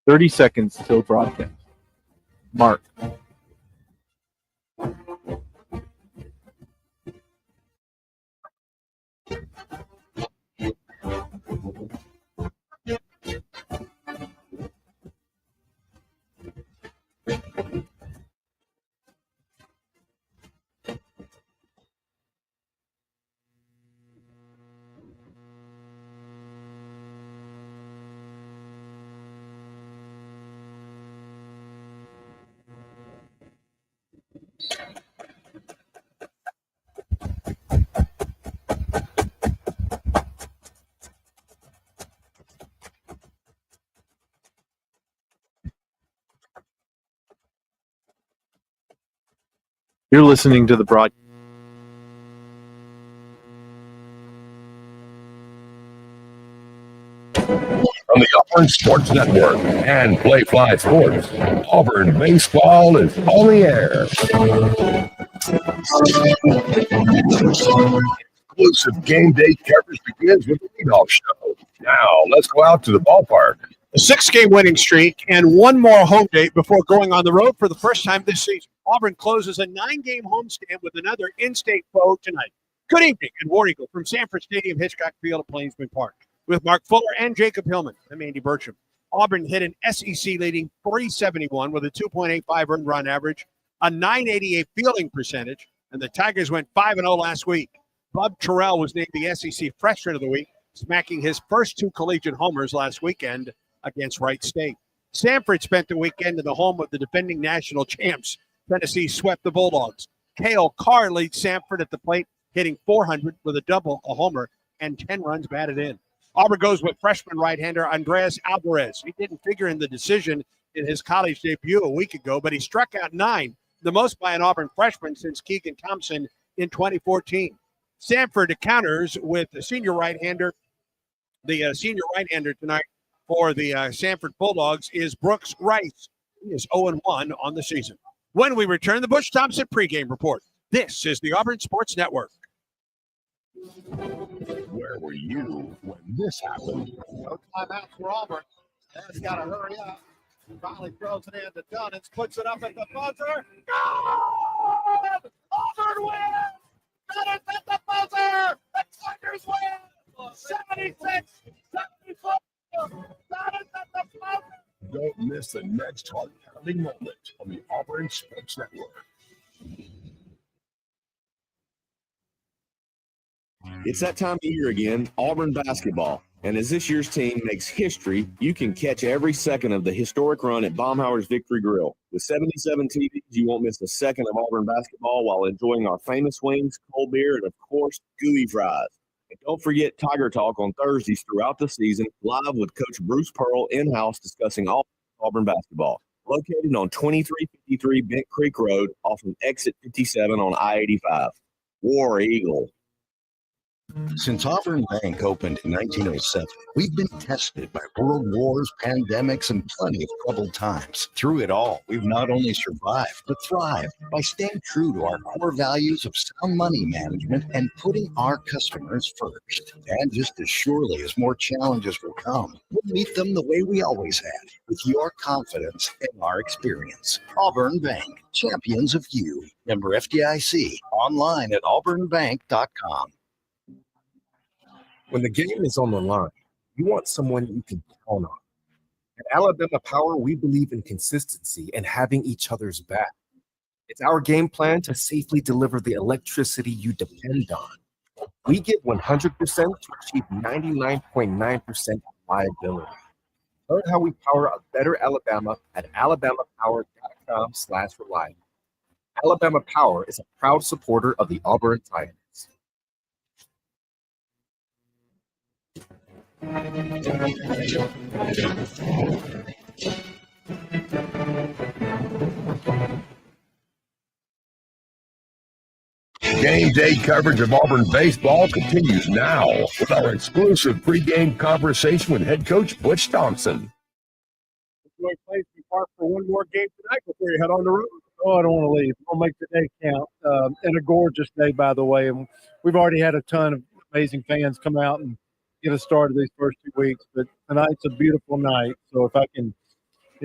30 seconds till broadcast. Mark. You're listening to the broadcast. From the Auburn Sports Network and Play Fly Sports, Auburn baseball is on the air. Exclusive game day coverage begins with the leadoff show. Now, let's go out to the ballpark. A 6-game winning streak and one more home date before going on the road for the first time this season. Auburn closes a 9-game homestand with another in-state foe tonight. Good evening and War Eagle from Samford Stadium, Hitchcock Field at Plainsman Park. With Mark Fuller and Jacob Hillman, I'm Andy Burcham. Auburn hit an SEC-leading .371 with a 2.85 earned run average, a .988 fielding percentage, and the Tigers went 5-0 last week. Bub Terrell was named the SEC Freshman of the Week, smacking his first 2 collegiate homers last weekend against Wright State. Samford spent the weekend in the home of the defending national champs. Tennessee swept the Bulldogs. Cale Carr leads Samford at the plate, hitting .400 with a double, a homer, and 10 runs batted in. Auburn goes with freshman right-hander Andres Alvarez. He didn't figure in the decision in his college debut a week ago, but he struck out 9, the most by an Auburn freshman since Keegan Thompson in 2014. Samford counters with the senior right-hander. The senior right-hander tonight for the Samford Bulldogs is Brooks Rice. He is 0-1 on the season. When we return, the Butch Thompson pregame report. This is the Auburn Sports Network. Where were you when this happened? No timeouts for Auburn. He's got to hurry up. Finally throws it in to Dunnins, puts it up at the buzzer. Good! Auburn wins! Dunnins at the buzzer! The Tigers win! 76-74! Dunnins at the buzzer! Don't miss the next heart-pounding moment on the Auburn Sports Network. It's that time of year again, Auburn basketball. And as this year's team makes history, you can catch every second of the historic run at Baumhauer's Victory Grill. With 77 TVs, you won't miss a second of Auburn basketball while enjoying our famous wings, cold beer, and, of course, gooey fries. And don't forget Tiger Talk on Thursdays throughout the season, live with Coach Bruce Pearl in-house discussing all Auburn basketball. Located on 2353 Bent Creek Road off of Exit 57 on I-85. War Eagle. Since Auburn Bank opened in 1907, we've been tested by world wars, pandemics, and plenty of troubled times. Through it all, we've not only survived, but thrived by staying true to our core values of sound money management and putting our customers first. And just as surely as more challenges will come, we'll meet them the way we always have, with your confidence and our experience. Auburn Bank, champions of you. Member FDIC, online at auburnbank.com. When the game is on the line, you want someone you can count on. At Alabama Power, we believe in consistency and having each other's back. It's our game plan to safely deliver the electricity you depend on. We give 100% to achieve 99.9% reliability. Learn how we power a better Alabama at alabamapower.com/reliable. Alabama Power is a proud supporter of the Auburn Tigers. Game day coverage of Auburn baseball continues now with our exclusive pregame conversation with head coach Butch Thompson. Enjoy Plainsman Park for one more game tonight before you head on the road. Oh, I don't want to leave. We'll make the day count. And a gorgeous day, by the way. And we've already had a ton of amazing fans come out and get us started these first 2 weeks. But tonight's a beautiful night. So if I can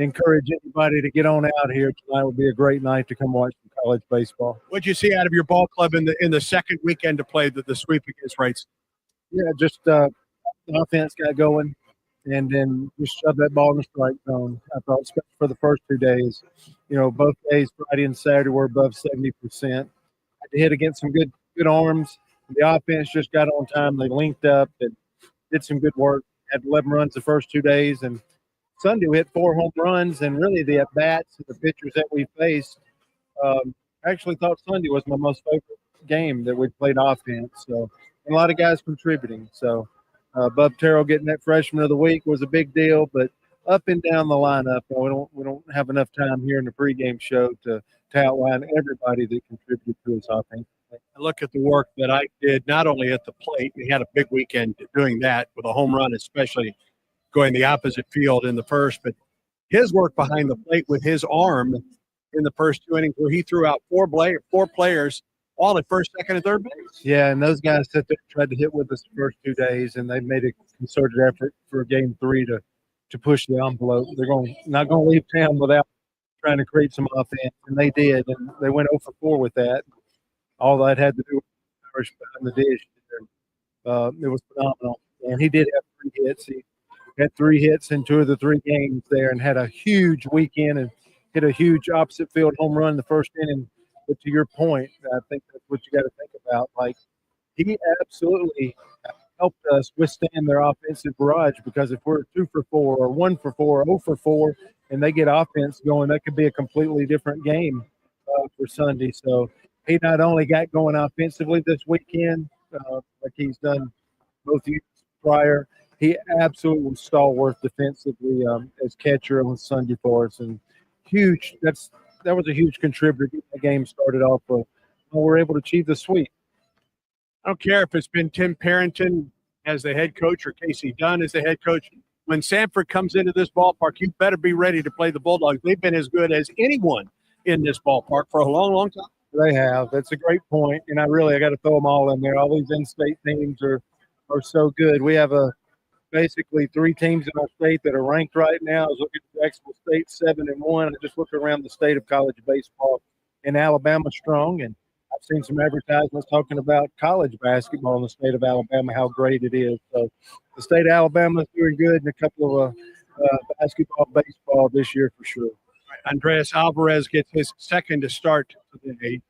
encourage anybody to get on out here tonight. Would be a great night to come watch some college baseball. What'd you see out of your ball club in the second weekend to play the sweep against Wright? Yeah, just the offense got going, and then just shove that ball in the strike zone. I thought, especially for the first 2 days, both days, Friday and Saturday, were above 70%. Had to hit against some good arms. The offense just got on time. They linked up and did some good work. Had 11 runs the first 2 days, and Sunday we hit 4 home runs. And really, the at bats and the pitchers that we faced, I actually thought Sunday was my most favorite game that we played offense. So, and a lot of guys contributing. So, Bub Terrell getting that freshman of the week was a big deal. But up and down the lineup, we don't have enough time here in the pregame show to outline everybody that contributed to his offense. I look at the work that I did, not only at the plate, he had a big weekend doing that with a home run, especially going the opposite field in the first, but his work behind the plate with his arm in the first 2 innings where he threw out four players all at first, second, and third base. Yeah, and those guys that tried to hit with us the first 2 days, and they made a concerted effort for game 3 to push the envelope. They're not going to leave town without trying to create some offense, and they did, and they went 0 for 4 with that. All that had to do with Irish behind the dish. It was phenomenal. And he did have 3 hits. He had 3 hits in 2 of the 3 games there and had a huge weekend and hit a huge opposite field home run in the first inning. But to your point, I think that's what you got to think about. Like, he absolutely helped us withstand their offensive barrage, because if we're 2 for 4 or 1 for 4 or 0 for 4 and they get offense going, that could be a completely different game for Sunday. So, he not only got going offensively this weekend, like he's done both years prior, he absolutely was stalwart defensively as catcher on Sunday for us, and huge. That was a huge contributor to get the game started off. We were able to achieve the sweep. I don't care if it's been Tim Parrington as the head coach or Casey Dunn as the head coach. When Samford comes into this ballpark, you better be ready to play the Bulldogs. They've been as good as anyone in this ballpark for a long, long time. They have. That's a great point, and I got to throw them all in there. All these in-state teams are so good. We have basically 3 teams in our state that are ranked right now. I was looking at Jacksonville State 7-1. I just looked around the state of college baseball, and Alabama strong. And I've seen some advertisements talking about college basketball in the state of Alabama, how great it is. So the state of Alabama is doing good in a couple of basketball, baseball this year for sure. Andres Alvarez gets his second to start today.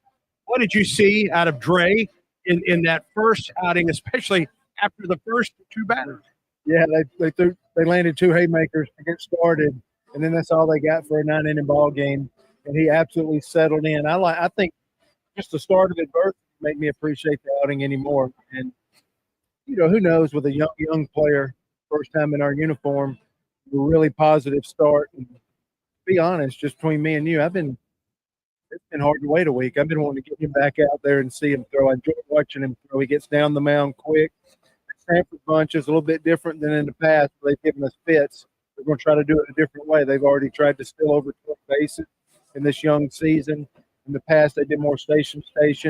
What did you see out of Dre in that first outing, especially after the first 2 batters? Yeah, they landed 2 haymakers to get started, and then that's all they got for a 9-inning ball game. And he absolutely settled in. I think just the start of adversity made me appreciate the outing anymore. And who knows, with a young player, first time in our uniform, a really positive start. And be honest, just between me and you, it's been hard to wait a week. I've been wanting to get him back out there and see him throw. I enjoy watching him throw. He gets down the mound quick. The Samford bunch is a little bit different than in the past. They've given us fits. We're going to try to do it a different way. They've already tried to steal over 20 bases in this young season. In the past, they did more station,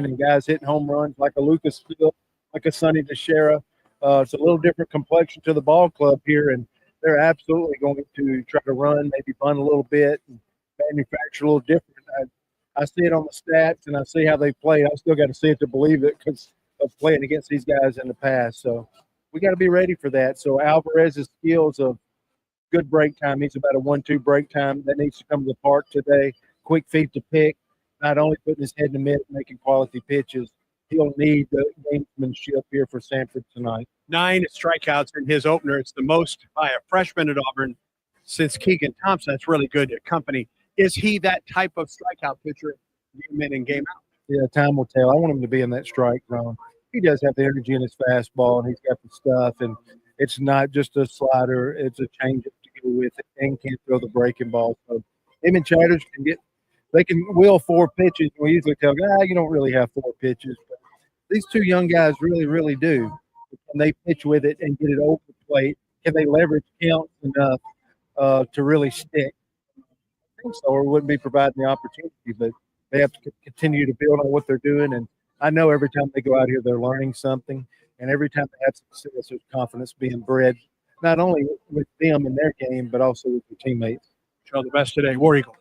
and guys hitting home runs like a Lucas Field, like a Sonny DeShera. It's a little different complexion to the ball club here, and they're absolutely going to try to run, maybe bunt a little bit, and manufacture a little different. I see it on the stats, and I see how they play. I still got to see it to believe it because of playing against these guys in the past. So we got to be ready for that. So Alvarez's skills of good break time. He's about a 1-2 break time. That needs to come to the park today. Quick feet to pick, not only putting his head in the middle, making quality pitches. He'll need the gamesmanship here for Samford tonight. 9 strikeouts in his opener. It's the most by a freshman at Auburn since Keegan Thompson. That's really good company. Is he that type of strikeout pitcher, game in and game out? Yeah, time will tell. I want him to be in that strike zone. He does have the energy in his fastball, and he's got the stuff, and it's not just a slider. It's a changeup to go with it, and can throw the breaking ball. So him and Chatters they can wheel 4 pitches. We usually tell guys, you don't really have 4 pitches. But these 2 young guys really, really do. Can they pitch with it and get it over the plate? Can they leverage counts enough to really stick? I think so, or wouldn't be providing the opportunity. But they have to continue to build on what they're doing. And I know every time they go out here, they're learning something. And every time they have success, there's confidence being bred, not only with them in their game, but also with their teammates. All the best today. War Eagle.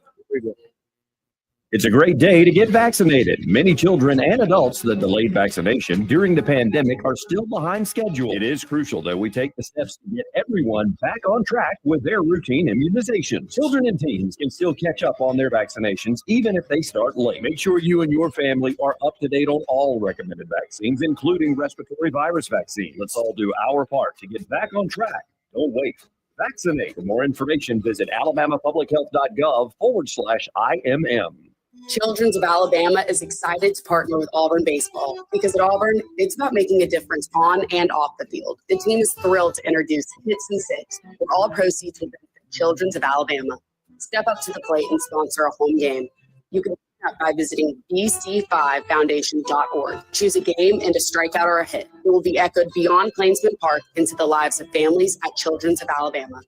It's a great day to get vaccinated. Many children and adults that delayed vaccination during the pandemic are still behind schedule. It is crucial that we take the steps to get everyone back on track with their routine immunizations. Children and teens can still catch up on their vaccinations even if they start late. Make sure you and your family are up to date on all recommended vaccines, including respiratory virus vaccine. Let's all do our part to get back on track. Don't wait. Vaccinate. For more information, visit alabamapublichealth.gov/IMM. Children's of Alabama is excited to partner with Auburn baseball because at Auburn, it's about making a difference on and off the field. The team is thrilled to introduce Hits and Six, where all proceeds will benefit Children's of Alabama. Step up to the plate and sponsor a home game. You can sign up by visiting bc5foundation.org. Choose a game and a strikeout or a hit. It will be echoed beyond Plainsman Park into the lives of families at Children's of Alabama.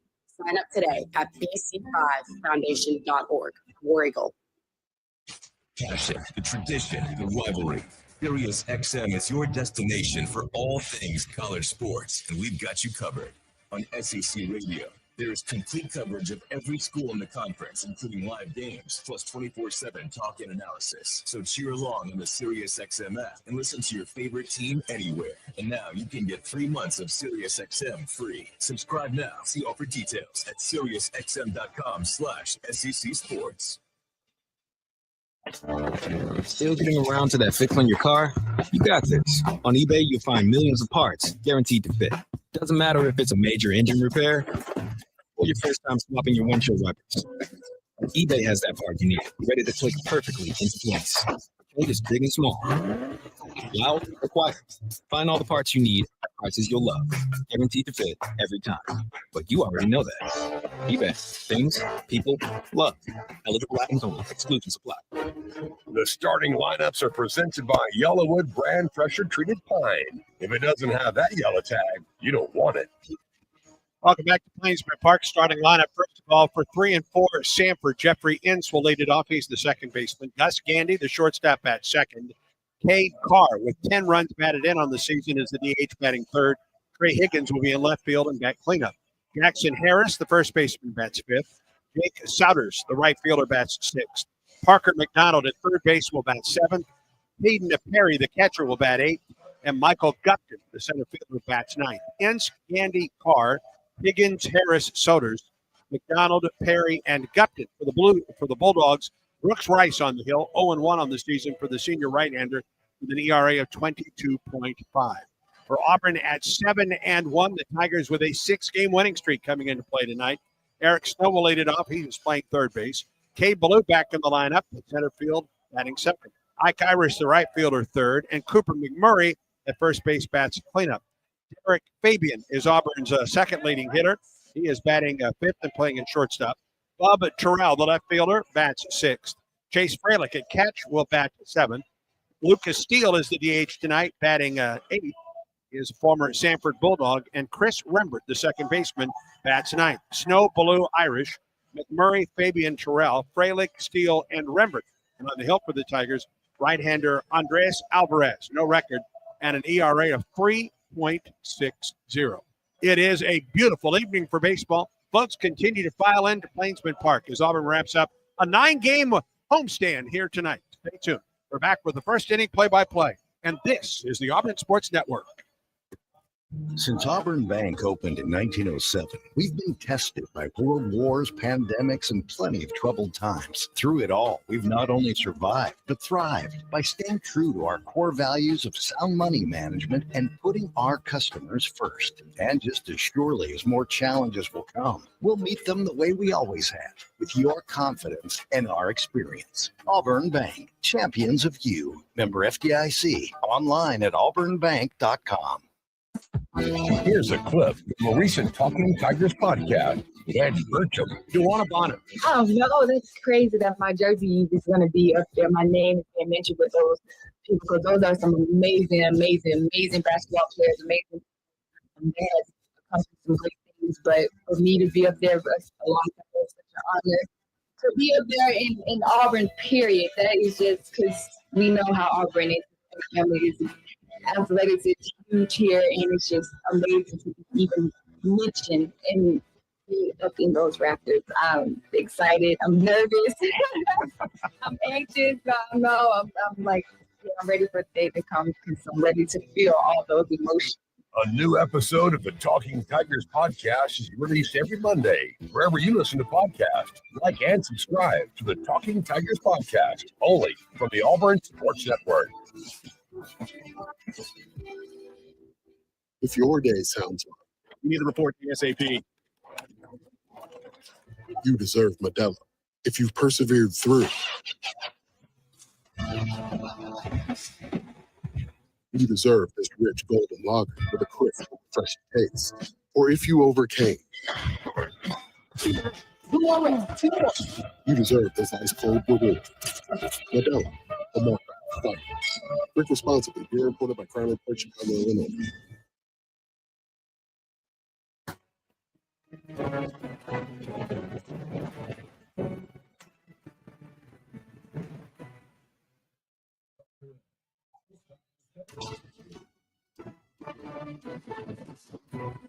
Sign up today at bc5foundation.org. War Eagle. Passion, the tradition, the rivalry. Sirius XM is your destination for all things college sports, and we've got you covered. On SEC Radio, there is complete coverage of every school in the conference, including live games, plus 24/7 talk and analysis. So cheer along on the Sirius XM app and listen to your favorite team anywhere. And now you can get 3 months of Sirius XM free. Subscribe now. See offer details at SiriusXM.com/SEC Sports. Still getting around to that fix on your car? You got this. On eBay, you'll find millions of parts guaranteed to fit. Doesn't matter if it's a major engine repair or your first time swapping your windshield wipers. eBay has that part you need, ready to click perfectly into place. Trade is big and small, loud or quiet. Find all the parts you need at prices you'll love, guaranteed to fit every time. But you already know that. eBay. Things, people, love. Eligible items only. Exclusion supply. The starting lineups are presented by Yellowwood brand pressure treated pine. If it doesn't have that yellow tag, you don't want it. Welcome back to Plainsman Park. Starting lineup, first of all, for 3 and 4, Samford. Jeffrey Ince will lead it off. He's the second baseman. Gus Gandy, the shortstop, bats second. Cade Carr, with 10 runs batted in on the season, is the DH batting third. Trey Higgins will be in left field and bat cleanup. Jackson Harris, the first baseman, bats fifth. Jake Souders, the right fielder, bats sixth. Parker McDonald at third base will bat seventh. Hayden Perry, the catcher, will bat eighth. And Michael Gupton, the center fielder, bats ninth. Ince, Gandy, Carr, Higgins, Harris, Souders, McDonald, Perry, and Gupton for the Bulldogs. Brooks Rice on the hill, 0-1 on the season for the senior right-hander with an ERA of 22.5. For Auburn at 7-1, the Tigers with a 6-game winning streak coming into play tonight. Eric Snow will lead it off. He was playing third base. Cade Ballou back in the lineup at center field, batting second. Ike Irish, the right fielder, third. And Cooper McMurray at first base, bats cleanup. Derek Fabian is Auburn's second leading hitter. He is batting fifth and playing in shortstop. Bob Terrell, the left fielder, bats sixth. Chase Freilich at catch will bat seventh. Lucas Steele is the DH tonight, batting eighth. He is a former Samford Bulldog. And Chris Rembert, the second baseman, bats ninth. Snow, Ballou, Irish, McMurray, Fabian, Terrell, Freilich, Steele, and Rembert. And on the hill for the Tigers, right-hander Andres Alvarez, no record, and an ERA of 3.60. It is a beautiful evening for baseball. Folks continue to file into Plainsman Park as Auburn wraps up a 9-game homestand here tonight. Stay tuned. We're back with the first inning play-by-play. And this is the Auburn Sports Network. Since Auburn Bank opened in 1907, we've been tested by world wars, pandemics, and plenty of troubled times. Through it all, we've not only survived, but thrived by staying true to our core values of sound money management and putting our customers first. And just as surely as more challenges will come, we'll meet them the way we always have, with your confidence and our experience. Auburn Bank, champions of you. Member FDIC, online at auburnbank.com. Here's a clip from a recent Talking Tigers podcast with Andy Burcham. DeWanna Bonner. Oh, no, that's crazy that my jersey is going to be up there. My name is being mentioned with those people because those are some amazing basketball players, amazing. And they have accomplished some great things. But for me to be up there alongside them is such an honor. To be up there in Auburn, period, that is just because we know how Auburn is. Family is athletics is huge here, and it's just amazing to even mention. And be up in those Raptors. I'm excited. I'm nervous. I'm anxious. But I know I'm like, I'm ready for the day to come because I'm ready to feel all those emotions. A new episode of the Talking Tigers podcast is released every Monday, wherever you listen to podcasts. Like and subscribe to the Talking Tigers podcast, only from the Auburn Sports Network. If your day sounds rough, You need to report to SAP. you deserve Modelo. If you've persevered through, you deserve this rich golden lager with a crisp, fresh taste. Or if you overcame, you deserve this ice cold blue. Modelo, the mark. Drink responsibly. Beer imported by Crown Port Chicago, Illinois.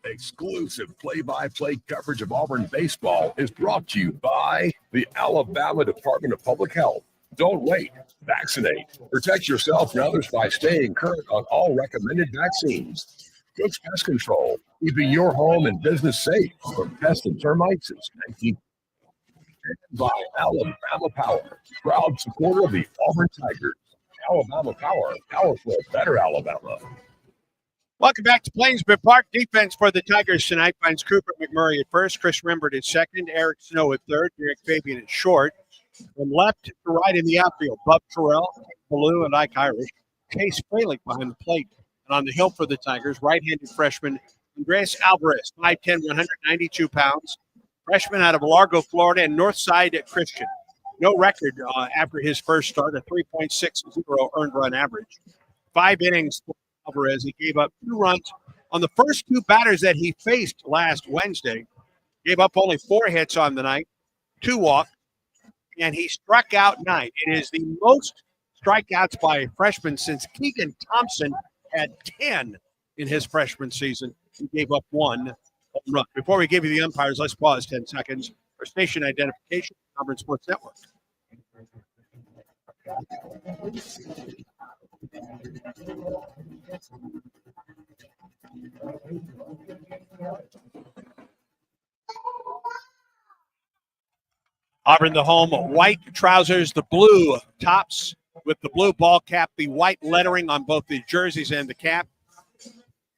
Exclusive play-by-play coverage of Auburn baseball is brought to you by the Alabama Department of Public Health. Don't wait. Vaccinate. Protect yourself and others by staying current on all recommended vaccines. Cook's Pest Control, keeping your home and business safe from pests and termites since 19. And by Alabama Power, proud supporter of the Auburn Tigers. Alabama Power, power for a better Alabama. Welcome back to Plainsboro Park. Defense for the Tigers tonight finds Cooper McMurray at first, Chris Rembert at second, Eric Snow at third, Derek Fabian at short. From left to right in the outfield, Bub Terrell, Ballou, and Ike Irish. Chase Fralick behind the plate. And on the hill for the Tigers, right-handed freshman Andres Alvarez, 5'10", 192 pounds. Freshman out of Largo, Florida, and Northside Christian. No record after his first start, a 3.60 earned run average. 5 innings for Alvarez. He gave up 2 runs on the first 2 batters that he faced last Wednesday. Gave up only 4 hits on the night, 2 walks, and he struck out 9. It is the most strikeouts by a freshman since Keegan Thompson had 10 in his freshman season. He gave up 1 home run. Before we give you the umpires, let's pause 10 seconds for station identification, Auburn Sports Network. Auburn, the home, white trousers, the blue tops with the blue ball cap, the white lettering on both the jerseys and the cap.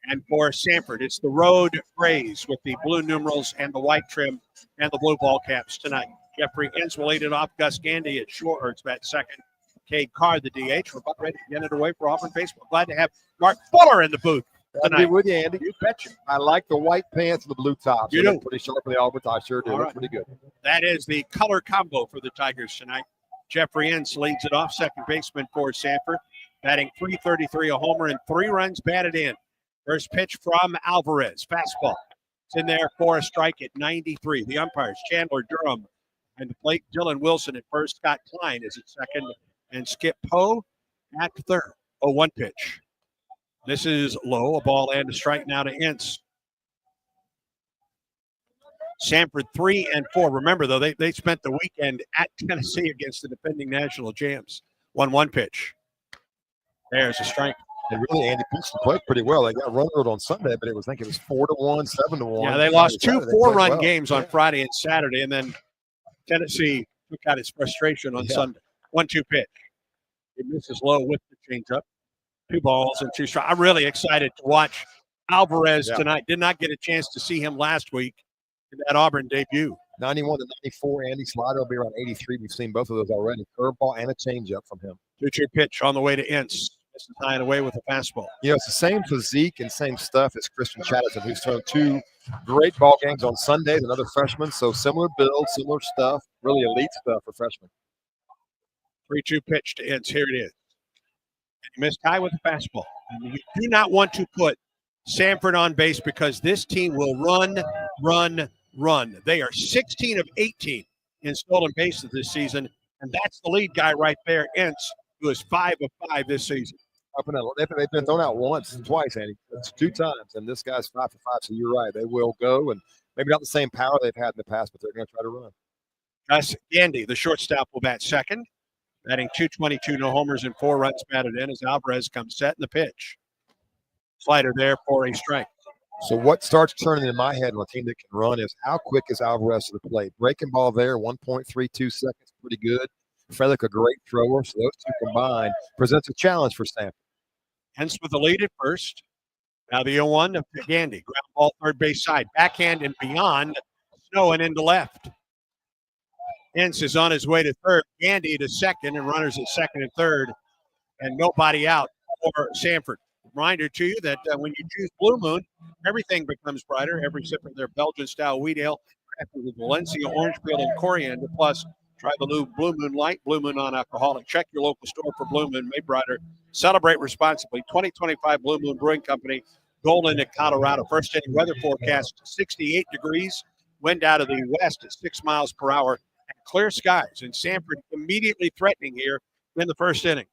And for Samford, it's the road grays with the blue numerals and the white trim and the blue ball caps tonight. Jeffrey Ince will lead it off. Gus Gandy at short, or it's at second. Cade Carr, the DH. We're about ready to get it away for Auburn baseball. Glad to have Mark Fuller in the booth tonight. I'll be with you, Andy. You betcha. I like the white pants and the blue tops. You They do. look pretty sharp for the Auburn. I sure do. All Looks right. pretty good. That is the color combo for the Tigers tonight. Jeffrey Ince leads it off, second baseman for Samford, batting .333, a homer, and 3 runs batted in. First pitch from Alvarez, fastball. It's in there for a strike at 93. The umpires, Chandler Durham, and the plate, Dylan Wilson at first. Scott Klein is at second, and Skip Poe at third. 0-1 pitch. This is low, a ball and a strike now to Ince. Samford 3-4. Remember, though, they spent the weekend at Tennessee against the defending national champs. 1-1 pitch. There's a strike. They really, Andy Peterson played pretty well. They got run on Sunday, but it was 4-1, 7-1. Yeah, they lost 2 Saturday. 4-run well. games on Friday and Saturday, and then Tennessee took out its frustration on Sunday. 1-2 pitch. It misses low with the changeup. 2 balls and 2 strikes. I'm really excited to watch Alvarez tonight. Did not get a chance to see him last week in that Auburn debut. 91 to 94, Andy. Slider will be around 83. We've seen both of those already. Curveball and a changeup from him. 2-2 pitch on the way to Ince. Misses high and away with a fastball. You know, it's the same physique and same stuff as Christian Chatterton, who's thrown 2 great ball games on Sundays, another freshman. So similar build, similar stuff, really elite stuff for freshmen. 3-2 pitch to Ince. Here it is. And he missed high with a fastball. And you do not want to put Samford on base because this team will run. They are 16 of 18 in stolen bases this season, and that's the lead guy right there, Ince, who is 5 of 5 this season. They've been thrown out once, twice, Andy. It's 2 times, and this guy's 5 for 5. So you're right; they will go, and Maybe not the same power they've had in the past, but they're going to try to run. Gus Gandy, the shortstop, will bat second. Batting .222, no homers and 4 runs batted in as Alvarez comes set in the pitch. Slider there for a strike. So what starts turning in my head on a team that can run is how quick is Alvarez to the plate? Breaking ball there, 1.32 seconds, pretty good. Frelick, a great thrower. So those two combined presents a challenge for Samford. Hence with the lead at first. Now the 0-1 to Gandy. Ground ball third base side. Backhand and beyond. Snow and into left. Hence is on his way to third. Gandy to second and runners at second and third. And nobody out for Samford. Reminder to you that when you choose Blue Moon, everything becomes brighter. Every sip of their Belgian-style wheat ale, crafted with Valencia, orange peel, and coriander. Plus, try the new Blue Moon Light, Blue Moon non-alcoholic. Check your local store for Blue Moon, made brighter. Celebrate responsibly. 2025 Blue Moon Brewing Company, Golden at Colorado. First inning weather forecast, 68 degrees. Wind out of the west at 6 miles per hour. And clear skies. And Samford immediately threatening here in the first inning.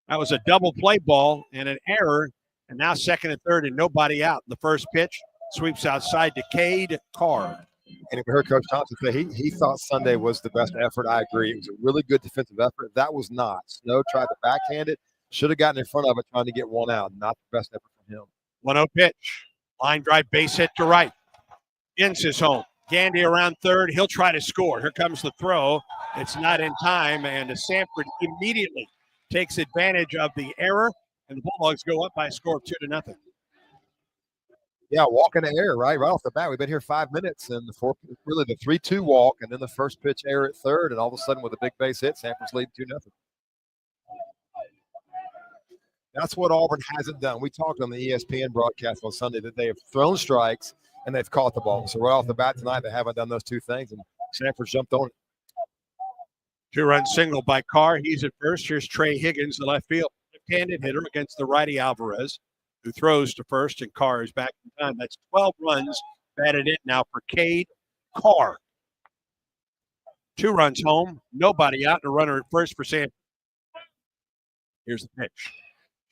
That was a double play ball and an error, and now second and third and nobody out. The first pitch sweeps outside to Cade Carr. And we heard Coach Thompson say he thought Sunday was the best effort. I agree. It was a really good defensive effort. That was not. Snow tried to backhand it. Should have gotten in front of it trying to get one out. Not the best effort from him. 1-0 pitch. Line drive, base hit to right. Ince is home. Gandy around third. He'll try to score. Here comes the throw. It's not in time, and Samford immediately takes advantage of the error, and the Bulldogs go up by a score of 2-0. Yeah, walk in the air, right off the bat. We've been here 5 minutes, and the 3-2 walk, and then the first pitch error at third, and all of a sudden with a big base hit, Samford's leading 2-0. That's what Auburn hasn't done. We talked on the ESPN broadcast on Sunday that they have thrown strikes and they've caught the ball. So right off the bat tonight, they haven't done those two things, and Samford jumped on it. 2-run single by Carr. He's at first. Here's Trey Higgins, the left field. Left-handed hitter against the righty Alvarez, who throws to first, and Carr is back in time. That's 12 runs batted in now for Cade Carr. 2 runs home, nobody out, and a runner at first for Samford. Here's the pitch.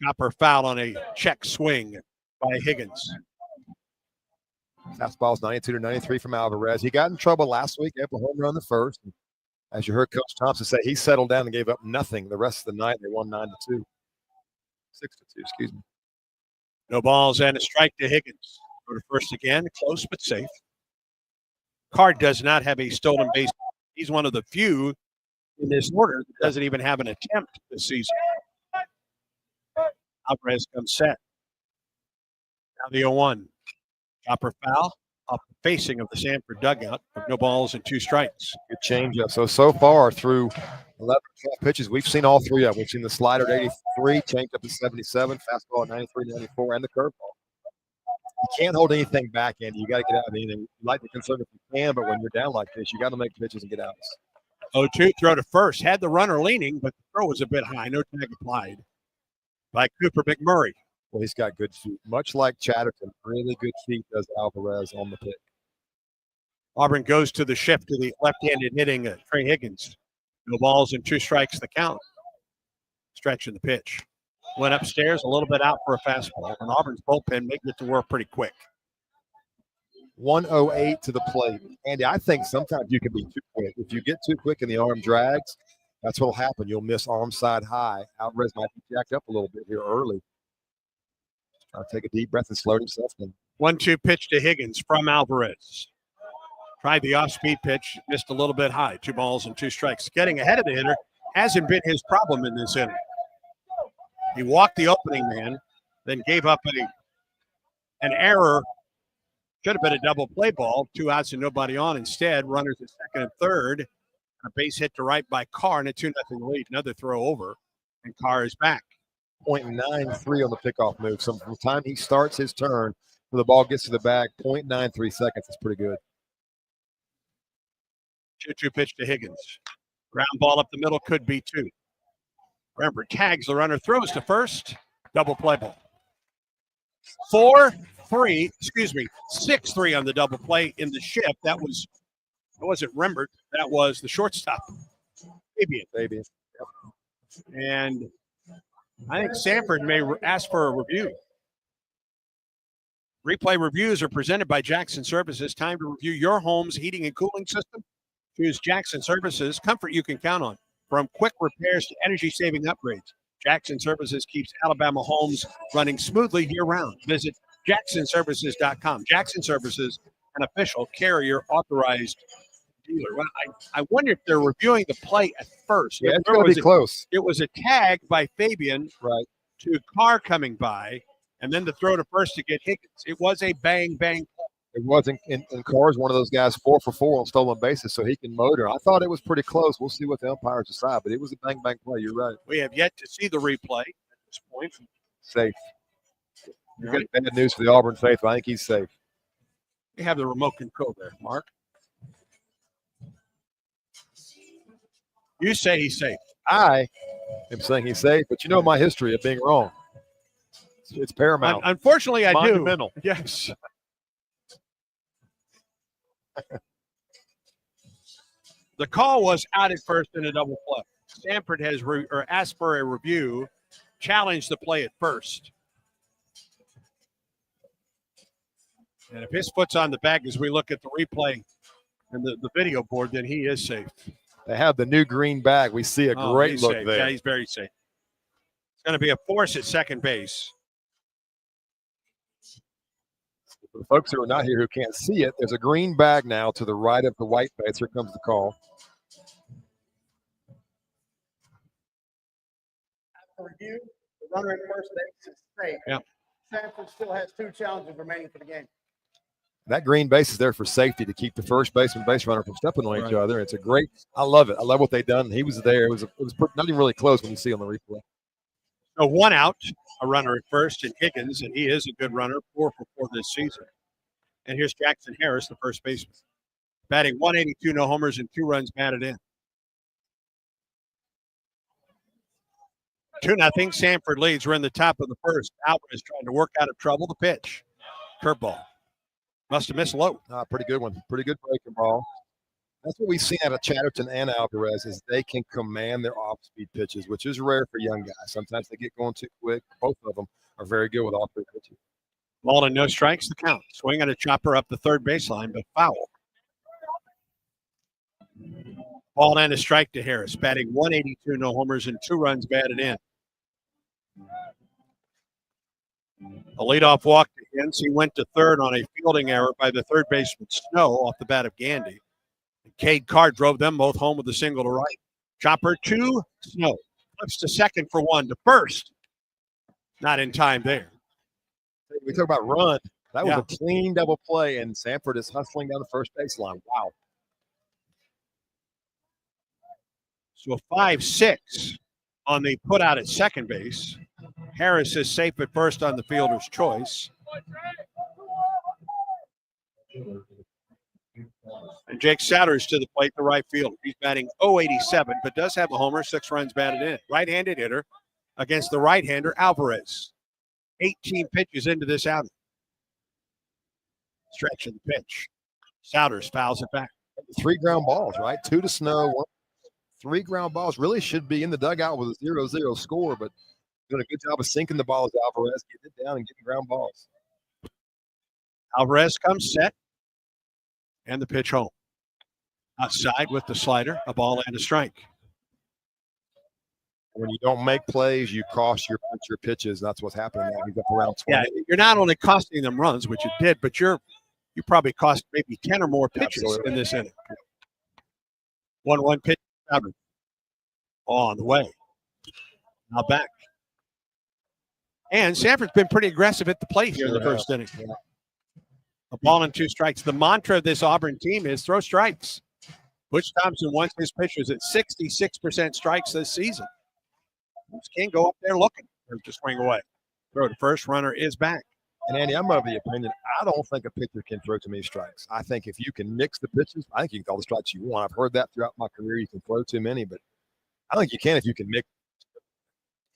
Chopper foul on a check swing by Higgins. Fastball's 92-93 from Alvarez. He got in trouble last week. He had a home run the first. As you heard Coach Thompson say, he settled down and gave up nothing the rest of the night. They won 9-2. 6-2, excuse me. No balls and a strike to Higgins. Go to first again, close but safe. Carr does not have a stolen base. He's one of the few in this order that doesn't even have an attempt this season. Alvarez comes set. Now the 0-1. Chopper foul off the facing of the Samford dugout. No balls and 2 strikes. Good changeup. So far through 11 pitches, we've seen all 3 of them. We've seen the slider at 83, changeup at 77, fastball at 93, 94, and the curveball. You can't hold anything back, Andy. You got to get out of anything. You like to conserve if you can, but when you're down like this, you got to make pitches and get out. 0-2, throw to first. Had the runner leaning, but the throw was a bit high. No tag applied by Cooper McMurray. Well, he's got good feet. Much like Chatterton, really good feet does Alvarez on the pick. Auburn goes to the shift to the left-handed hitting Trey Higgins. No balls and 2 strikes the count. Stretching the pitch. Went upstairs, a little bit out for a fastball. And Auburn's bullpen may get to work pretty quick. 108 to the plate. Andy, I think sometimes you can be too quick. If you get too quick and the arm drags, that's what will happen. You'll miss arm side high. Alvarez might be jacked up a little bit here early. Try to take a deep breath and slow himself down. 1-2 pitch to Higgins from Alvarez. Tried the off-speed pitch, missed a little bit high. 2 balls and 2 strikes. Getting ahead of the hitter hasn't been his problem in this inning. He walked the opening man, then gave up an error. Should have been a double play ball. 2 outs and nobody on. Instead, runners at second and third. A base hit to right by Carr and a 2-0 lead. Another throw over, and Carr is back. 0.93 on the pickoff move. So from the time he starts his turn when the ball gets to the bag, 0.93 seconds is pretty good. 2-2 pitch to Higgins. Ground ball up the middle, could be 2. Remember, tags the runner, throws to first, double play ball. 6-3 on the double play in the shift. That wasn't Rembert. That was the shortstop, Fabian. Yep. And I think Samford may ask for a review. Replay reviews are presented by Jackson Services. Time to review your home's heating and cooling system. Choose Jackson Services, comfort you can count on. From quick repairs to energy-saving upgrades, Jackson Services keeps Alabama homes running smoothly year-round. Visit jacksonservices.com. Jackson Services, an official carrier-authorized dealer. Well, I wonder if they're reviewing the play at first. Yeah, it's going to be close. It was a tag by Fabian to Carr coming by, and then the throw to first to get Higgins. It was a bang-bang play. It wasn't, and Carr's one of those guys 4 for 4 on stolen bases, so he can motor. I thought it was pretty close. We'll see what the umpires decide, but it was a bang-bang play. You're right. We have yet to see the replay at this point. Safe. You got bad news for the Auburn faithful. I think he's safe. We have the remote control there, Mark. You say he's safe. I am saying he's safe, but you know my history of being wrong. It's paramount. Unfortunately, I do. Monumental. Yes. The call was out at first in a double play. Samford has asked for a review, challenged the play at first. And if his foot's on the bag as we look at the replay and the video board, then he is safe. They have the new green bag. We see a great look safe. there. Yeah, he's very safe. It's going to be a force at second base. For the folks who are not here who can't see it, there's a green bag now to the right of the white base. Here comes the call. After review, the runner at first base is safe. Yeah. Samford still has 2 challenges remaining for the game. That green base is there for safety to keep the first baseman, base runner from stepping on each other. It's a great. I love it. I love what they've done. He was there. It was not even really close when you see on the replay. So 1 out, a runner at first, and Higgins, and he is a good runner, 4 for 4 this season. And here's Jackson Harris, the first baseman, batting 182, no homers, and 2 runs batted in. 2-0. Samford leads. We're in the top of the first. Auburn is trying to work out of trouble. The pitch, curveball, must have missed low. Pretty good one. Pretty good breaking ball. That's what we've seen out of Chatterton and Alvarez is they can command their off-speed pitches, which is rare for young guys. Sometimes they get going too quick. Both of them are very good with off-speed pitches. Ball and no strikes, the count. Swing and a chopper up the third baseline, but foul. Ball and a strike to Harris, batting 182, no homers, and 2 runs batted in. A leadoff walk to Hens. He went to third on a fielding error by the third baseman Snow off the bat of Gandy. Cade Carr drove them both home with a single to right. Chopper to Snow. Flips to second for 1 to first. Not in time there. We talk about run. That was a clean double play, and Samford is hustling down the first baseline. Wow. So 5-6 on the put out at second base. Harris is safe at first on the fielder's choice. And Jake Souders to the plate, the right fielder. He's batting .087, but does have a homer, 6 runs batted in. Right-handed hitter against the right-hander, Alvarez. 18 pitches into this outing. Stretching the pitch. Souders fouls it back. 3 ground balls, right? 2 to Snow, 3 ground balls. Really should be in the dugout with a 0-0 score, but doing a good job of sinking the ball as Alvarez, getting it down and getting ground balls. Alvarez comes set. And the pitch home. Outside with the slider, a ball and a strike. When you don't make plays, you cost your pitches. That's what's happening now. He's up around 20. Yeah, you're not only costing them runs, which you did, but you probably cost maybe 10 or more pitches in this inning. 1-1 pitch. On the way. Now back. And Samford's been pretty aggressive at the plate here in the first inning. Yeah. A ball and 2 strikes. The mantra of this Auburn team is throw strikes. Butch Thompson wants his pitchers at 66% strikes this season. Just can't go up there looking or just swing away. Throw to first, runner is back. And Andy, I'm of the opinion, I don't think a pitcher can throw too many strikes. I think if you can mix the pitches, I think you can throw the strikes you want. I've heard that throughout my career. You can throw too many, but I think you can if you can mix.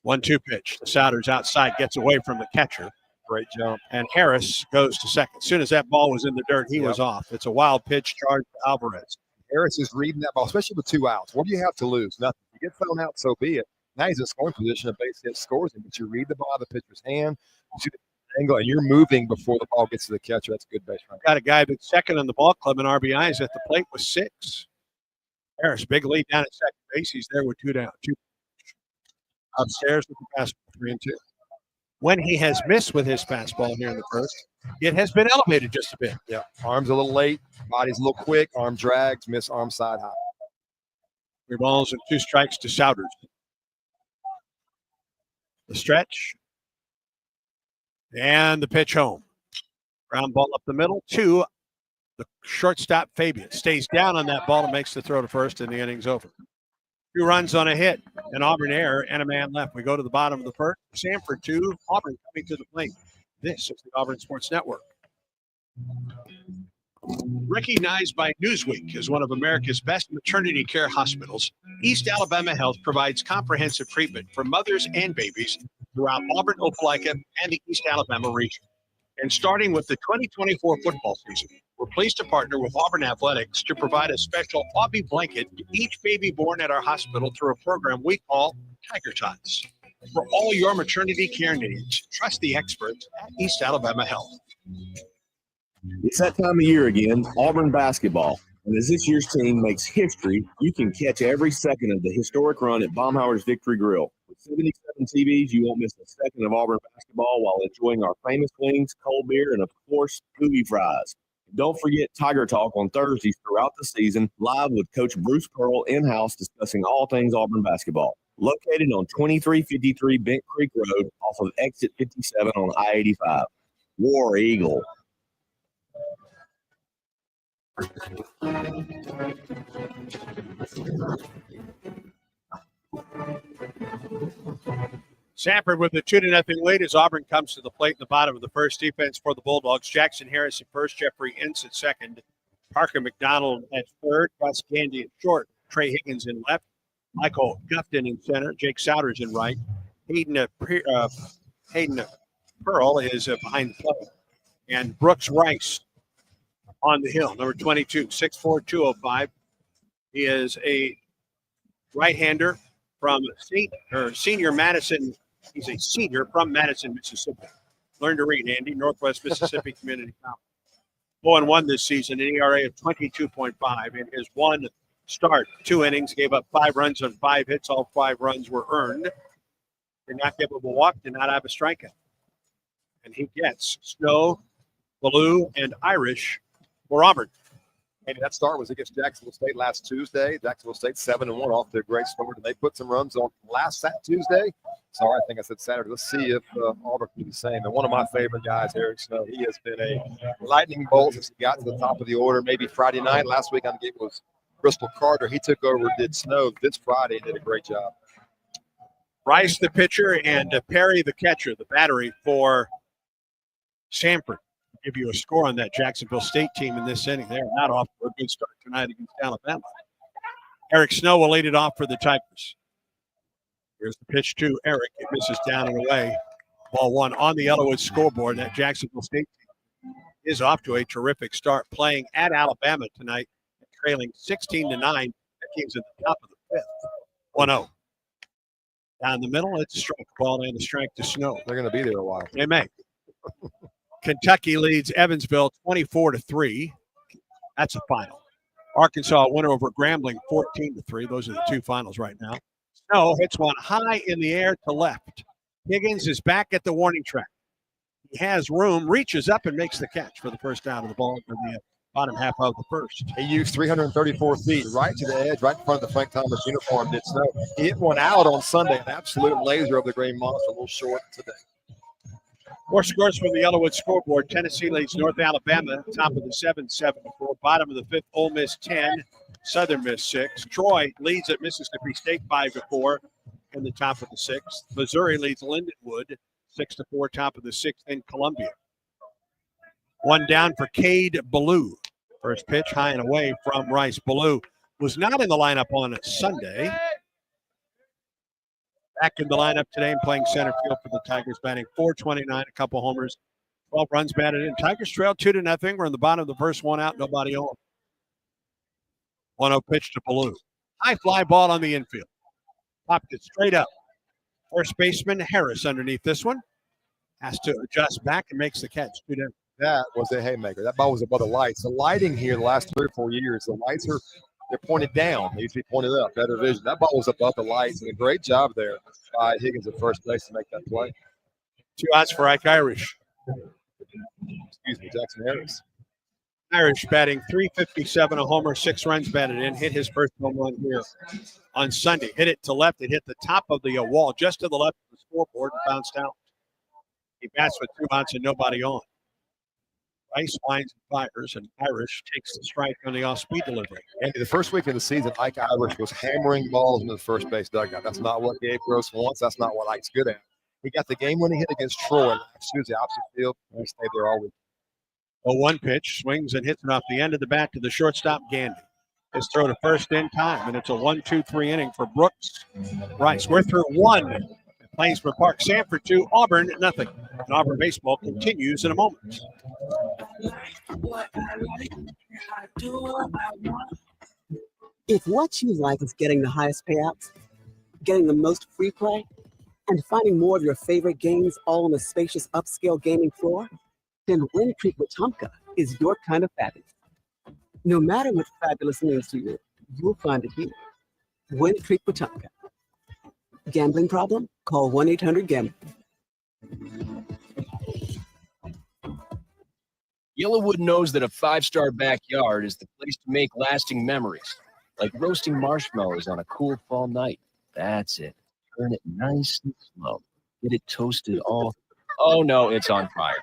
1-2 pitch. The Souders outside gets away from the catcher. Great jump. And Harris goes to second. As soon as that ball was in the dirt, he was off. It's a wild pitch charge to Alvarez. Harris is reading that ball, especially with 2 outs. What do you have to lose? Nothing. If you get thrown out, so be it. Now he's in scoring position. A base hit scores him, but you read the ball out of the pitcher's hand. You see the angle and you're moving before the ball gets to the catcher, that's a good base running. Got a guy that's second on the ball club in RBIs at the plate with 6. Harris, big lead down at second base. He's there with 2 down. 2 upstairs with the fastball, 3-2. When he has missed with his fastball here in the first, it has been elevated just a bit. Yeah, arms a little late, body's a little quick, arm drags, miss arm side high. 3 balls and 2 strikes to Souders. The stretch. And the pitch home. Ground ball up the middle to the shortstop, Fabian. Stays down on that ball and makes the throw to first, and the inning's over. 2 runs on a hit, an Auburn error, and a man left. We go to the bottom of the first. Samford 2, Auburn coming to the plate. This is the Auburn Sports Network. Recognized by Newsweek as one of America's best maternity care hospitals, East Alabama Health provides comprehensive treatment for mothers and babies throughout Auburn, Opelika, and the East Alabama region. And starting with the 2024 football season, we're pleased to partner with Auburn Athletics to provide a special Aubie blanket to each baby born at our hospital through a program we call Tiger Tots. For all your maternity care needs, trust the experts at East Alabama Health. It's that time of year again, Auburn basketball. And as this year's team makes history, you can catch every second of the historic run at Baumhauer's Victory Grill. With 77 TVs, you won't miss a second of Auburn basketball while enjoying our famous wings, cold beer, and, of course, boogie fries. Don't forget Tiger Talk on Thursdays throughout the season, live with Coach Bruce Pearl in-house discussing all things Auburn basketball. Located on 2353 Bent Creek Road off of Exit 57 on I-85. War Eagle. Samford with the 2-0 lead as Auburn comes to the plate in the bottom of the first. Defense for the Bulldogs. Jackson Harris at first, Jeffrey Ince at second, Parker McDonald at third, Gus Gandy at short, Trey Higgins in left, Michael Gufton in center, Jake Souders in right, Hayden Pearl is behind the plate, and Brooks Rice on the hill, number 22, 6'4", 205. He is a right-hander from senior Madison. He's a senior from Madison, Mississippi. Learn to read, Andy. Northwest Mississippi Community College. 0-1 this season, an ERA of 22.5. In his one start, 2 innings, gave up 5 runs on 5 hits. All 5 runs were earned. Did not give up a walk, did not have a strikeout. And he gets Snow, Blue, and Irish for Auburn. And that start was against Jacksonville State last Tuesday. Jacksonville State 7-1 off to a great start. And they put some runs on last Tuesday. Sorry, I think I said Saturday. Let's see if Auburn can do the same. And one of my favorite guys, Eric Snow, he has been a lightning bolt since he got to the top of the order. Maybe Friday night. Last week on the game was Bristol Carter. He took over, did Snow this Friday, and did a great job. Rice, the pitcher, and Perry, the catcher, the battery for Samford. Give you a score on that Jacksonville State team in this inning. They're not off to a good start tonight against Alabama. Eric Snow will lead it off for the Tigers. Here's the pitch to Eric. It misses down and away. Ball 1 on the Yellowwood scoreboard. That Jacksonville State team is off to a terrific start, playing at Alabama tonight, trailing 16-9. That team's at the top of the 5th. 1-0. Down the middle, it's a strike ball and a strike to Snow. They're going to be there a while. They may. Kentucky leads Evansville 24-3. That's a final. Arkansas winner over Grambling 14-3. Those are the 2 finals right now. Snow hits one high in the air to left. Higgins is back at the warning track. He has room, reaches up and makes the catch for the first out of the ball for the bottom half of the first. He used 334 feet right to the edge, right in front of the Frank Thomas uniform, did Snow. He hit one out on Sunday, an absolute laser of the Green Monster, a little short today. More scores from the Yellowwood scoreboard. Tennessee leads North Alabama, top of the 7-4. Bottom of the 5th, Ole Miss 10, Southern Miss 6. Troy leads at Mississippi State 5-4 in the top of the 6th. Missouri leads Lindenwood 6-4, top of the 6th, in Columbia. 1 down for Cade Ballou. First pitch high and away from Rice. Ballou was not in the lineup on Sunday. Back in the lineup today and playing center field for the Tigers, batting .429, a couple homers, 12 runs batted in. Tigers trail 2-0. We're in the bottom of the first, 1 out, nobody on. 1-0 pitch to Ballou. High fly ball on the infield. Popped it straight up. First baseman Harris underneath this one. Has to adjust back and makes the catch. 2 down. That was a haymaker. That ball was above the lights. The lighting here the last 3 or 4 years, the lights they're pointed down. They used to be pointed up, better vision. That ball was above the lights, and a great job there by Higgins at first base to make that play. 2 outs for Ike Irish. Excuse me, Jackson Harris. Irish batting .357, a homer, 6 runs batted in. Hit his first home run here on Sunday. Hit it to left. It hit the top of the wall just to the left of the scoreboard and bounced out. He bats with 2 outs and nobody on. Rice winds and fires, and Irish takes the strike on the off-speed delivery. And the first week of the season, Ike Irish was hammering balls into the first base dugout. That's not what Gabe Gross wants. That's not what Ike's good at. He got the game-winning hit against Troy last Tuesday, opposite field, and he stayed there all week. A 1 pitch, swings and hits it off the end of the bat to the shortstop, Gandy. His throw to first in time, and it's a 1-2-3 inning for Brooks. Rice, we're through 1 at Plainsboro Park. Samford 2, Auburn 0. And Auburn baseball continues in a moment. If what you like is getting the highest payouts, getting the most free play, and finding more of your favorite games all on a spacious upscale gaming floor, then Wind Creek Wetumpka is your kind of fabulous. No matter what fabulous means to you, you'll find it here. Wind Creek Wetumpka. Gambling problem? Call 1-800-GAMBLER. Yellowwood knows that a 5-star backyard is the place to make lasting memories, like roasting marshmallows on a cool fall night. That's it. Turn it nice and slow. Get it toasted all. Oh, no, it's on fire.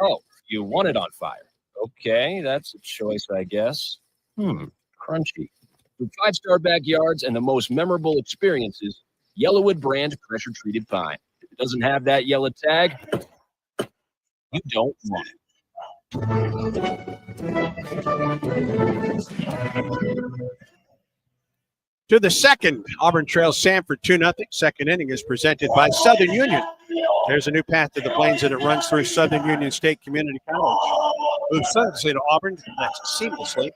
Oh, you want it on fire. Okay, that's a choice, I guess. Crunchy. For 5-star backyards and the most memorable experiences, Yellowwood brand pressure-treated pine. If it doesn't have that yellow tag, you don't want it. To the second, Auburn trails Samford 2-0. Second inning is presented by Southern Union. There's a new path to the Plains, and it runs through Southern Union State Community College. Move seamlessly to Auburn. That's seamlessly.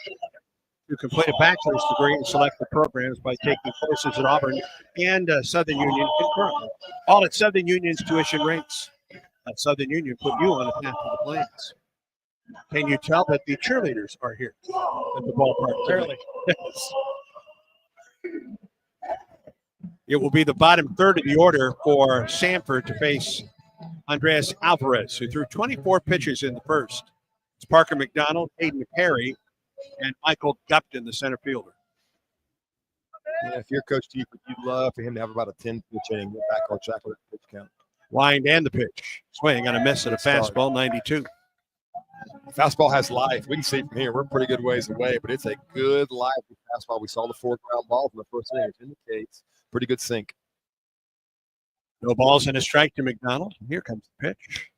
You complete a bachelor's degree and select the programs by taking courses at Auburn and Southern Union concurrently. All at Southern Union's tuition rates. At Southern Union put you on a path to the Plains. Can you tell that the cheerleaders are here at the ballpark? Clearly. Yes. It will be the bottom third of the order for Samford to face Andres Alvarez, who threw 24 pitches in the first. It's Parker McDonald, Hayden Perry, and Michael Gupton, the center fielder. Yeah, if you're Coach T, you'd love for him to have about a 10-pitch inning, get back on track with the pitch count. Wind and the pitch. Swing on a miss at a fastball, 92. Fastball has life. We can see it from here. We're a pretty good ways away, but it's a good live fastball. We saw the 4 ground balls in the first inning, which indicates pretty good sink. No balls and a strike to McDonald. Here comes the pitch.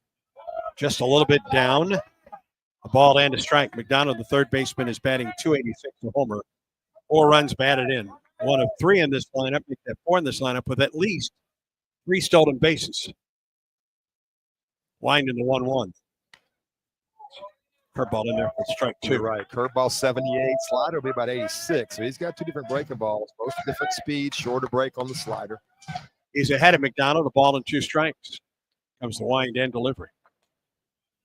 Just a little bit down. A ball and a strike. McDonald, the third baseman, is batting .286, a homer. 4 runs batted in. 1 of 3 in this lineup. Make that 4 in this lineup with at least 3 stolen bases. Wind in the 1-1. Curveball in there for strike 2. You're right. Curveball 78. Slider will be about 86. So he's got 2 different breaking balls, both different speeds, shorter break on the slider. He's ahead of McDonald. A ball and 2 strikes. Comes the wind and delivery.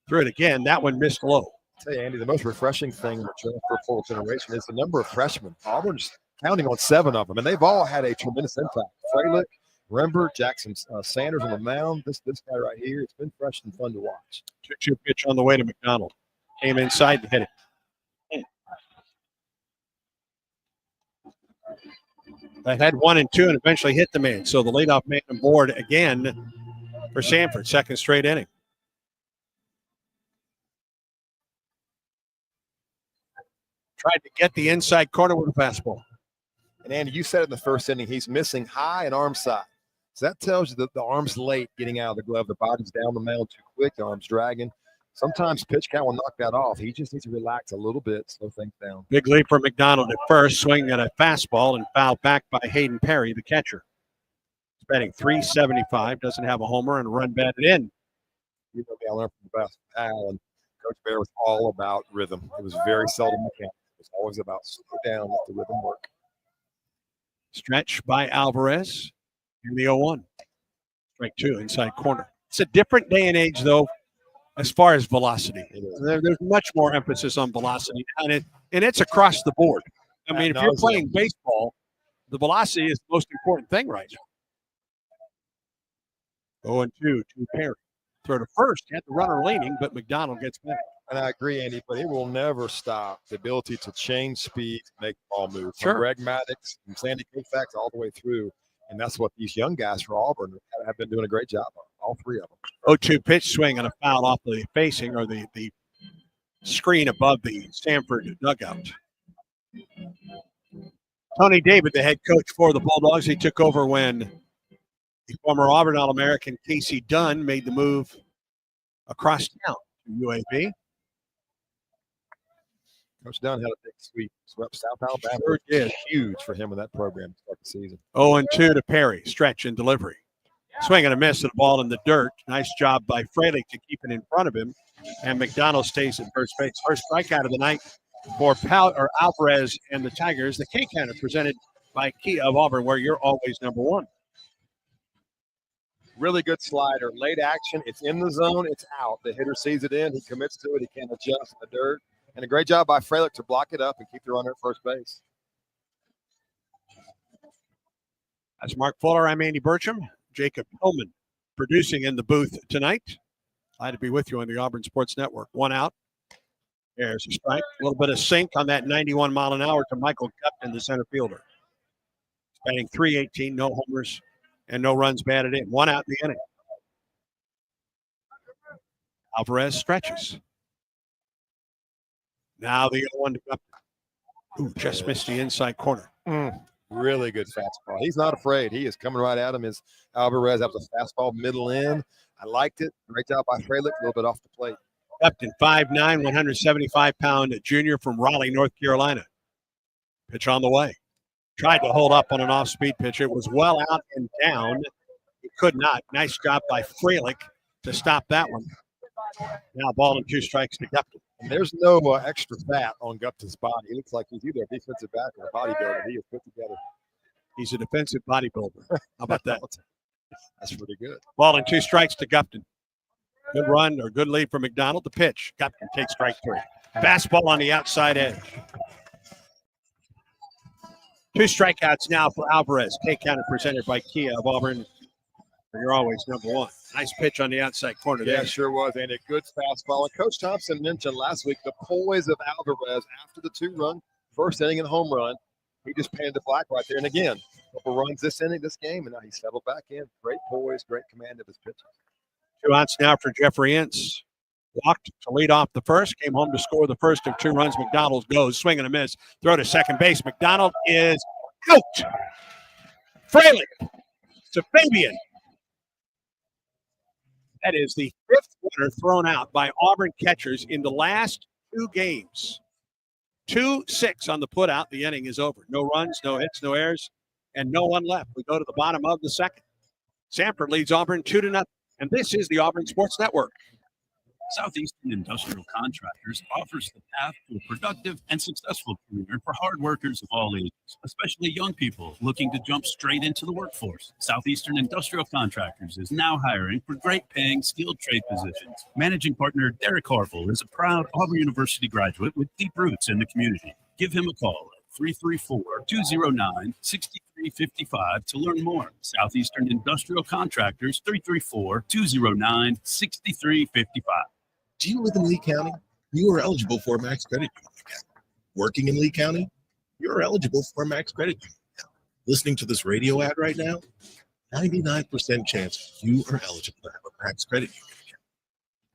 Threw it again. That one missed low. I'll tell you, Andy, the most refreshing thing in the transfer portal generation is the number of freshmen. Auburn's counting on 7 of them, and they've all had a tremendous impact. Freilich, Rember, Jackson Sanders on the mound. This guy right here, it's been fresh and fun to watch. 2-2 pitch on the way to McDonald. Came inside and hit it. That had 1 and 2 and eventually hit the man. So the leadoff man on board again for Samford, second straight inning. Tried to get the inside corner with a fastball. And Andy, you said it in the first inning, he's missing high and arm side. So that tells you that the arm's late getting out of the glove. The body's down the mound too quick, the arm's dragging. Sometimes pitch count will knock that off. He just needs to relax a little bit, slow things down. Big leap for McDonald at first, swinging at a fastball and fouled back by Hayden Perry, the catcher. He's batting .375, doesn't have a homer and a run batted in. You know me, I learned from the best pal, and Coach Bear was all about rhythm. It was very seldom mechanical. It was always about slow down, let the rhythm work. Stretch by Alvarez in the 0-1. Strike 2, inside corner. It's a different day and age, though, as far as velocity. There's much more emphasis on velocity, and it's across the board. I mean, if you're playing baseball, the velocity is the most important thing right now. 0-2 to Perry. Throw to first, had the runner leaning, but McDonald gets back. And I agree, Andy, but it will never stop the ability to change speed, make the ball move. Sure. From Greg Maddox, from Sandy Koufax, all the way through. And that's what these young guys for Auburn have been doing a great job on, all three of them. 0-2 pitch swing and a foul off the facing or the screen above the Samford dugout. Tony David, the head coach for the Bulldogs, he took over when the former Auburn All-American Casey Dunn made the move across town to UAB. Coach Dunn had a big sweep. Swept South Alabama. Sure did. Huge for him in that program to start the season. 0-2 to Perry. Stretch and delivery. Swing and a miss at the ball in the dirt. Nice job by Freilich to keep it in front of him. And McDonald stays at first base. First strikeout of the night for Alvarez and the Tigers. The K-Counter presented by Kia of Auburn, where you're always number one. Really good slider. Late action. It's in the zone. It's out. The hitter sees it in. He commits to it. He can't adjust in the dirt. And a great job by Freilich to block it up and keep the runner at first base. That's Mark Fuller. I'm Andy Burcham. Jacob Hillman producing in the booth tonight. Glad to be with you on the Auburn Sports Network. One out. There's a strike. A little bit of sink on that 91 mile an hour to Michael Gupton, the center fielder. Batting .318, no homers and no runs batted in. One out in the inning. Alvarez stretches. Now the 0-1 to Gupton. Ooh, just missed the inside corner. Really good fastball. He's not afraid. He is coming right at him. As Alvarez, that was a fastball middle in. I liked it. Great job by Freilich. A little bit off the plate. Gupton, 5'9", 175-pound junior from Raleigh, North Carolina. Pitch on the way. Tried to hold up on an off-speed pitch. It was well out and down. He could not. Nice job by Freilich to stop that one. Now ball and 2 strikes to Gupton. And there's no extra fat on Gupton's body. He looks like he's either a defensive back or a bodybuilder. He is put together. He's a defensive bodybuilder. How about that? That's pretty good. Ball and 2 strikes to Gupton. Good run or good lead for McDonald. The pitch. Gupton takes strike 3. Fastball on the outside edge. 2 strikeouts now for Alvarez. K-Counter presented by Kia of Auburn. You're always number one. Nice pitch on the outside corner there. Yeah, sure was, and a good fastball. And Coach Thompson mentioned last week the poise of Alvarez after the 2-run first inning and home run. He just painted the black right there. And again, a couple runs this inning, this game, and now he settled back in. Great poise, great command of his pitches. 2 outs now for Jeffrey Ince. Walked to lead off the first, came home to score the first of 2 runs. McDonald goes, swing and a miss. Throw to second base. McDonald is out. Freilich to Fabian. That is the 5th runner thrown out by Auburn catchers in the last 2 games. 2-6 on the putout. The inning is over. No runs, no hits, no errors, and no one left. We go to the bottom of the second. Samford leads Auburn 2-0. And this is the Auburn Sports Network. Southeastern Industrial Contractors offers the path to a productive and successful career for hard workers of all ages, especially young people looking to jump straight into the workforce. Southeastern Industrial Contractors is now hiring for great-paying skilled trade positions. Managing partner Derek Harville is a proud Auburn University graduate with deep roots in the community. Give him a call at 334-209-6355 to learn more. Southeastern Industrial Contractors, 334-209-6355. Do you live in Lee County? You are eligible for a Max Credit Union account. Working in Lee County? You're eligible for a Max Credit Union account. Listening to this radio ad right now? 99% chance you are eligible to have a Max Credit Union account.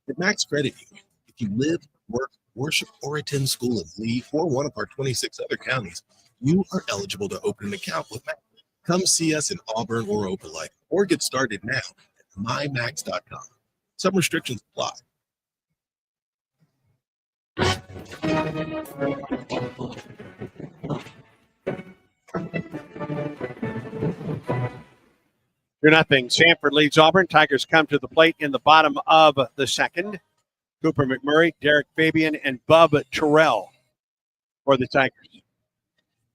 At Max Credit Union, if you live, work, worship, or attend school in Lee or one of our 26 other counties, you are eligible to open an account with Max. Come see us in Auburn or Opelika, or get started now at mymax.com. Some restrictions apply. You're nothing. Samford leads Auburn. Tigers come to the plate in the bottom of the second. Cooper McMurray, Derek Fabian, and Bub Terrell for the Tigers.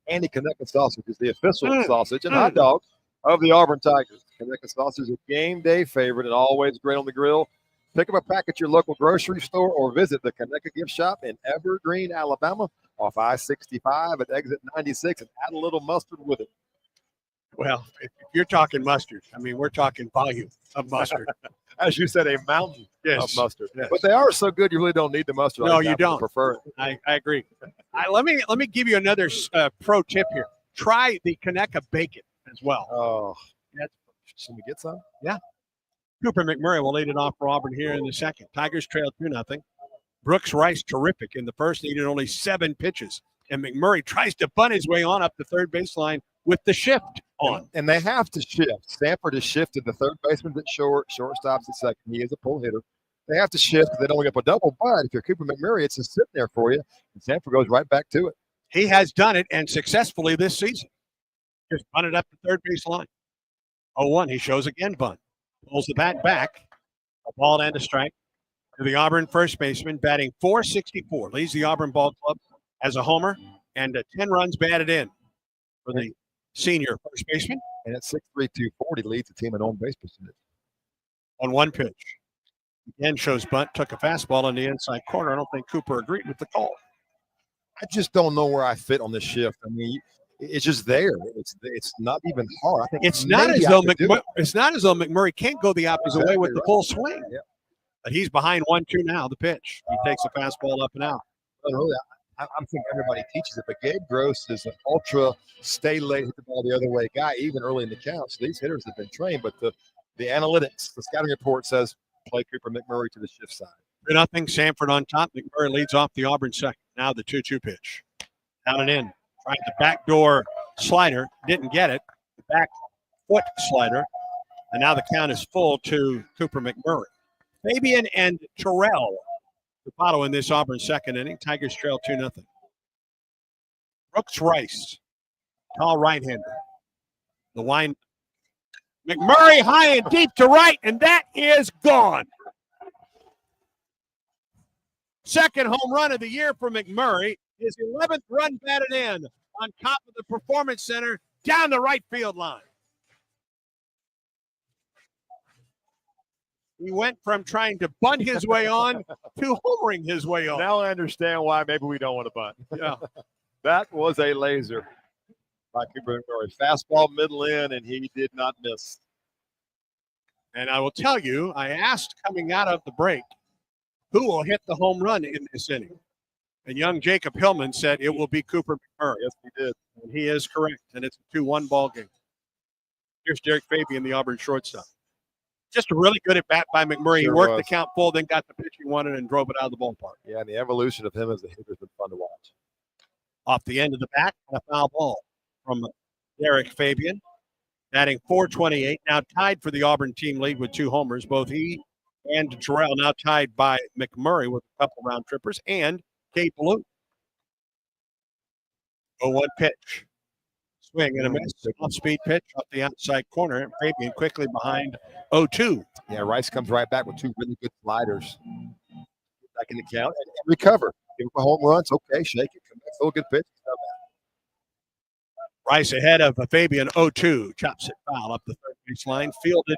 Andy Connecticut sausage is the official sausage and hot dog of the Auburn Tigers. Kaneka sausage is a game day favorite and always great on the grill. Pick up a pack at your local grocery store or visit the Kaneka gift shop in Evergreen, Alabama, off I-65 at exit 96, and add a little mustard with it. Well, if you're talking mustard, I mean, we're talking volume of mustard. As you said, a mountain of mustard. Yes. But they are so good, you really don't need the mustard. No, I you don't. Prefer it. I agree. Let me give you another pro tip here. Try the Kaneka bacon as well. Oh, should we get some? Yeah. Cooper McMurray will lead it off for Auburn here in the second. Tigers trail 2-0. Brooks Rice terrific in the first, needed only 7 pitches. And McMurray tries to bunt his way on up the third baseline with the shift on. And they have to shift. Samford has shifted. The third baseman's at short, shortstop's at second. He is a pull hitter. They have to shift because they don't get up a double. But if you're Cooper McMurray, it's just sitting there for you. And Samford goes right back to it. He has done it, and successfully this season. Just bunted up the third baseline. 0-1, he shows again bunt. Pulls the bat back. A ball and a strike to the Auburn first baseman, batting .464. Leads the Auburn ball club as a homer and 10 runs batted in for the senior first baseman. And at 6'3", 240, leads the team in on-base percentage. On one pitch. Again shows bunt, took a fastball in the inside corner. I don't think Cooper agreed with the call. I just don't know where I fit on this shift. I mean, it's just there. It's not even hard. I think It's not as though McMurray can't go the opposite way with the full swing. Yeah. But he's behind 1-2 now. The pitch. He takes a fastball up and out. Well, really, I'm thinking everybody teaches it, but Gabe Gross is an ultra stay late, hit the ball the other way guy, even early in the count. So these hitters have been trained, but the analytics, the scouting report says play Cooper McMurray to the shift side. 2-0, Samford on top. McMurray leads off the Auburn second. Now the 2-2 pitch. Down and in. Tried the backdoor slider. Didn't get it. The back foot slider. And now the count is full to Cooper McMurray. Fabian and Terrell to follow in this Auburn second inning. Tigers trail 2-0. Brooks Rice, tall right-hander. The wind. McMurray high and deep to right, and that is gone. Second home run of the year for McMurray. His 11th run batted in on top of the Performance Center down the right field line. He went from trying to bunt his way on to homering his way on. Now I understand why maybe we don't want to bunt. Yeah. That was a laser by Cooper McMurray. Fastball middle in, and he did not miss. And I will tell you, I asked coming out of the break, who will hit the home run in this inning? And young Jacob Hillman said it will be Cooper McMurray. Yes, he did. And he is correct. And it's a 2-1 ball game. Here's Derek Fabian, the Auburn shortstop. Just a really good at bat by McMurray. He worked the count full, then got the pitch he wanted and drove it out of the ballpark. Yeah, and the evolution of him as a hitter has been fun to watch. Off the end of the bat, and a foul ball from Derek Fabian. Batting .428, now tied for the Auburn team lead with 2 homers. Both he and Terrell now tied by McMurray with a couple round trippers and Kate Blue. 0-1 pitch. Swing and a miss. Off-speed pitch off the outside corner. Fabian quickly behind 0-2. Yeah, Rice comes right back with 2 really good sliders. Back in the count and recover. Give him a home run. It's okay. Shake it. Come back. Throw a good pitch. Rice ahead of Fabian 0-2. Chops it foul up the third base line. Fielded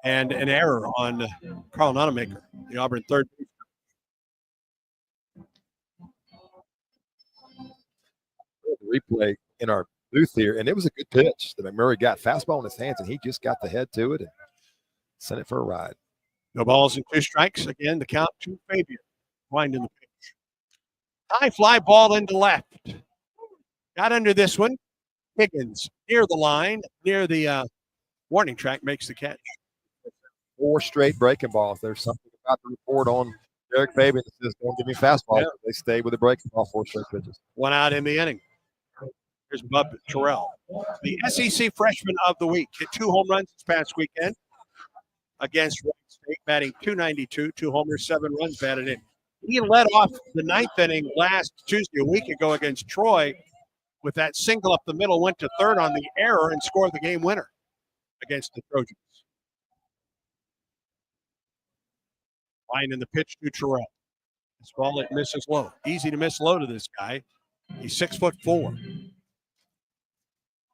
and an error on Carl Nonemaker, the Auburn third baseman. Replay in our booth here, and it was a good pitch. The McMurray got fastball in his hands, and he just got the head to it and sent it for a ride. No balls and 2 strikes. Again, the count to Fabian. Winding the pitch. High fly ball into left. Got under this one. Higgins near the line, near the warning track, makes the catch. 4 straight breaking balls. There's something about the report on Derek Fabian that says, don't give me fastballs. Yeah. They stay with the breaking ball, 4 straight pitches. 1 out in the inning. Here's Bub Terrell, the SEC Freshman of the Week. Hit 2 home runs this past weekend against Wright State, batting .292, 2 homers, 7 runs batted in. He led off the 9th inning last Tuesday, a week ago, against Troy with that single up the middle, went to third on the error and scored the game winner against the Trojans. Line in the pitch to Terrell. This ball, it misses low. Easy to miss low to this guy. He's 6'4".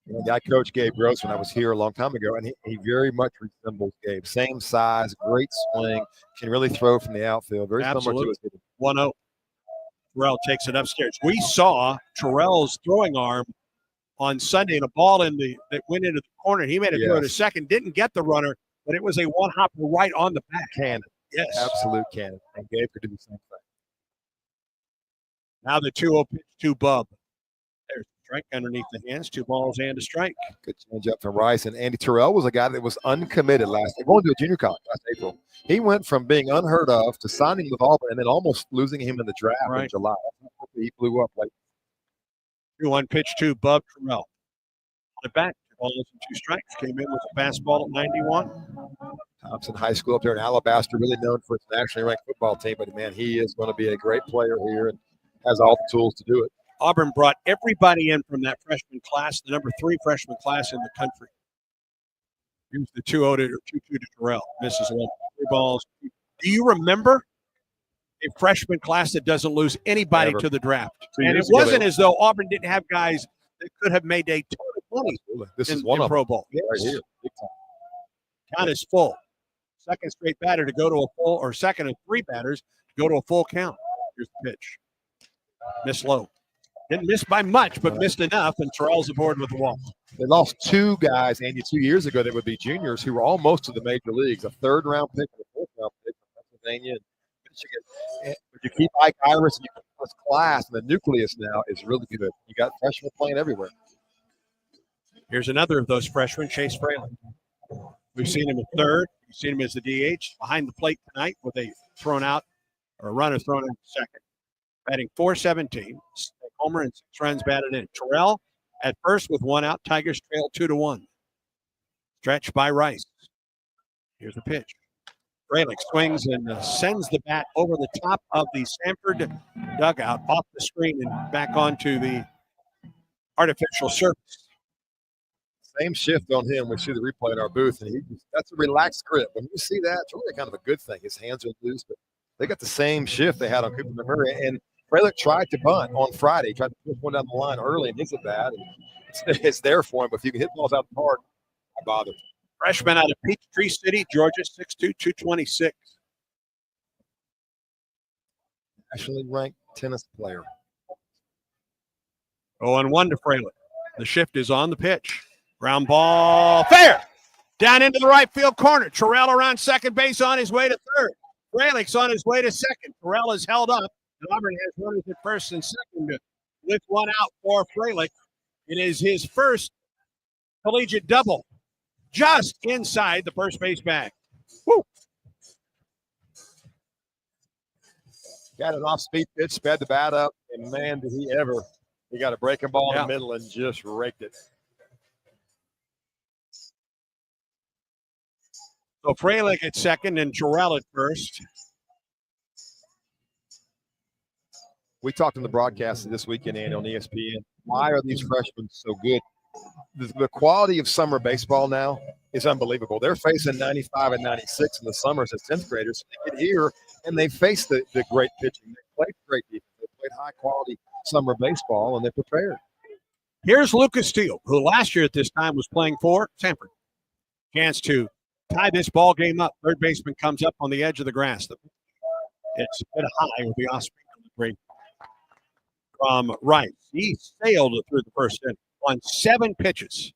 And I coached Gabe Gross when I was here a long time ago, and he very much resembles Gabe. Same size, great swing, can really throw from the outfield. Very similar to his hitting. 1-0. Terrell takes it upstairs. We saw Terrell's throwing arm on Sunday, and a ball that went into the corner. He made it throw to second, didn't get the runner, but it was a one-hopper right on the back. Cannon. Yes. Absolute cannon. And Gabe could do the same thing. Now the 2-0 pitch to Bub. There's a strike underneath the hands. 2 balls and a strike. Good change up from Rice. And Andy Terrell was a guy that was uncommitted last year. Going to a junior college last April. He went from being unheard of to signing with Auburn and then almost losing him in the draft in July. He blew up late. 2-1 pitch to Bub Terrell. On the back, 2 balls and 2 strikes. Came in with a fastball at 91. Thompson High School up there in Alabaster, really known for its nationally ranked football team. But, man, he is going to be a great player here and has all the tools to do it. Auburn brought everybody in from that freshman class, the number 3 freshman class in the country. Here's the 2-0 to 2-2 to Terrell. Misses 1. 3 balls. Do you remember a freshman class that doesn't lose anybody to the draft? And it wasn't as though Auburn didn't have guys that could have made a ton of money This is one of Pro them. Bowl. Right here. Big time. Count is full. Second straight batter to go to a full, or second of 3 batters to go to a full count. Here's the pitch. Miss low. Didn't miss by much, but missed enough, and Terrell's aboard with the walk. They lost 2 guys, Andy, 2 years ago that would be juniors who were almost to the major leagues. A 3rd-round pick and a 4th-round pick from Pennsylvania and Michigan. But you keep Ike Iris and you keep this class, and the nucleus now is really good. You got freshmen playing everywhere. Here's another of those freshmen, Chase Fraley. We've seen him at 3rd. We've seen him as the DH behind the plate tonight with a runner thrown in second. Batting .417, homer and 6 runs batted in. Terrell at first with 1 out. Tigers trail 2-1. Stretch by Rice. Here's the pitch. Fralick swings and sends the bat over the top of the Samford dugout, off the screen and back onto the artificial surface. Same shift on him. We see the replay in our booth, and that's a relaxed grip. When you see that, it's really kind of a good thing. His hands are loose, but they got the same shift they had on Cooper McMurray. And Fralick tried to bunt on Friday, tried to push one down the line early and hits it bad. And it's there for him, but if you can hit balls out the park, I bother. Freshman out of Peachtree City, Georgia, 6'2", 226. Nationally ranked tennis player. 0-1 to Fraley. The shift is on the pitch. Ground ball, fair. Down into the right field corner. Terrell around second base on his way to 3rd. Fralick's on his way to 2nd. Terrell is held up. Auburn has runners at 1st and 2nd with 1 out for Fralick. It is his first collegiate double, just inside the first base bag. Woo. Got an off-speed pitch, sped the bat up, and man, did he ever. He got a breaking ball in the middle and just raked it. So Fralick at 2nd and Terrell at 1st. We talked in the broadcast this weekend, and on ESPN. Why are these freshmen so good? The quality of summer baseball now is unbelievable. They're facing 95 and 96 in the summers as 10th graders. They get here, and they face the great pitching. They played great defense. They played high-quality summer baseball, and they're prepared. Here's Lucas Steele, who last year at this time was playing for Samford. Chance to tie this ball game up. Third baseman comes up on the edge of the grass. It's a bit high with the off-speed break from Rice. He sailed through the first inning on 7 pitches.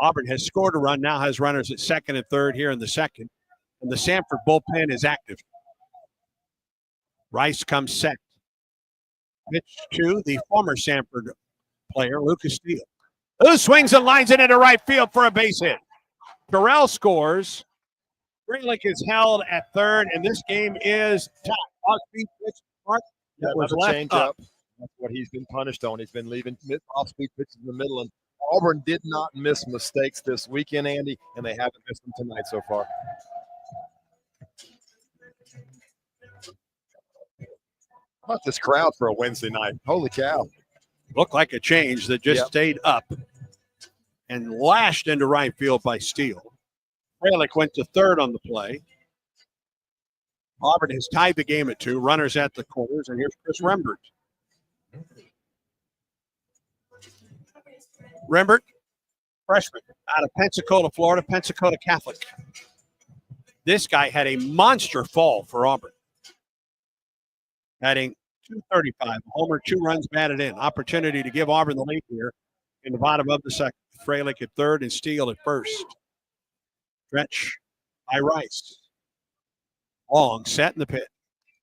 Auburn has scored a run, now has runners at 2nd and 3rd here in the 2nd. And the Samford bullpen is active. Rice comes set. Pitch to the former Samford player, Lucas Steele. Who swings and lines it into right field for a base hit. Terrell scores. Fralick is held at 3rd, and this game is tied. Off-speed pitch, Mark, that was left up. That's what he's been punished on. He's been leaving off-speed pitches in the middle, and Auburn did not miss mistakes this weekend, Andy, and they haven't missed them tonight so far. How about this crowd for a Wednesday night? Holy cow. Looked like a change that just stayed up and lashed into right field by Steele. Fralick went to 3rd on the play. Auburn has tied the game at 2. Runners at the corners, and here's Chris Rembert. Rembert freshman out of Pensacola, Florida, Pensacola Catholic. This guy had a monster fall for Auburn, batting .235, homer, 2 runs batted in. Opportunity to give Auburn the lead here in the bottom of the second. Freilich at third and Steele at first. Stretch by Rice. Long set in the pit.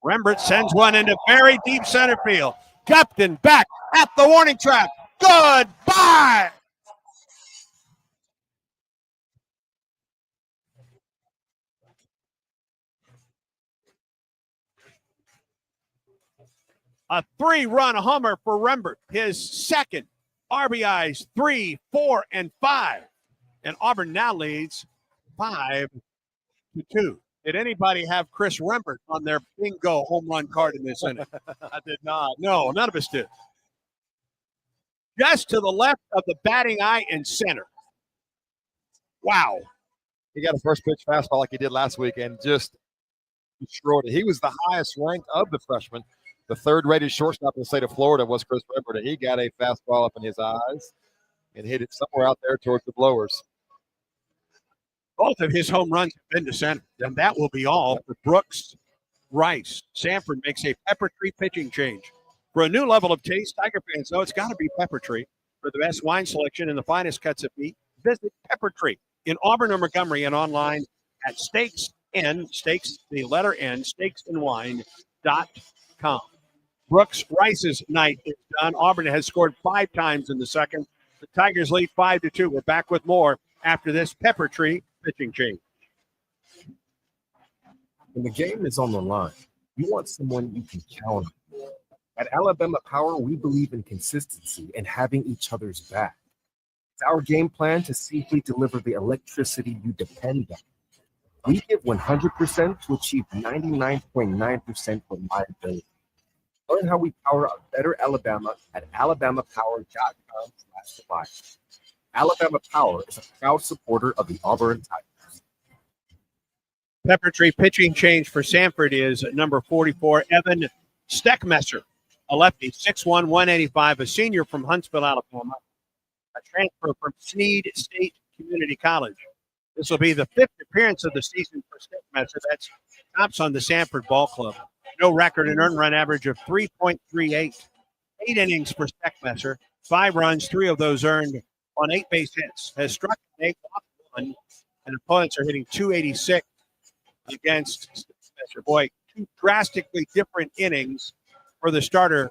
Rembert sends one into very deep center field. Captain back at the warning track. Goodbye. A 3-run homer for Rembert. His second RBIs, 3, 4, and 5. And Auburn now leads 5-2. Did anybody have Chris Rembert on their bingo home run card in this inning? I did not. No, none of us did. Just to the left of the batting eye and center. Wow. He got a first pitch fastball like he did last week and just destroyed it. He was the highest ranked of the freshmen. The third rated shortstop in the state of Florida was Chris Rembert. He got a fastball up in his eyes and hit it somewhere out there towards the blowers. Both of his home runs have been to center, and that will be all for Brooks Rice. Samford makes a Pepper Tree pitching change. For a new level of taste, Tiger fans know it's got to be Pepper Tree. For the best wine selection and the finest cuts of meat, visit Pepper Tree in Auburn or Montgomery and online at steaksandwine.com. Brooks Rice's night is done. Auburn has scored 5 times in the second. The Tigers lead 5-2. We're back with more after this Pepper Tree pitching change. When the game is on the line, you want someone you can count on. At Alabama Power, we believe in consistency and having each other's back. It's our game plan to safely deliver the electricity you depend on. We give 100% to achieve 99.9% reliability. Learn how we power a better Alabama at alabamapower.com/provide. Alabama Power is a proud supporter of the Auburn Tigers. Pepper Tree pitching change for Samford is number 44, Evan Steckmesser, a lefty, 6'1", 185, a senior from Huntsville, Alabama, a transfer from Snead State Community College. This will be the 5th appearance of the season for Steckmesser. That's tops on the Samford Ball Club. No record, an earned run average of 3.38. 8 innings for Steckmesser, 5 runs, 3 of those earned on 8 base hits. Has struck 8, walked 1, and opponents are hitting .286 against Steckmesser. Boy, 2 drastically different innings for the starter,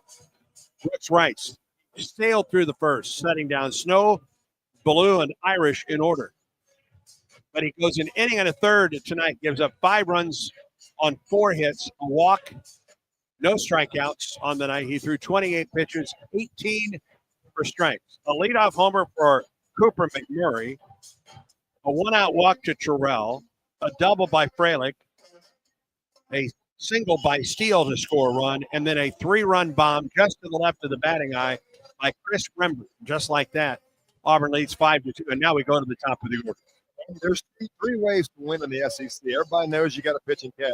Brooks Rice. Sailed through the first, setting down Snow, Blue, and Irish in order. But he goes an inning and a third tonight, gives up 5 runs on 4 hits, a walk, no strikeouts on the night. He threw 28 pitches, 18 for strikes. A leadoff homer for Cooper McMurray, a 1-out walk to Terrell, a double by Freilich, a single by Steele to score a run, and then a 3-run bomb just to the left of the batting eye by Chris Rembert. Just like that, Auburn leads 5-2, and now we go to the top of the order. There's 3 ways to win in the SEC. Everybody knows you got to pitch and catch.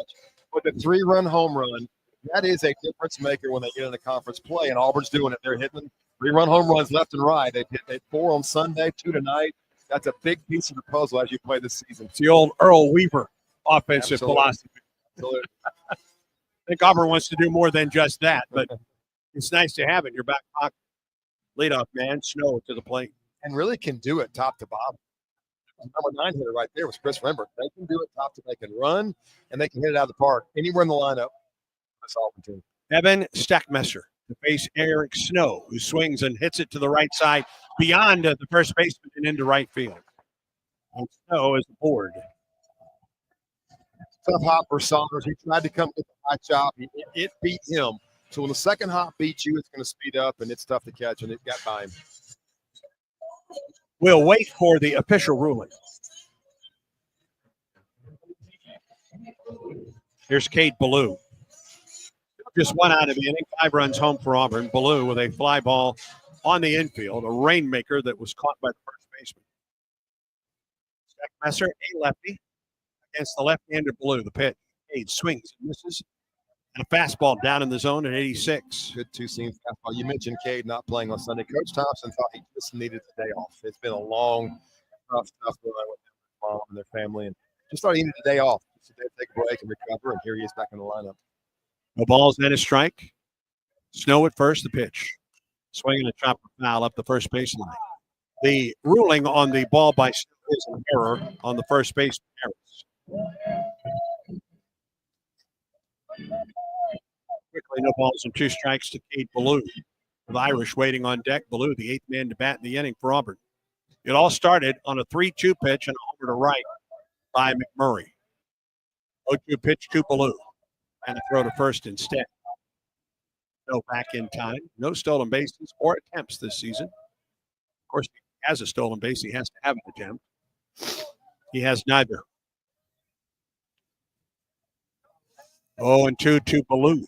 But the 3-run home run, that is a difference maker when they get into conference play, and Auburn's doing it. They're hitting 3-run home runs left and right. They hit 4 on Sunday, 2 tonight. That's a big piece of the puzzle as you play this season. It's the old Earl Weaver offensive philosophy. Absolutely. I think Auburn wants to do more than just that, but it's nice to have it in your back pocket. Leadoff man, Snow to the plate. And really can do it top to bottom. Number 9 hitter right there was Chris Rembert. They can do it top to, they can run, and they can hit it out of the park anywhere in the lineup. This Auburn team. Evan Steckmesser to face Eric Snow, who swings and hits it to the right side beyond the first baseman and into right field. And Snow is aboard. Tough hop for Saunders. He tried to come get the high chop. It beat him. So when the second hop beats you, it's going to speed up, and it's tough to catch, and it got by him. We'll wait for the official ruling. Here's Cade Ballou. Just 1 out of the inning, 5 runs home for Auburn. Ballou with a fly ball on the infield, a rainmaker that was caught by the first baseman. Steckmesser, a lefty, against the left-hander Ballou. The pitch. Cade swings and misses. And a fastball down in the zone at 86. Good two-seam fastball. You mentioned Cade not playing on Sunday. Coach Thompson thought he just needed the day off. It's been a long, tough stuff going on with their mom and their family, and just thought he needed a day off. So they take a break and recover, and here he is back in the lineup. No balls, then a strike. Snow at first, the pitch. Swinging a chopper foul up the first baseline. The ruling on the ball by Snow is an error on the first base. Quickly, no balls and 2 strikes to Cade Ballou. With Irish waiting on deck, Ballou, the 8th man to bat in the inning for Auburn. It all started on a 3-2 pitch and over to right by McMurray. 0-2 pitch to Ballou. And a throw to first instead. No back in time. No stolen bases or attempts this season. Of course, he has a stolen base. He has to have an attempt. He has neither. 0-2 to Ballou.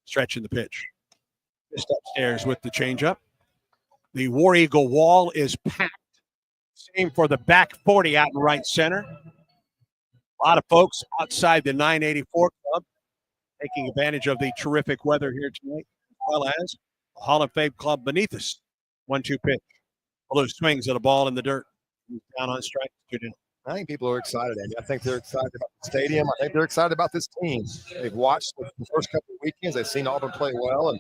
Stretching the pitch. Just upstairs with the changeup. The War Eagle wall is packed. Same for the back 40 out in right center. A lot of folks outside the 984 club taking advantage of the terrific weather here tonight, as well as the Hall of Fame club beneath us. 1-2 pitch. Ballou swings at a ball in the dirt. He's down on strike. 2 down. I think people are excited, Andy. I think they're excited about the stadium. I think they're excited about this team. They've watched the first couple of weekends. They've seen Auburn play well.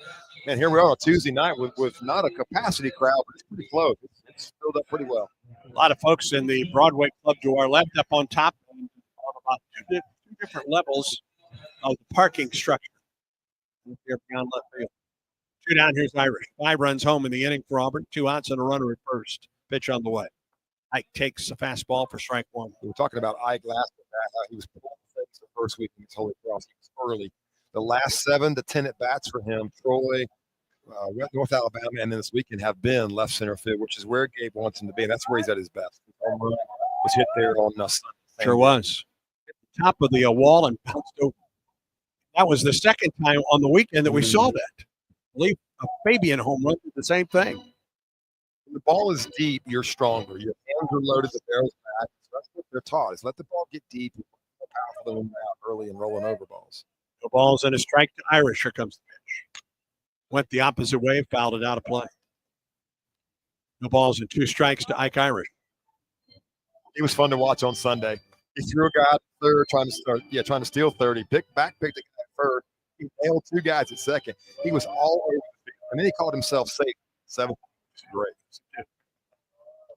And here we are on a Tuesday night with not a capacity crowd, but it's pretty close. It's filled up pretty well. A lot of folks in the Broadway club to our left up on top on about two different levels of the parking structure. Here beyond left field. 2 down, here's Irish. 5 runs home in the inning for Auburn. 2 outs and a runner at first. Pitch on the way. Ike takes a fastball for strike 1. We were talking about Ike last week. He was the first week against Holy Cross. He was early. The last 7 to 10 at bats for him, Troy, North Alabama, and then this weekend have been left center field, which is where Gabe wants him to be, and that's where he's at his best. His home run was hit there on Sunday. Sure was. At the top of the wall and bounced over. That was the second time on the weekend that we saw that. I believe a Fabian home run did the same thing. When the ball is deep, you're stronger. Your hands are loaded, the barrel's back. So that's what they're taught, is let the ball get deep, more powerful than out early and rolling over balls. No balls and a strike to Irish. Here comes the pitch. Went the opposite way, fouled it out of play. No balls and 2 strikes to Ike Irish. He was fun to watch on Sunday. He threw a guy at third, trying to steal third. He picked the guy at third. He nailed 2 guys at second. He was all over the field. And then he called himself safe. 7. Great.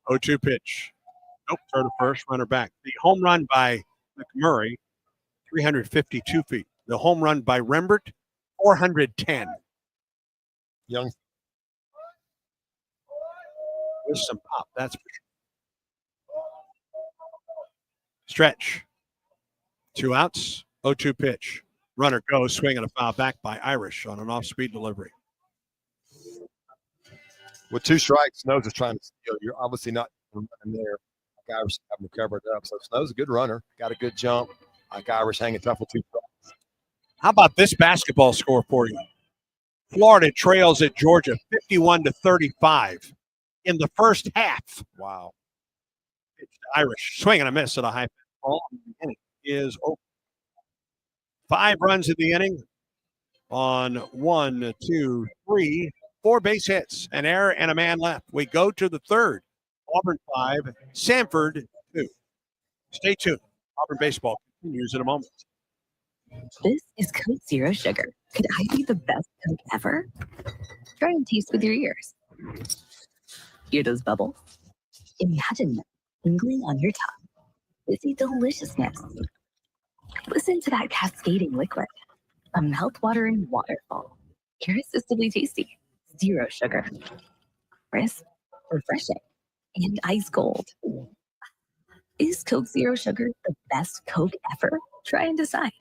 0-2 pitch. Nope, throw to first, runner back. The home run by McMurray, 352 feet. The home run by Rembert, 410. Young. With some pop, that's for sure. Stretch. 2 outs, 0-2 pitch. Runner goes, swinging a foul back by Irish on an off-speed delivery. With 2 strikes, Snow's is trying to steal. You're obviously not running there. Like Irish having to cover it up. So Snow's a good runner. Got a good jump. Like Irish hanging tough with 2 strikes. How about this basketball score for you? Florida trails at Georgia 51-35 in the first half. Wow. Irish swing and a miss at a high ball. The inning is over. 5 runs in the inning on 1, 2, 3, 4 base hits, an error, and a man left. We go to the third. Auburn 5, Samford 2. Stay tuned. Auburn baseball continues in a moment. This is Coke Zero Sugar. Could I be the best Coke ever? Try and taste with your ears. Hear those bubbles? Imagine them tingling on your tongue. Fizzy deliciousness. Listen to that cascading liquid. A mouth-watering waterfall. Irresistibly tasty. Zero sugar. Crisp, refreshing, and ice cold. Is Coke Zero Sugar the best Coke ever? Try and decide.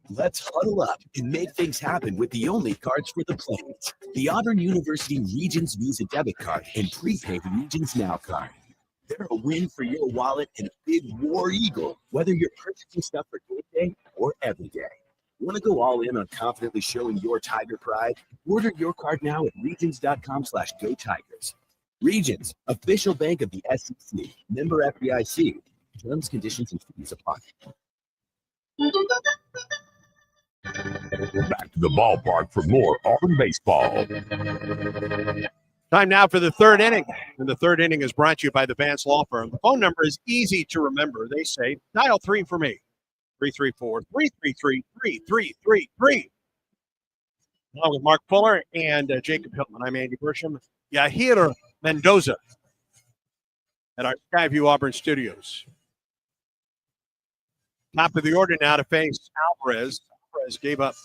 Let's huddle up and make things happen with the only cards for the planet. The Auburn University Regions Visa Debit Card and prepaid Regions Now card. They're a win for your wallet and a big War Eagle, whether you're purchasing stuff for game day or every day. Want to go all in on confidently showing your Tiger pride? Order your card now at regions.com/GoTigers. Regions, official bank of the SEC, member FDIC. Terms, conditions, and fees apply. Back to the ballpark for more Auburn baseball. Time now for the third inning. And the third inning is brought to you by the Vance Law Firm. The phone number is easy to remember. They say, dial 3 for me. 334-333-3333. Along with Mark Fuller and Jacob Hilton. I'm Andy Bersham. Yahir Mendoza at our Skyview Auburn studios. Top of the order now to face Alvarez. Alvarez gave up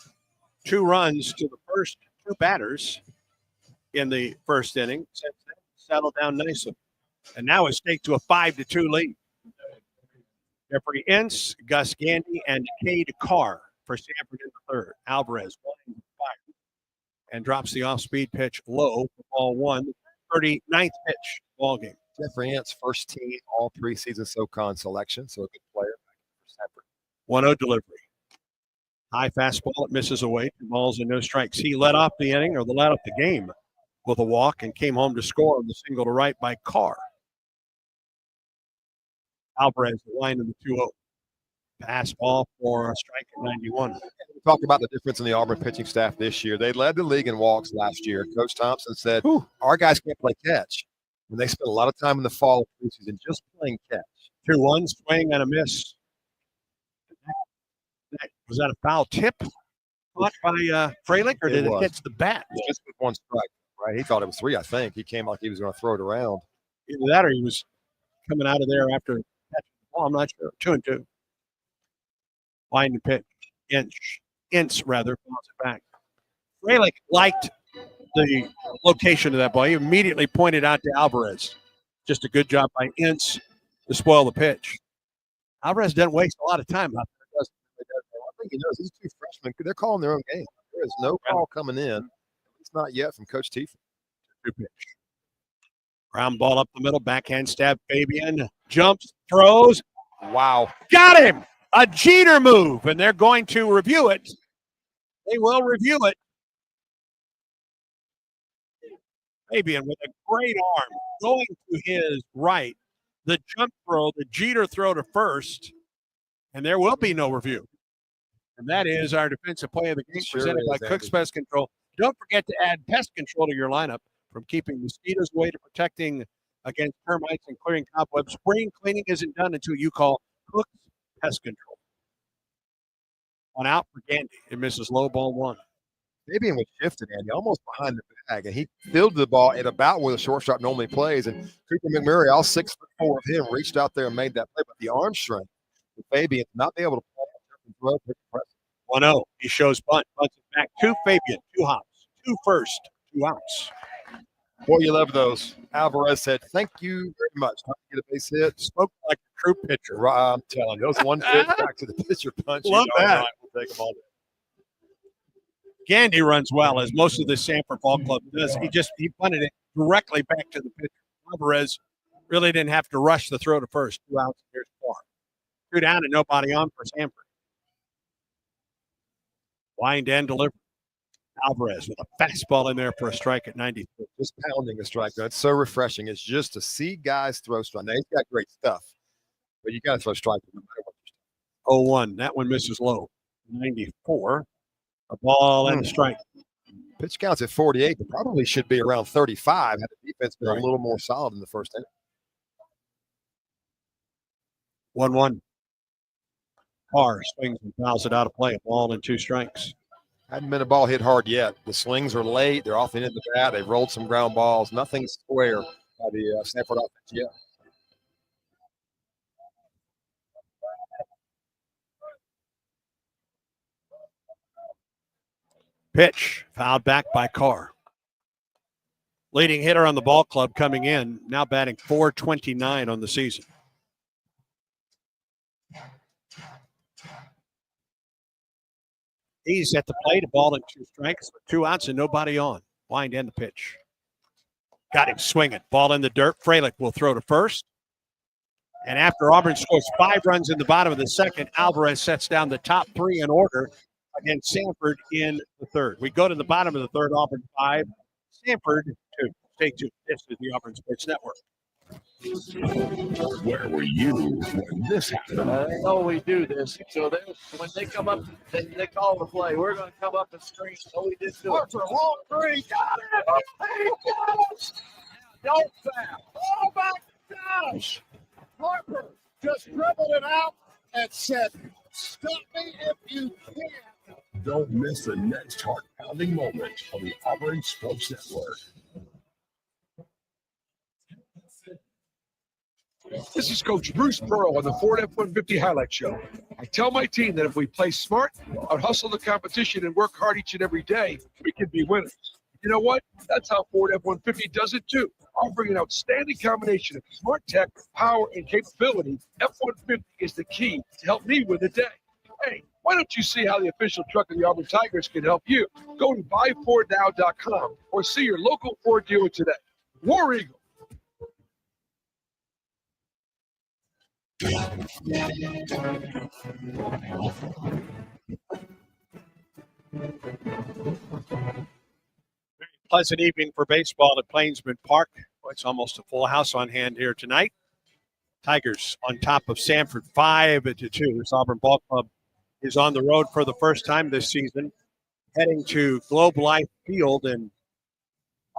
2 runs to the first 2 batters in the first inning. Settled down nicely. And now is staked to a 5-2 lead. Jeffrey Ince, Gus Gandy, and Cade Carr for Samford in the third. Alvarez 1-5 and drops the off-speed pitch low for ball 1, 39th pitch ball game. Jeffrey Ince, first team all preseason SoCon selection, so a good player. 1-0 delivery. High fastball, it misses away. 2 balls and no strikes. He led off the inning, or led off the game with a walk and came home to score on the single to right by Carr. Alvarez, the line in the 2-0. Pass ball for a strike at 91. We talked about the difference in the Auburn pitching staff this year. They led the league in walks last year. Coach Thompson said, our guys can't play catch. And they spent a lot of time in the fall of preseason just playing catch. 2-1, swing and a miss. Was that a foul tip caught by Freilich, or did it hit the bat? It was just with 1 strike, right? He thought it was 3, I think. He came like he was going to throw it around. Either that or he was coming out of there after catching the ball. I'm not sure. 2-2. Line to pitch. Ince rather, falls it back. Freilich liked the location of that ball. He immediately pointed out to Alvarez. Just a good job by Ince to spoil the pitch. Alvarez doesn't waste a lot of time out there. I think he knows these 2 freshmen, they're calling their own game. There is no call coming in. It's not yet from Coach Tiefel. Good pitch. Ground ball up the middle, backhand stab. Fabian jumps, throws. Wow. Got him! A Jeter move, and they're going to review it. They will review it. Fabian with a great arm going to his right. The jump throw, the Jeter throw to first, and there will be no review. And that is our defensive play of the game, presented by Cook's Pest Control. Don't forget to add pest control to your lineup, from keeping mosquitoes away to protecting against termites and clearing cobwebs. Spring cleaning isn't done until you call Cook's Pest Control. 1 out for Gandy. It misses low, ball 1. Fabian was shifted, Andy, almost behind the bag, and he fielded the ball at about where the shortstop normally plays. And Cooper McMurray, all 6'4" of him, reached out there and made that play. But the arm strength for Fabian to not be able to play and throw. 1-0. He shows bunt. Bunts it back to Fabian. 2 hops. 2 first. 2 outs. Boy, you love those. Alvarez said, thank you very much. Time to get a base hit. Spoke like a true pitcher. I'm telling you, those 1 pitch back to the pitcher punch. Love that. We'll take them all day. Gandy runs well, as most of the Samford Ball Club does. He punted it directly back to the pitcher. Alvarez really didn't have to rush the throw to first. 2 outs. Here's 4. 2 down and nobody on for Samford. Wind and delivery. Alvarez with a fastball in there for a strike at 93. Just pounding the strike. That's so refreshing. It's just to see guys throw strike. Now, he's got great stuff, but you got to throw strike no matter what. 0-1. That one misses low. 94. A ball and a strike. Pitch counts at 48, but probably should be around 35 had the defense been a little more solid in the first inning. 1-1. Carr swings and fouls it out of play. A ball and 2 strikes. Hadn't been a ball hit hard yet. The swings are late. They're off the end of the bat. They've rolled some ground balls. Nothing square by the Samford offense yet. Pitch fouled back by Carr. Leading hitter on the ball club coming in, now batting .429 on the season. He's at the plate, a ball and 2 strikes, 2 outs and nobody on. Wind and the pitch. Got him swinging. Ball in the dirt. Freilich will throw to first. And after Auburn scores 5 runs in the bottom of the second, Alvarez sets down the top 3 in order against Samford in the third. We go to the bottom of the third. Auburn 5, Samford 2. Stay tuned. This is the Auburn Sports Network. Where were you when this happened? They know we do this. So when they come up, they call the play. We're going to come up the screen. So we did do it. Long three. Got it. He got it. Don't foul. Oh, my gosh. Harper just dribbled it out and said, stop me if you can. Don't miss the next heart-pounding moment on the Auburn Sports Network. This is Coach Bruce Pearl on the Ford F-150 Highlight Show. I tell my team that if we play smart, out-hustle the competition, and work hard each and every day, we can be winners. You know what? That's how Ford F-150 does it too. Offering an outstanding combination of smart tech, power, and capability, F-150 is the key to help me win the day. Hey, why don't you see how the official truck of the Auburn Tigers can help you? Go to buyfordnow.com or see your local Ford dealer today. War Eagle. Pleasant evening for baseball at Plainsman Park. Well, it's almost a full house on hand here tonight. Tigers on top of Samford 5-2. This Auburn Ball Club is on the road for the first time this season, heading to Globe Life Field in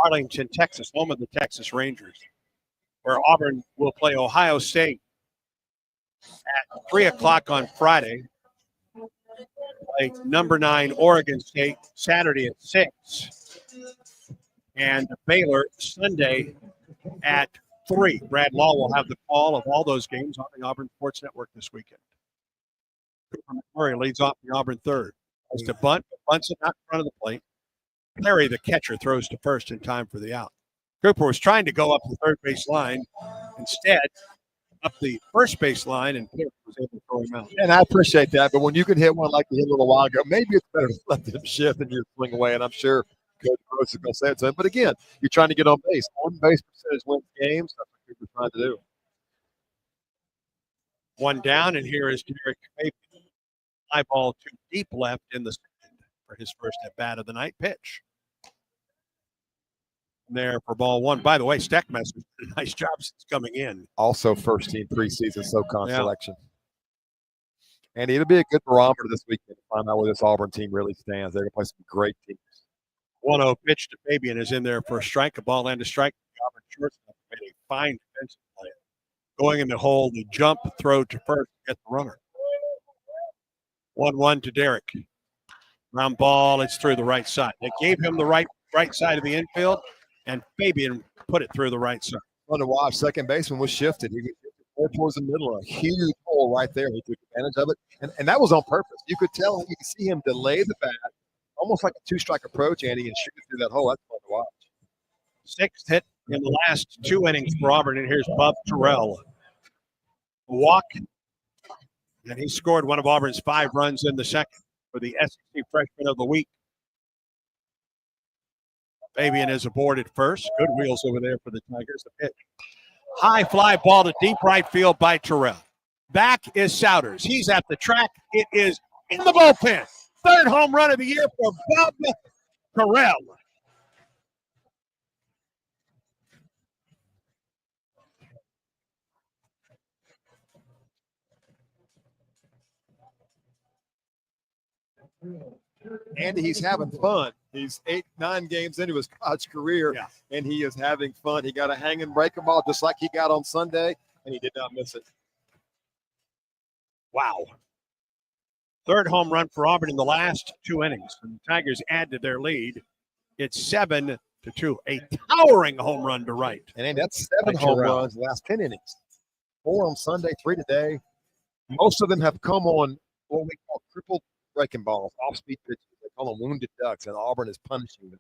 Arlington, Texas, home of the Texas Rangers, where Auburn will play Ohio State at 3 o'clock on Friday. Play number 9 Oregon State Saturday at 6. And Baylor Sunday at 3. Brad Law will have the call of all those games on the Auburn Sports Network this weekend. Cooper McMurray leads off the Auburn third. Has to bunt, but bunts it out in front of the plate. Perry, the catcher, throws to first in time for the out. Cooper was trying to go up the third base line. Instead, up the first base line, and Perry was able to throw him out. And I appreciate that, but when you can hit one like you hit a little while ago, maybe it's better to let them shift and you swing away, and I'm sure Coach Gross is going to say it to him. But again, you're trying to get on base. On base percentage wins games. That's what Cooper's trying to do. One down, and here is Derek Fabian. High ball to deep left in the second for his first at bat of the night. Pitch. And there for ball one. By the way, Steckmeister did a nice job since coming in. Also first team preseason SoCon selection. And it'll be a good barometer this weekend to find out where this Auburn team really stands. They're going to play some great teams. 1-0 pitch to Fabian is in there for a strike, a ball and a strike. The Auburn shortstop made a fine defensive play. Going in the hole, the jump throw to first to get the runner. 1-1 to Derek. Round ball, it's through the right side. They gave him the right side of the infield, and Fabian put it through the right side. Fun to watch. Second baseman was shifted. He was more towards the middle, a huge hole right there. He took advantage of it, and that was on purpose. You could tell, you could see him delay the bat, almost like a two-strike approach, Andy, and shoot it through that hole. That's fun to watch. Sixth hit in the last 2 innings for Auburn, and here's Bub Terrell. Walk, and he scored one of Auburn's 5 runs in the second for the SEC Freshman of the Week. Fabian is aboard at first. Good wheels over there for the Tigers. The pitch. High fly ball to deep right field by Terrell. Back is Souders. He's at the track. It is in the bullpen. Third home run of the year for Bub Terrell. Andy, he's having fun. He's 8-9 games into his college career, and he is having fun. He got a hanging breaking ball just like he got on Sunday, and he did not miss it. Wow. Third home run for Auburn in the last 2 innings. And the Tigers add to their lead. It's 7-2. A towering home run to right. And Andy, that's 7 home runs in the last 10 innings. 4 on Sunday, 3 today. Most of them have come on what we call crippled breaking balls, off-speed pitches. They call them wounded ducks, and Auburn is punishing them.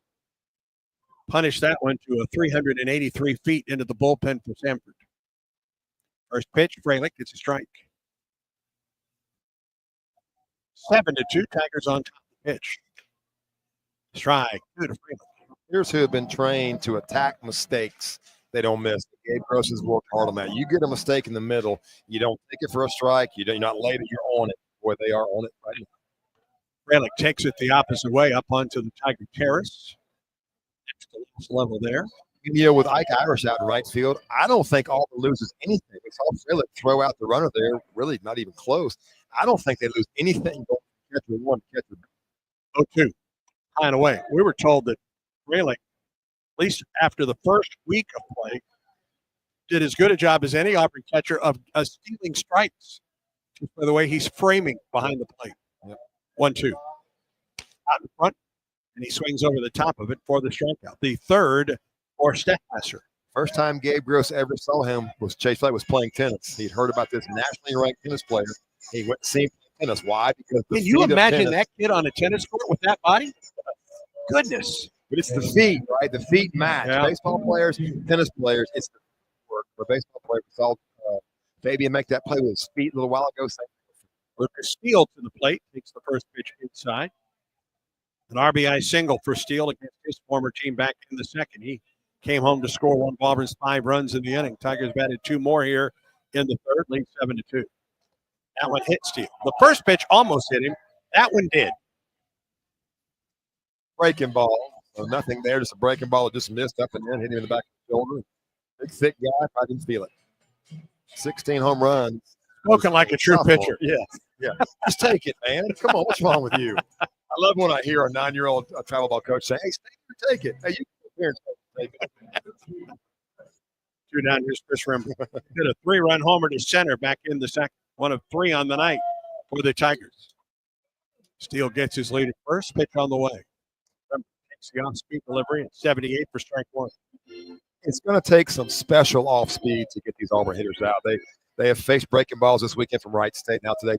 Punished that one to a 383 feet into the bullpen for Samford. First pitch, Fralick gets a strike. 7-2, Tigers on top of the pitch. Strike, 2 to Fralick. Here's who have been trained to attack mistakes they don't miss. Gabe Gross has worked hard on that. You get a mistake in the middle, you don't take it for a strike, you're not late, you're on it. Boy, they are on it right now. Fralick takes it the opposite way up onto the Tiger Terrace. Next to last level there. With Ike Irish out in right field, I don't think Auburn loses anything. We saw Phillip throw out the runner there, really not even close. I don't think they lose anything going from catcher one to catcher 0-2. High and away. We were told that Grayling, at least after the first week of play, did as good a job as any Auburn catcher of stealing strikes, just by the way he's framing behind the plate. 1-2. Out in front, and he swings over the top of it for the strikeout. The third for Steckmaster. First time Gabe Gross ever saw him was Chase Flay was playing tennis. He'd heard about this nationally ranked tennis player. He went to see him play tennis. Why? Because Can you imagine that kid on a tennis court with that body? Goodness. But it's the feet, right? The feet match. Yeah. Baseball players, tennis players, it's the work. For baseball players, we saw Fabian make that play with his feet a little while ago. Lucas Steele to the plate, takes the first pitch inside. An RBI single for Steele against his former team back in the second. He came home to score one of Auburn's 5 runs in the inning. Tigers batted 2 more here in the third, lead 7-2. That one hit Steele. The first pitch almost hit him. That one did. Breaking ball. So nothing there, just a breaking ball that just missed up and in, hit him in the back of the shoulder. Big, thick guy, I didn't feel it. 16 home runs. Spoken like a true Sophomore. pitcher. Yeah. Yeah. Just take it, man. Come on, what's wrong with you? I love when I hear a 9-year-old travel ball coach say, hey, take it. Hey, you can here and take it. 2 down. Here's Chris Rimmer. Did a 3-run homer to center back in the second. 1 of 3 on the night for the Tigers. Steele gets his lead at first. Pitch on the way. Rimmer takes the off-speed delivery at 78 for strike 1. It's going to take some special off speed to get these Auburn hitters out. They have faced breaking balls this weekend from Wright State. Now today,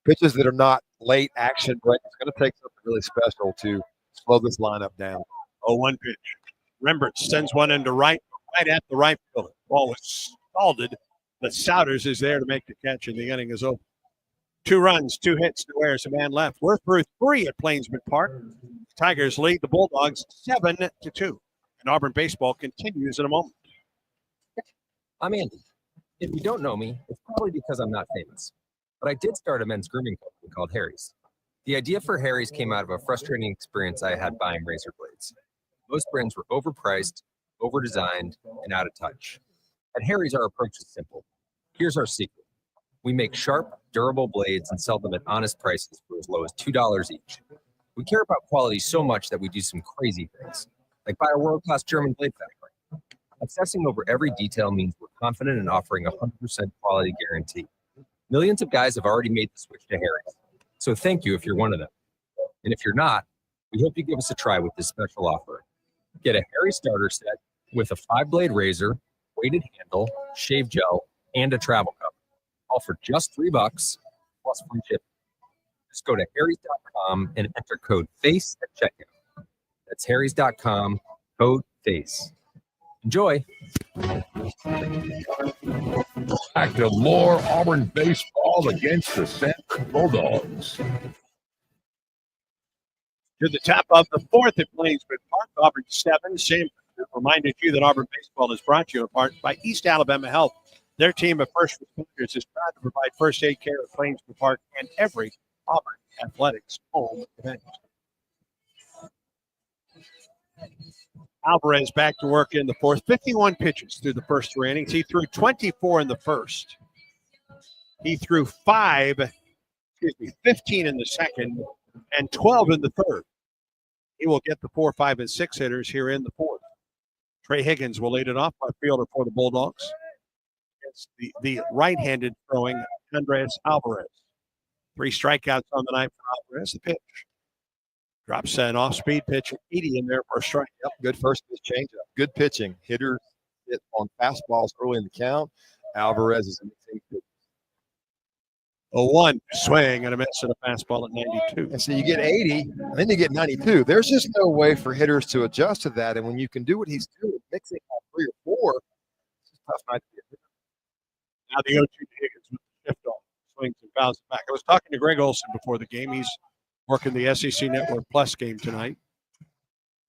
pitches that are not late action break. It's going to take something really special to slow this lineup down. 0-1 pitch. Rembert sends one into right at the right fielder. Ball was scalded, but Souders is there to make the catch, and the inning is over. 2 runs, 2 hits, no errors, a man left. We're through 3 at Plainsman Park. Tigers lead the Bulldogs 7-2. And Auburn baseball continues in a moment. I'm Andy. If you don't know me, it's probably because I'm not famous. But I did start a men's grooming company called Harry's. The idea for Harry's came out of a frustrating experience I had buying razor blades. Most brands were overpriced, overdesigned, and out of touch. At Harry's, our approach is simple. Here's our secret. We make sharp, durable blades and sell them at honest prices for as low as $2 each. We care about quality so much that we do some crazy things, like buy a world-class German blade factory. Obsessing over every detail means we're confident in offering a 100% quality guarantee. Millions of guys have already made the switch to Harry's, so thank you if you're one of them. And if you're not, we hope you give us a try with this special offer. Get a Harry starter set with a 5-blade razor, weighted handle, shave gel, and a travel cover. All for just $3 plus free shipping. Just go to harrys.com and enter code FACE at checkout. That's harrys.com, code FACE. Enjoy. Back to more Auburn baseball against the Samford Bulldogs. To the top of the 4th at Plainsman Park, Auburn 7, Samford. Reminded you that Auburn baseball is brought to you in part by East Alabama Health. Their team of first responders is proud to provide first aid care at Plainsman Park and every Auburn athletics home event. Alvarez back to work in the 4th. 51 pitches through the first 3 innings. He threw 24 in the first. He threw 15 in the second, and 12 in the third. He will get the 4, 5, and 6 hitters here in the 4th. Trey Higgins will lead it off by fielder for the Bulldogs. It's the right-handed throwing Andres Alvarez. 3 strikeouts on the night for Alvarez. The pitch. Drops an off-speed pitch, 80 in there for a strike. Yep, good first pitch changeup. Good pitching. Hitters hit on fastballs early in the count. Alvarez is in the 0-1 swing and a miss at a fastball at 92. And so you get 80, and then you get 92. There's just no way for hitters to adjust to that. And when you can do what he's doing, mixing on 3 or 4, it's a tough night to get hitter. Now the 0-2 to Higgins with the shift off. Swings and fouls it back. I was talking to Greg Olson before the game. He's working the SEC Network Plus game tonight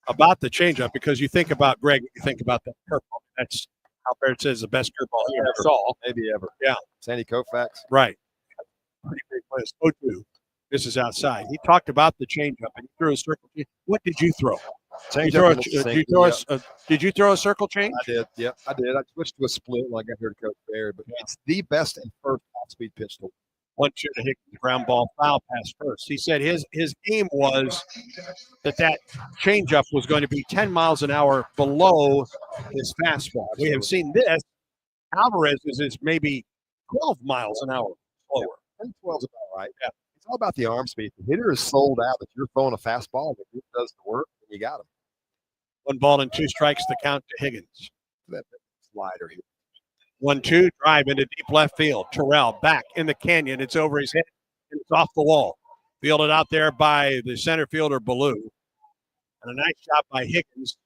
about the changeup, because you think about Greg, you think about that curveball. That's how Barrett says the best curveball he ever saw. Maybe ever. Yeah. Sandy Koufax. Right. Pretty big place. 0-2. This is outside. He talked about the changeup and he threw a circle. What did you throw? Change Did up you throw a circle change? I did. Yep, I did. I switched to a split when I got here to Coach Barry, but it's the best and first off-speed pitch to 1-2 to Higgins, ground ball, foul pass first. He said his aim was that changeup was going to be 10 miles an hour below his fastball. We have seen this. Alvarez is maybe 12 miles an hour slower. I think 12 is about right. Yeah. It's all about the arm speed. The hitter is sold out that you're throwing a fastball, but it does the work, and you got him. 1-2 strikes to count to Higgins. That slider here. 1-2, drive into deep left field. Terrell back in the canyon. It's over his head, and it's off the wall. Fielded out there by the center fielder, Ballou. And a nice shot by Higgins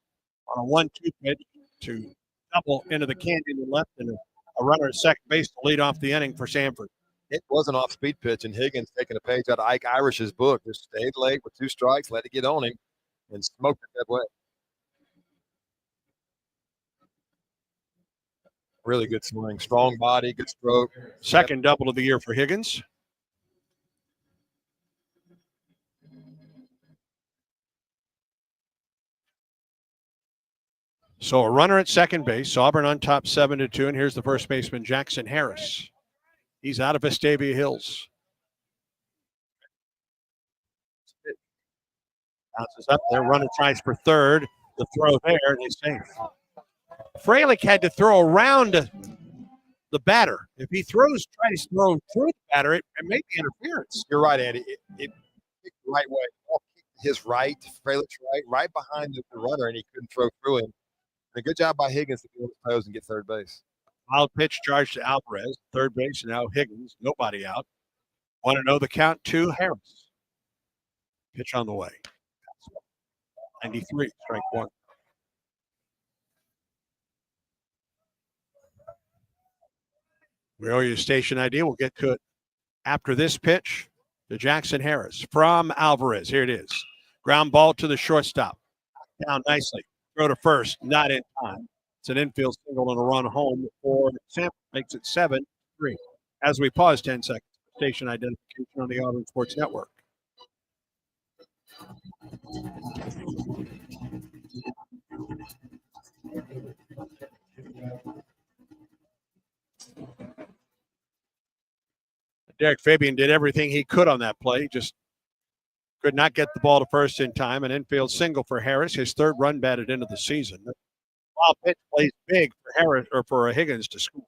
on a 1-2 pitch to double into the canyon and left, and a runner at second base to lead off the inning for Samford. It was an off-speed pitch, and Higgins taking a page out of Ike Irish's book. Just stayed late with 2 strikes, let it get on him, and smoked it that way. Really good swing, strong body, good stroke. Second double of the year for Higgins. So a runner at second base. Auburn on top 7-2, and here's the first baseman, Jackson Harris. He's out of Vestavia Hills. Bounces up there. Runner tries for third. The throw there, and he's safe. Fralick had to throw around the batter. If he tries to throw through the batter, it may be interference. You're right, Andy. It kicked the right way. Ball kicked his right, Fralick's right behind the runner, and he couldn't throw through him. And a good job by Higgins to be on his toes and get third base. Wild pitch charge to Alvarez. Third base, and now Higgins. Nobody out. 1-0 the count to Harris. Pitch on the way. 93, strike 1. We owe you a station ID. We'll get to it after this pitch to Jackson Harris from Alvarez. Here it is. Ground ball to the shortstop. Down nicely. Throw to first. Not in time. It's an infield single and a run home for Samford. Makes it 7-3. As we pause 10 seconds. Station identification on the Auburn Sports Network. Derek Fabian did everything he could on that play. Just could not get the ball to first in time. An infield single for Harris. His third run batted into the season. Wild pitch plays big for Harris or for Higgins to score.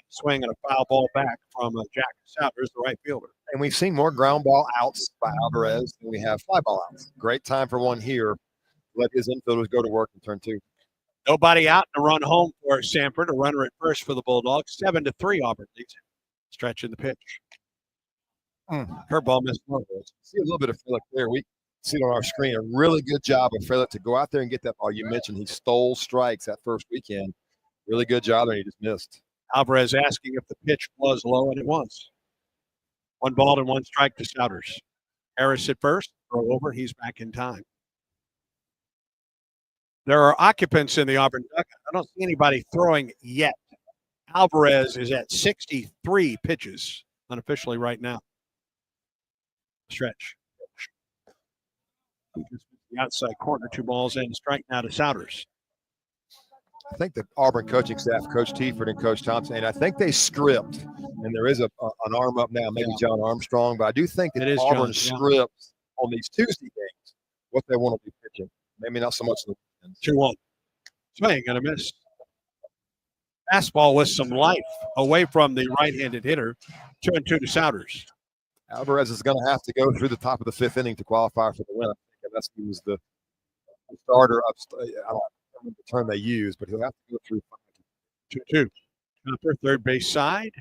Swing and a foul ball back from Jack Souters, the right fielder. And we've seen more ground ball outs by Alvarez than we have fly ball outs. Great time for one here. Let his infielders go to work in turn 2. Nobody out and a run home for Samford. A runner at first for the Bulldogs. 7-3 Auburn leads. Stretching the pitch. Curveball missed. See a little bit of Frelick there. We see it on our screen. A really good job of Frelick to go out there and get that ball. You mentioned he stole strikes that first weekend. Really good job there. He just missed. Alvarez asking if the pitch was low, and it was. 1 ball and 1 strike to Souters. Harris at first. Throw over. He's back in time. There are occupants in the Auburn dugout. I don't see anybody throwing yet. Alvarez is at 63 pitches unofficially right now. Stretch. The outside corner, 2 balls and a strike now to Souters. I think the Auburn coaching staff, Coach Tiefert and Coach Thompson, and I think they script, and there is an arm up now, maybe John Armstrong, but I do think that Auburn scripts on these Tuesday games what they want to be pitching. Maybe not so much. 2-1. Swing and a miss. Fastball with some life away from the right-handed hitter. 2-2 to Souters. Alvarez is going to have to go through the top of the 5th inning to qualify for the win. I think unless he was the starter of, I don't remember the term they use, but he'll have to go through 2-2. Cooper, third base side.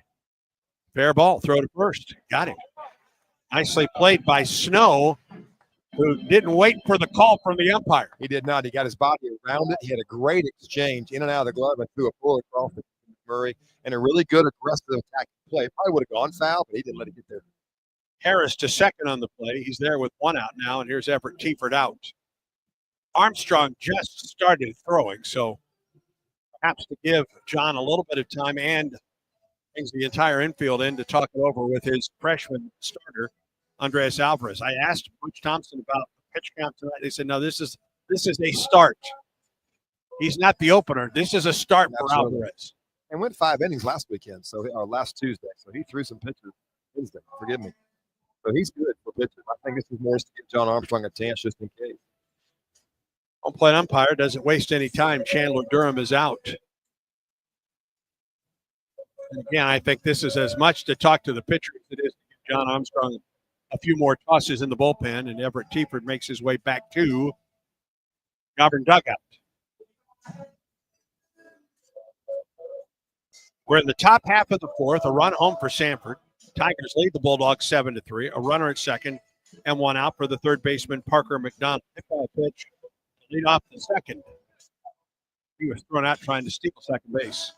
Fair ball. Throw to first. Got him. Nicely played by Snow, who didn't wait for the call from the umpire. He did not. He got his body around it. He had a great exchange in and out of the glove and threw a bullet across to Murray, and a really good aggressive attacking play. Probably would have gone foul, but he didn't let it get there. Harris to second on the play. He's there with 1 out now, and here's Everett Tiefert out. Armstrong just started throwing, so perhaps to give John a little bit of time and brings the entire infield in to talk it over with his freshman starter, Andres Alvarez. I asked Coach Thompson about the pitch count tonight. They said, no, this is This is a start. He's not the opener. This is a start for Absolutely. Alvarez. And went 5 innings last weekend, or last Tuesday. So he threw some pitches Wednesday. Forgive me. So he's good for pitchers. I think this is more to give John Armstrong a chance just in case. Home plate umpire doesn't waste any time. Chandler Durham is out. And again, I think this is as much to talk to the pitcher as it is to give John Armstrong a few more tosses in the bullpen, and Everett Teaford makes his way back to the Auburn dugout. We're in the top half of the fourth. A run home for Samford. Tigers lead the Bulldogs 7-3. A runner at second and one out for the third baseman, Parker McDonald. Hit by a pitch to lead off the second. He was thrown out trying to steal second base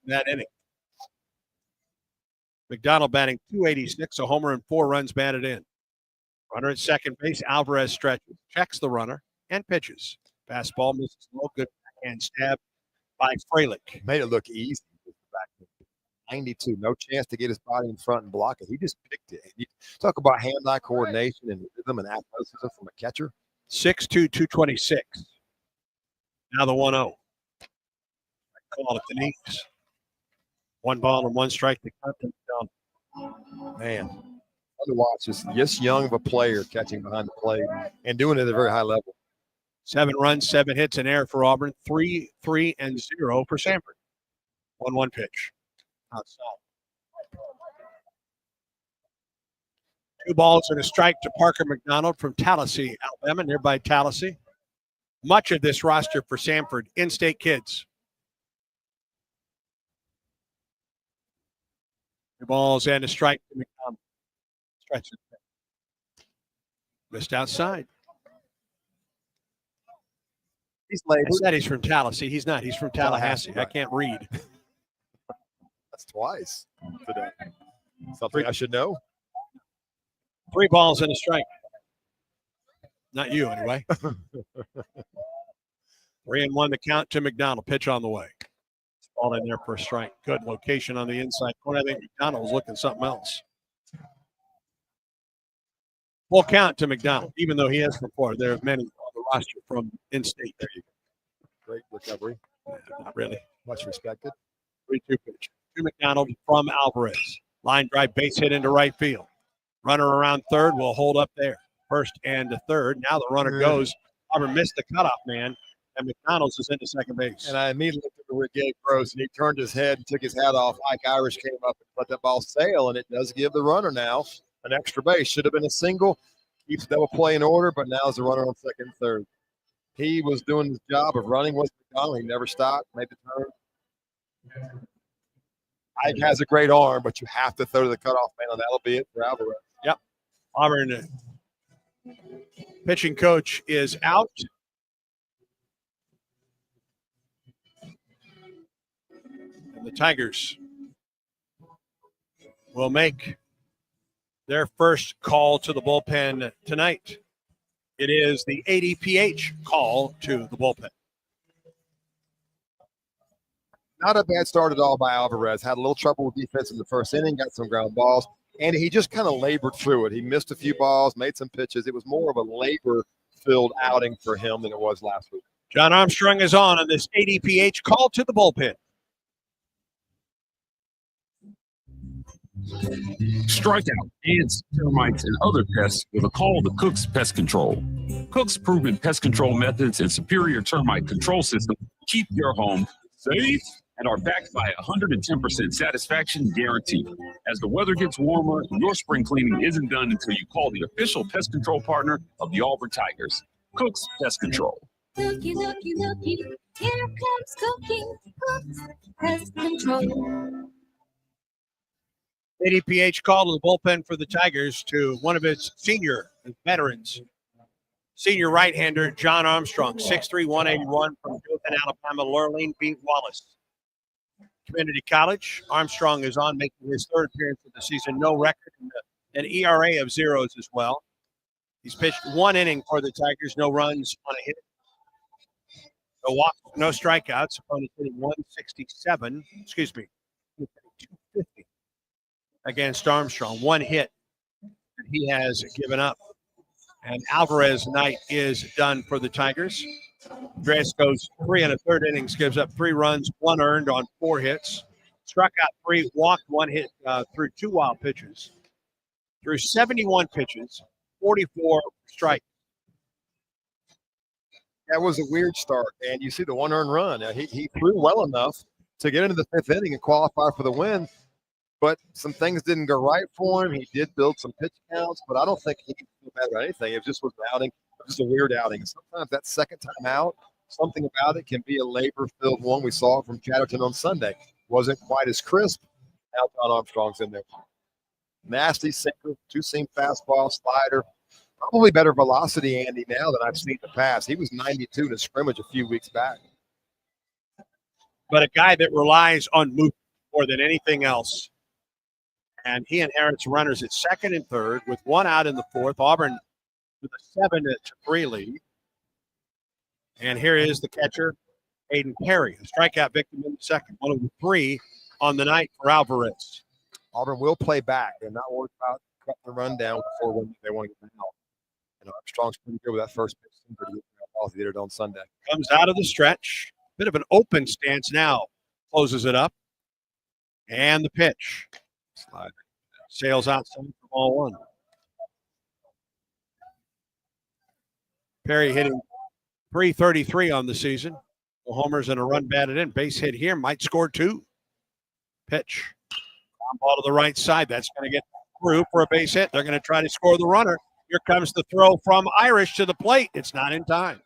in that inning. McDonald batting .286, a homer and 4 runs batted in. Runner at second base, Alvarez stretches, checks the runner, and pitches. Fastball misses low, good backhand stab by Fralick. Made it look easy. 92, no chance to get his body in front and block it. He just picked it. You talk about hand-eye coordination and rhythm and athleticism from a catcher. 6'2", 226. Now the 1-0. Call at the knees. 1 ball and 1 strike to cut them down. Man, fun to watch this young of a player catching behind the plate and doing it at a very high level. 7 runs, 7 hits, and error for Auburn. 3-0 for Samford. 1-1 pitch. Outside. 2 balls and a strike to Parker McDonald from Tallahassee, Alabama, nearby Tallahassee. Much of this roster for Samford, in-state kids. 2 balls and a strike to McDonald. Stretch it. Missed outside. He's labored. I said he's from Tallahassee. He's not. He's from Tallahassee. I can't read. That's twice today. Something I should know. 3 balls and a strike. Not you, anyway. 3-1 the count to McDonald. Pitch on the way. Ball in there for a strike. Good location on the inside corner. I think McDonald was looking something else. Full count to McDonald, even though he has from Florida. There are many on the roster from in-state. There you go. Great recovery. Not really. Much respected. 3-2 pitch. To McDonald from Alvarez. Line drive, base hit into right field. Runner around third will hold up there. First and to third. Now the runner goes. Auburn missed the cutoff man, and McDonald's is into second base. And I immediately looked at where Gabe Gross, and he turned his head and took his hat off. Ike Irish came up and let that ball sail, and it does give the runner now an extra base. Should have been a single. Keeps double play in order, but now is the runner on second and third. He was doing his job of running with McDonald. He never stopped, made the turn. Ike has a great arm, but you have to throw to the cutoff man, and that'll be it for Alvarez. Yep. Auburn pitching coach is out. And the Tigers will make their first call to the bullpen tonight. It is the ADPH call to the bullpen. Not a bad start at all by Alvarez. Had a little trouble with defense in the first inning, got some ground balls, and he just kind of labored through it. He missed a few balls, made some pitches. It was more of a labor-filled outing for him than it was last week. John Armstrong is on this ADPH call to the bullpen. Strike out ants, termites, and other pests with a call to Cook's Pest Control. Cook's proven pest control methods and superior termite control system keep your home safe and are backed by a 110% satisfaction guarantee. As the weather gets warmer, your spring cleaning isn't done until you call the official pest control partner of the Auburn Tigers, Cook's Pest Control. Looky, looky, looky, here comes cooking, Cook's Pest Control. ADPH call to the bullpen for the Tigers to one of its senior veterans, senior right-hander John Armstrong, 6'3", 181 from Dothan, Alabama, Lurleen B. Wallace. Community College. Armstrong is on, making his third appearance of the season. No record, an ERA of zeros as well. He's pitched 1 inning for the Tigers, no runs on a hit. No walks, no strikeouts. Opponent hitting 167, 250 against Armstrong. 1 hit that he has given up. And Alvarez night is done for the Tigers. Dress goes 3 1/3 innings, gives up 3 runs, 1 earned on 4 hits. Struck out 3, walked 1 hit through 2 wild pitches. Through 71 pitches, 44 strikes. That was a weird start, and you see the 1 earned run. He threw well enough to get into the 5th inning and qualify for the win, but some things didn't go right for him. He did build some pitch counts, but I don't think he feel bad about anything. It just was an outing. It was just a weird outing. Sometimes that second time out, something about it can be a labor-filled one. We saw it from Chatterton on Sunday. Wasn't quite as crisp. Now John Armstrong's in there. Nasty sinker, 2-seam fastball, slider. Probably better velocity, Andy, now than I've seen in the past. He was 92 in a scrimmage a few weeks back. But a guy that relies on movement more than anything else. And he inherits runners at 2nd and 3rd with 1 out in the 4th. Auburn with a 7-3 lead. And here is the catcher, Aiden Perry, a strikeout victim in the 2nd. 1 of the 3 on the night for Alvarez. Auburn will play back. They're not worried about cutting the run down before when they want to get the out. And Armstrong's pretty good with that first pitch. Pretty good ball he did it on Sunday. Comes out of the stretch. Bit of an open stance now. Closes it up. And the pitch. Slider. Sails outside for ball 1. Perry hitting .333 on the season. The homers and a run batted in. Base hit here. Might score 2. Pitch. Ball to the right side. That's going to get through for a base hit. They're going to try to score the runner. Here comes the throw from Irish to the plate. It's not in time.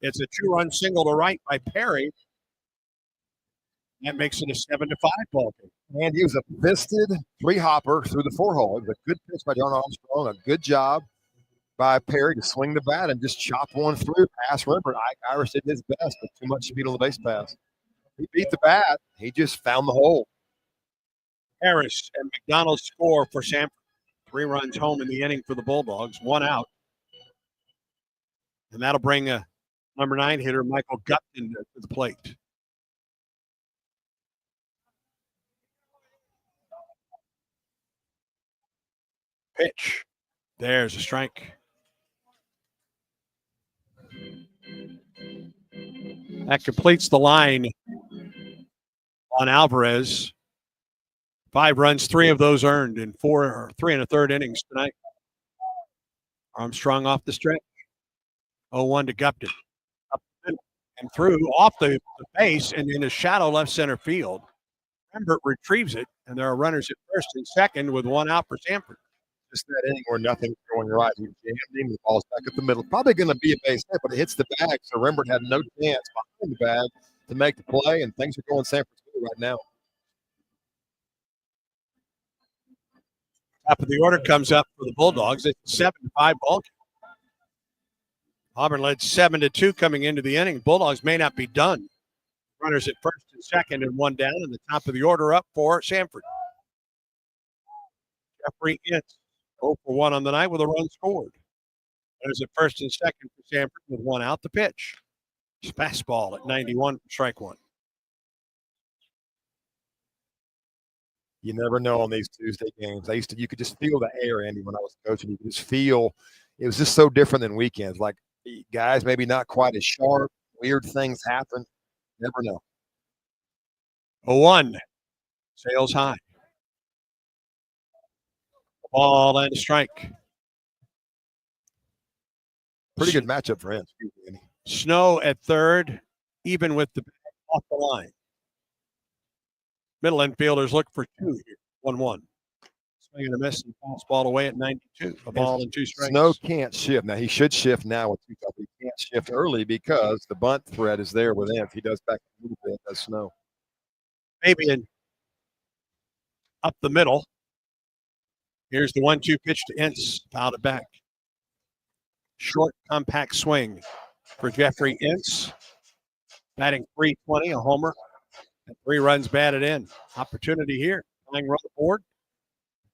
It's a 2-run single to right by Perry. That makes it a 7-5 ball game. And he was a fisted 3-hopper through the 4-hole. It was a good pitch by John Armstrong. A good job by Perry to swing the bat and just chop one through past Rembert. Irish did his best, but too much speed on the base pass. He beat the bat. He just found the hole. Harris and McDonald score for Samford. 3 runs home in the inning for the Bulldogs. 1 out. And that'll bring a number 9 hitter, Michael Gupton, to the plate. Pitch. There's a strike. That completes the line on Alvarez. 5 runs, 3 of those earned in 3 1/3 innings tonight. Armstrong off the stretch. 0-1 to Gupton. Up and through off the base and in a shadow left center field. Rembert retrieves it, and there are runners at 1st and 2nd with 1 out for Samford. Just that inning where nothing's going right. He jammed him. The ball's back at the middle. Probably going to be a base hit, but it hits the bag. So Rembert had no chance behind the bag to make the play, and things are going San Francisco right now. Top of the order comes up for the Bulldogs. It's a 7-5 ball game. Auburn led 7-2 coming into the inning. Bulldogs may not be done. Runners at 1st and 2nd and 1 down, and the top of the order up for Samford. Jeffrey Ince, 0 for 1 on the night with a run scored. Runners at 1st and 2nd for Samford with 1 out. The pitch. Fastball at 91 for strike 1. You never know on these Tuesday games. You could just feel the air, Andy, when I was coaching. You could just feel it was just so different than weekends. Like guys maybe not quite as sharp. Weird things happen. Never know. 0-1. Sails high. Ball and a strike. Pretty good matchup for him. Snow at 3rd, even with the off the line. Middle infielders look for 2 here. 1-1. Swing and a miss and fastball away at 92. A ball and 2 strikes. Snow can't shift. Now, he should shift now with 2 outs. He can't shift early because the bunt threat is there with him. If he does back a little bit, that's Snow. Fabian up the middle. Here's the 1-2 pitch to Ince. Fouled it back. Short, compact swing for Jeffrey Ince. Batting .320, a homer. And 3 runs batted in. Opportunity here. Tying run aboard.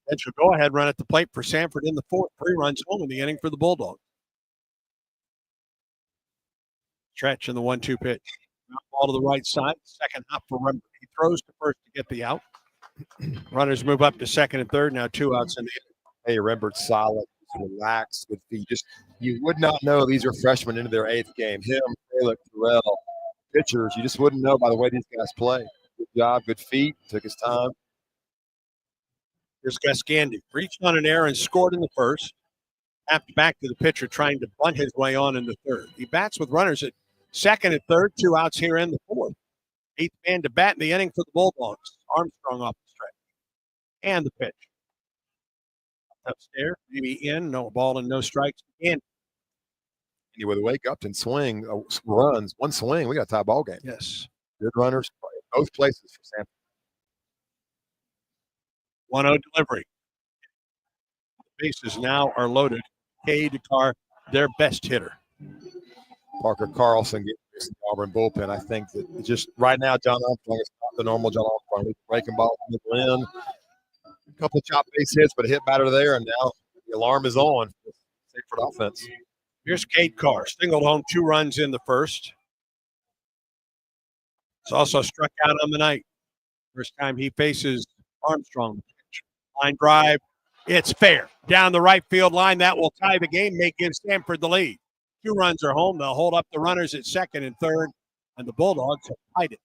Then she'll go ahead run at the plate for Samford in the 4th. 3 runs home in the inning for the Bulldogs. Stretch in the 1-2 pitch. Ball to the right side. 2nd hop for Rembert. He throws to 1st to get the out. Runners move up to 2nd and 3rd. Now 2 outs in the inning. Hey, Rembert's solid. relaxed, good feet. You would not know these are freshmen into their 8th game. Him, Taylor, Terrell, pitchers, you just wouldn't know by the way these guys play. Good job, good feet, took his time. Here's Gascandy. Reached on an error and scored in the first. Tapped back to the pitcher, trying to bunt his way on in the third. He bats with runners at second and third, 2 outs here in the fourth. 8th man to bat in the inning for the Bulldogs. Armstrong off the stretch. And the pitch. Upstairs, maybe in, no ball and no strikes. In. Anyway, the wake up and swing runs, one swing, we got a tie ball game. Yes. Good runners, both places for Samford. 1-0 delivery. The bases now are loaded. Cade Carr, their best hitter. Parker Carlson getting this Auburn bullpen. I think that just right now, John Armstrong is not the normal John Armstrong. He's breaking balls in the middle in. A couple of chop base hits, but a hit batter there, and now the alarm is on. Samford offense. Here's Cade Carr, singled home 2 runs in the first. He's also struck out on the night. First time he faces Armstrong. Line drive. It's fair. Down the right field line. That will tie the game, may give Samford the lead. 2 runs are home. They'll hold up the runners at second and third, and the Bulldogs have tied it.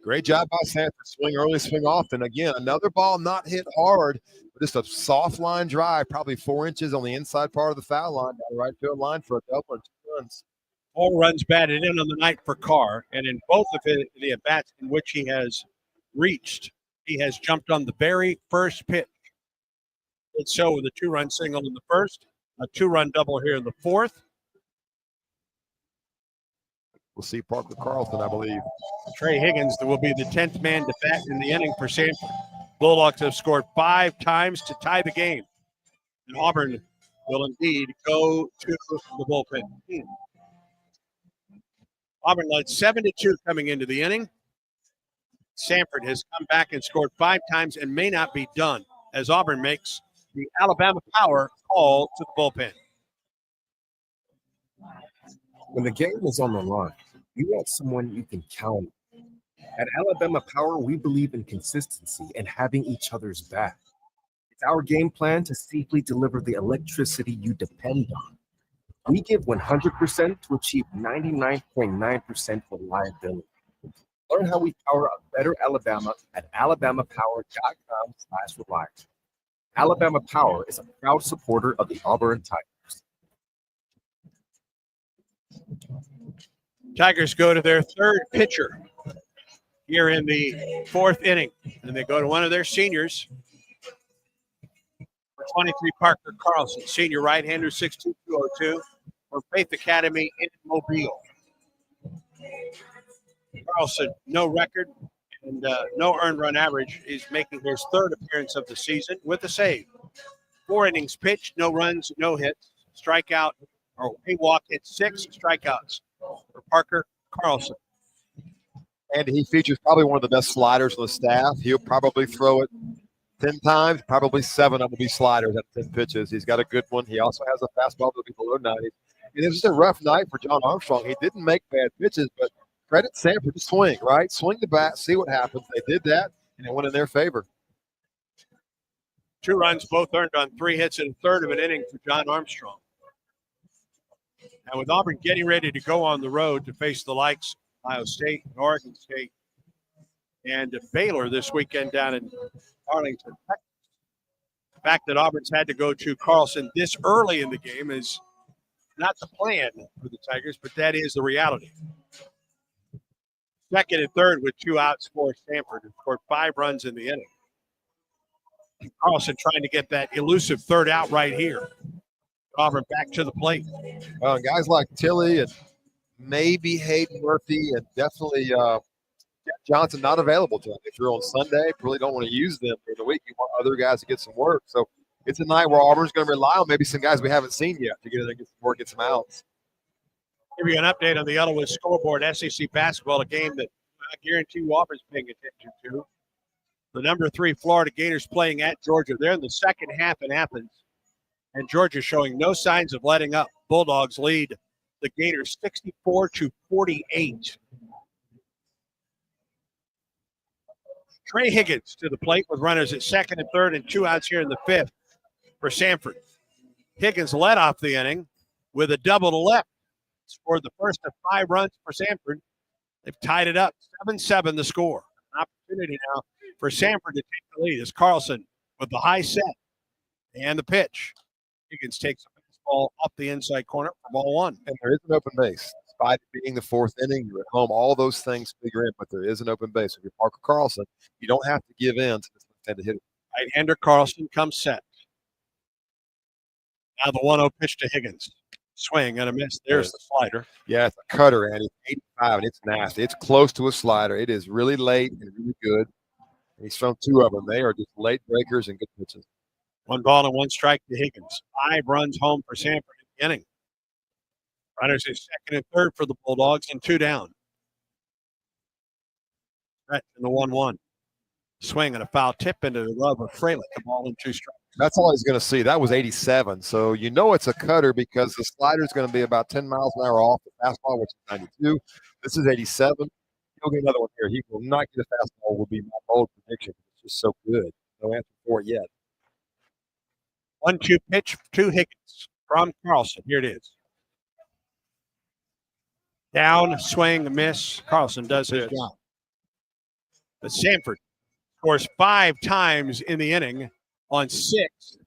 Great job by Samford. Swing early, swing often. Again, another ball not hit hard, but just a soft line drive, probably 4 inches on the inside part of the foul line, down the right field line for a double and 2 runs. 4 runs batted in on the night for Carr, and in both of the at-bats in which he has reached, he has jumped on the very first pitch. Did so with a 2-run single in the first, a 2-run double here in the fourth. We'll see Parker Carlson, I believe. Trey Higgins will be the 10th man to bat in the inning for Samford. Bulldogs have scored 5 times to tie the game. And Auburn will indeed go to the bullpen. Auburn led 7-2 coming into the inning. Samford has come back and scored 5 times and may not be done as Auburn makes the Alabama Power call to the bullpen. When the game is on the line, you want someone you can count on. At Alabama Power, we believe in consistency and having each other's back. It's our game plan to safely deliver the electricity you depend on. We give 100% to achieve 99.9% reliability. Learn how we power a better Alabama at alabamapower.com/reliable. Alabama Power is a proud supporter of the Auburn Tigers. Tigers go to their third pitcher here in the fourth inning, and they go to one of their seniors. For 23, Parker Carlson, senior right-hander, 6'2", 202, from Faith Academy in Mobile. Carlson, no record and no earned run average, is making his third appearance of the season with a save. 4 innings pitched, no runs, no hits, strikeout, or a walk at 6 strikeouts for Parker Carlson. And he features probably one of the best sliders on the staff. He'll probably throw it 10 times, probably 7 of them will be sliders at 10 pitches. He's got a good one. He also has a fastball that will be below 90. And it was just a rough night for John Armstrong. He didn't make bad pitches, but credit Samford to swing, right? Swing the bat, see what happens. They did that, and it went in their favor. 2 runs, both earned on 3 hits in a third of an inning for John Armstrong. And with Auburn getting ready to go on the road to face the likes of Ohio State and Oregon State and Baylor this weekend down in Arlington, Texas. The fact that Auburn's had to go to Carlson this early in the game is not the plan for the Tigers, but that is the reality. Second and third with 2 outs for Samford, who scored 5 runs in the inning. Carlson trying to get that elusive third out right here. Auburn back to the plate. Guys like Tilly and maybe Hayden Murphy and definitely Jeff Johnson not available to them. If you're on Sunday, really don't want to use them during the week. You want other guys to get some work. So it's a night where Auburn's going to rely on maybe some guys we haven't seen yet to get in there, get some work, get some outs. Give you an update on the Yellowwood scoreboard. SEC basketball, a game that I guarantee you Auburn's paying attention to. The number 3 Florida Gators playing at Georgia. They're in the second half in Athens, and Georgia showing no signs of letting up. Bulldogs lead the Gators 64-48. Trey Higgins to the plate with runners at second and third and 2 outs here in the 5th for Samford. Higgins led off the inning with a double to left. Scored the first of 5 runs for Samford. They've tied it up 7-7 the score. An opportunity now for Samford to take the lead as Carlson with the high set and the pitch. Higgins takes a baseball up the inside corner for ball 1. And there is an open base. Despite it being the 4th inning, you're at home, all those things figure in, but there is an open base. If you're Parker Carlson, you don't have to give in to this left-handed hitter. Right-hander Carlson comes set. Now the 1-0 pitch to Higgins. Swing and a miss. There's the slider. Yeah, it's a cutter, and it's 85, and it's nasty. It's close to a slider. It is really late and really good. And he's thrown 2 of them. They are just late breakers and good pitches. 1 ball and 1 strike to Higgins. 5 runs home for Samford in the inning. Runners at second and third for the Bulldogs and 2 down. Right in the 1-1. Swing and a foul tip into the glove of Fralick. A ball and 2 strikes. That's all he's going to see. That was 87. So you know it's a cutter because the slider is going to be about 10 miles an hour off the fastball, which is 92. This is 87. He'll get another one here. He will not get a fastball, will be my bold prediction. It's just so good. No answer for it yet. 1-2 pitch to Higgins from Carlson. Here it is. Down, swing, miss. Carlson does his job. But Samford scores 5 times in the inning on 6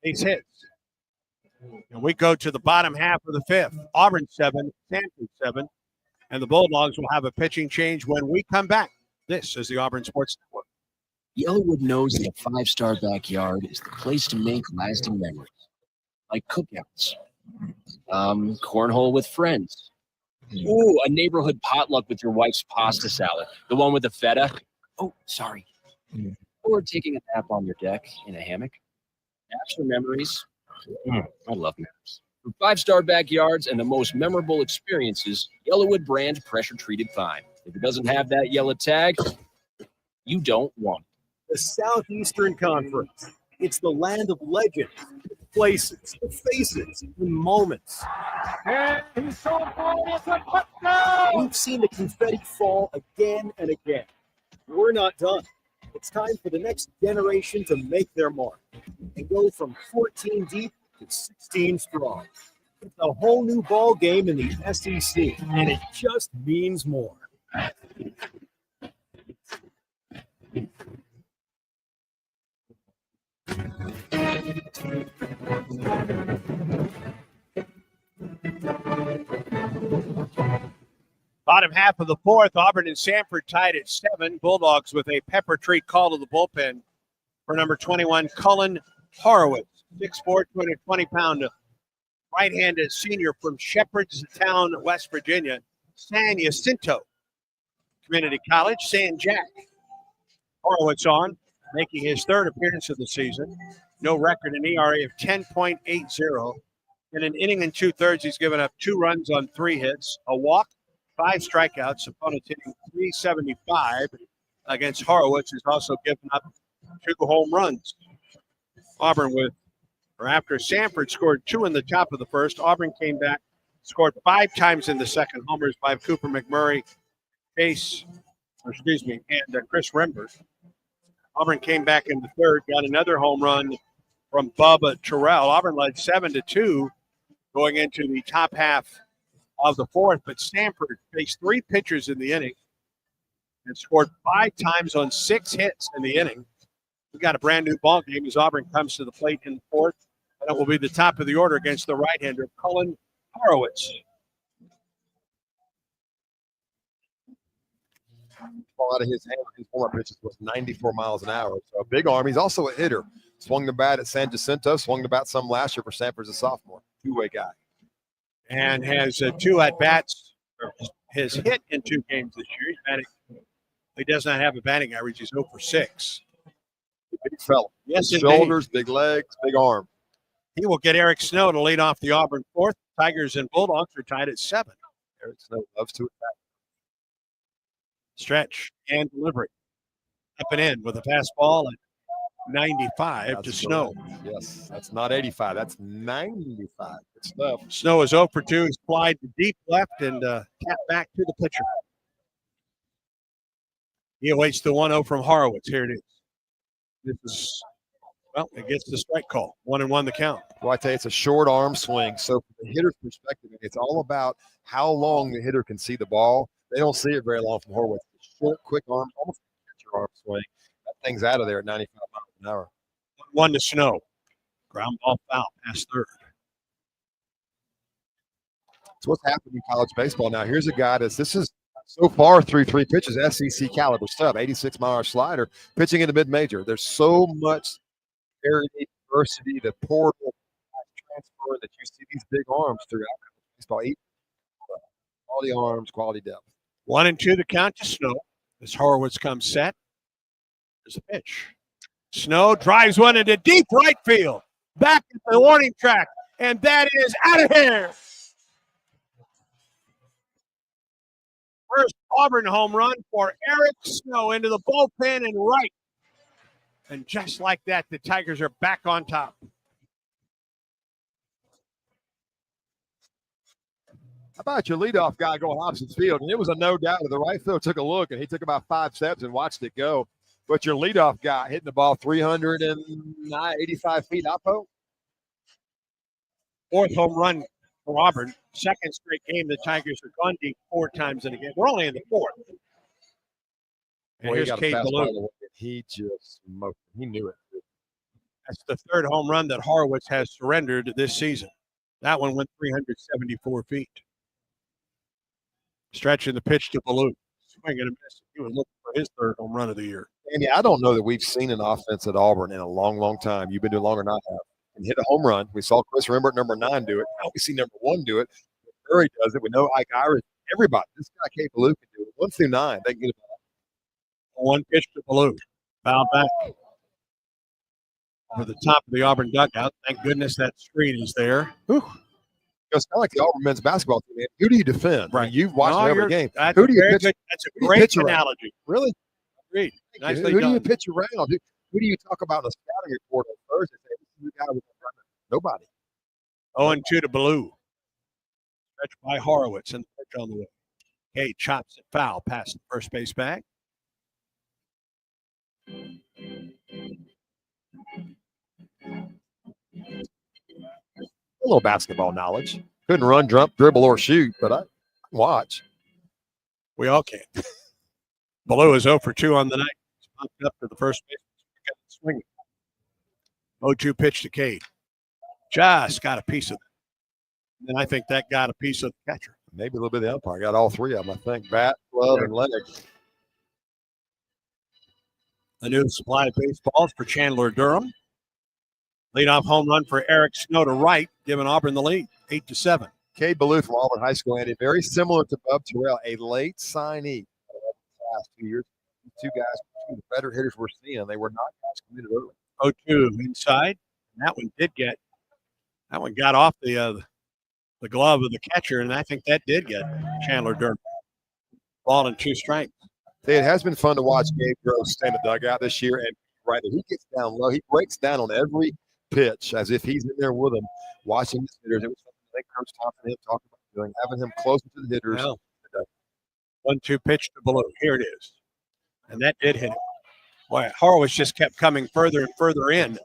base hits. And we go to the bottom half of the 5th. Auburn 7, Samford 7, and the Bulldogs will have a pitching change when we come back. This is the Auburn Sports Network. Yellowwood knows that a 5-star backyard is the place to make lasting memories, like cookouts, cornhole with friends. Ooh, a neighborhood potluck with your wife's pasta salad, the one with the feta. Oh, sorry. Or taking a nap on your deck in a hammock. Naps for memories. I love naps. For 5-star backyards and the most memorable experiences, Yellowwood brand pressure-treated fine. If it doesn't have that yellow tag, you don't want it. The Southeastern Conference. It's the land of legends, places, faces, and moments. And he's so good, it's a touchdown! We've seen the confetti fall again and again. We're not done. It's time for the next generation to make their mark and go from 14 deep to 16 strong. It's a whole new ball game in the SEC, and it just means more. Bottom half of the 4th, Auburn and Samford tied at 7. Bulldogs with a pepper tree call to the bullpen for number 21, Cullen Horowitz, 6'4", 220-pound right-handed senior from Shepherdstown, West Virginia, San Jacinto Community College, San Jack. Horowitz on, making his 3rd appearance of the season. No record, an ERA of 10.80. In an inning and 2/3, he's given up 2 runs on 3 hits, a walk, 5 strikeouts. Opponent hitting .375 against Horowitz, who's also given up 2 home runs. Auburn after Samford scored 2 in the top of the 1st, Auburn came back, scored 5 times in the 2nd. Homers by Cooper McMurray, and Chris Rembert. Auburn came back in the 3rd, got another home run from Bubba Terrell. Auburn led 7-2 going into the top half of the 4th, but Samford faced 3 pitchers in the inning and scored 5 times on 6 hits in the inning. We got a brand new ball game as Auburn comes to the plate in the 4th, and it will be the top of the order against the right-hander, Cullen Horowitz. Ball out of his hand, his warm-up pitches was 94 miles an hour. So a big arm. He's also a hitter. Swung the bat at San Jacinto, swung the bat some last year for Samford as a sophomore. 2-way guy. And has 2 at-bats, has hit in 2 games this year. He does not have a batting average. He's 0 for 6. Big fella. Yes, big indeed. shoulders, big legs, big arm. He will get Eric Snow to lead off the Auburn 4th. Tigers and Bulldogs are tied at 7. Eric Snow loves to attack. Stretch and delivery. Up and in with a fastball at 95 That's to Snow. Yes, that's not 85. That's 95. Good stuff. Snow is 0 for 2. He's flied to deep left and tapped back to the pitcher. He awaits the 1-0 from Horowitz. Here it is. This is, well, it gets the strike call. 1-1 the count. Well, I tell you, it's a short arm swing. So from the hitter's perspective, it's all about how long the hitter can see the ball. They don't see it very long from Horowitz. Short, quick arm, almost like a catcher arm swing. That thing's out of there at 95 miles an hour. 1 to Snow. Ground ball foul past third. So what's happening in college baseball now? Here's a guy this is so far through 3 pitches, SEC caliber stuff, 86-mile slider, pitching in the mid-major. There's so much parity, diversity, the portal transfer that you see these big arms throughout baseball. Quality arms, quality depth. 1-2 the count to Snow. As Horowitz comes set. There's a pitch. Snow drives one into deep right field. Back at the warning track. And that is out of here. First Auburn home run for Eric Snow into the bullpen and right. And just like that, the Tigers are back on top. How about your leadoff guy going opposite field? And it was a no doubt. The right field took a look, and he took about 5 steps and watched it go. But your leadoff guy hitting the ball 385 feet, Oppo. Fourth home run for Auburn. Second straight game the Tigers are gone deep 4 times in a game. We're only in the 4th. And here's Cade Ballou. He just smoked him. He knew it. That's the 3rd home run that Horowitz has surrendered this season. That one went 374 feet. Stretching the pitch to Ballou. Swing and a miss. He was looking for his 3rd home run of the year. And yeah, I don't know that we've seen an offense at Auburn in a long, long time. You've been doing longer than I have. And hit a home run. We saw Chris Rembert, number 9, do it. Now we see number 1 do it. Murray does it. We know Ike Irish. Everybody. This guy, Cade Ballou, can do it. 1 through 9. They can get it. 1 pitch to Ballou. Foul back. Over the top of the Auburn dugout. Thank goodness that screen is there. Whew. It's kind of like the Auburn men's basketball team, man. Who do you defend? Right. I mean, you've watched every game. Who do you pitch? That's a great analogy. Really? Agreed. Nicely Who done. do you pitch around? Who do you talk about in the scouting report on Thursday? Say, this is the guy with the nobody. 0-2 to Ballou. Stretch by Horowitz and the pitch on the way. Cade chops it foul past the first base bag. A little basketball knowledge. Couldn't run, jump, dribble, or shoot, but I can watch. We all can. Ballou is 0 for 2 on the night. He's popped up to the first base. Swinging. 0-2 pitch to Cade. Just got a piece of it. And I think that got a piece of the catcher. Maybe a little bit of the umpire. Got all 3 of them, I think. Bat, glove, and leg. A new supply of baseballs for Chandler Durham. Leadoff home run for Eric Snow to right, giving Auburn the lead, 8-7. Cade Ballou from Auburn High School, Andy, very similar to Bub Terrell, a late signee the last 2 years. These 2 guys, 2 of the better hitters we're seeing, they were not guys committed early. 0-2 inside. And that one got off the glove of the catcher, and I think that did get Chandler Durham. Ball and 2 strikes. It has been fun to watch Gabe Gross stay in the dugout this year, and right there, he gets down low. He breaks down on every pitch as if he's in there with them, watching the hitters. It was something I think Coach Thompson and him talked about doing, having him closer to the hitters. Well, 1-2 pitch to Ballou. Here it is. And that did hit him. Boy, Horowitz just kept coming further and further in.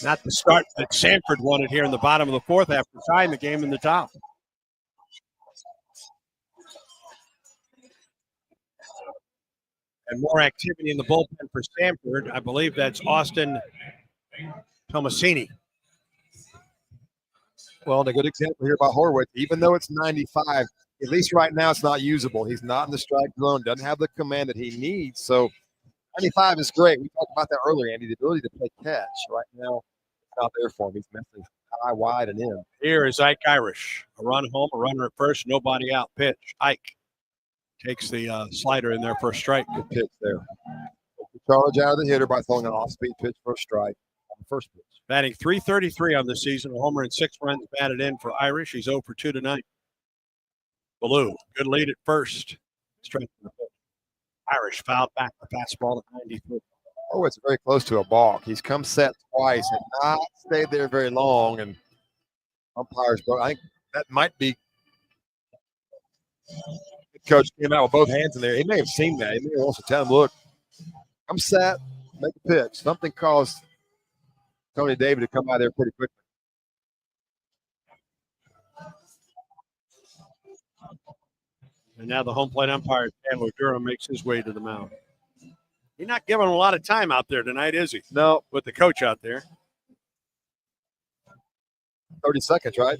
Not the start that Samford wanted here in the bottom of the 4th after tying the game in the top. And more activity in the bullpen for Samford. I believe that's Austin Tomasini. Well, a good example here by Horowitz. Even though it's 95, at least right now it's not usable. He's not in the strike zone, doesn't have the command that he needs. So 95 is great. We talked about that earlier, Andy, the ability to play catch. Right now, it's not there for him. He's missing high, wide, and in. Here is Ike Irish. A run home, a runner at first, nobody out. Pitch. Ike takes the slider in there for a strike. Good pitch there. Charge out of the hitter by throwing an off-speed pitch for a strike on the first pitch. Batting .333 on the season, a homer and 6 runs batted in for Irish. He's 0 for 2 tonight. Ballou, good lead at first. Strength in the pitch. Irish fouled back the fastball at 93. Oh, it's very close to a balk. He's come set twice and not stayed there very long. And umpires, I think that might be Coach came out with both hands in there. He may have seen that. He may have also tell him, look, I'm set. Make a pitch. Something caused Tony David to come out there pretty quickly. And now the home plate umpire, Chandler Durham, makes his way to the mound. He's not giving a lot of time out there tonight, is he? No. With the coach out there. 30 seconds, right?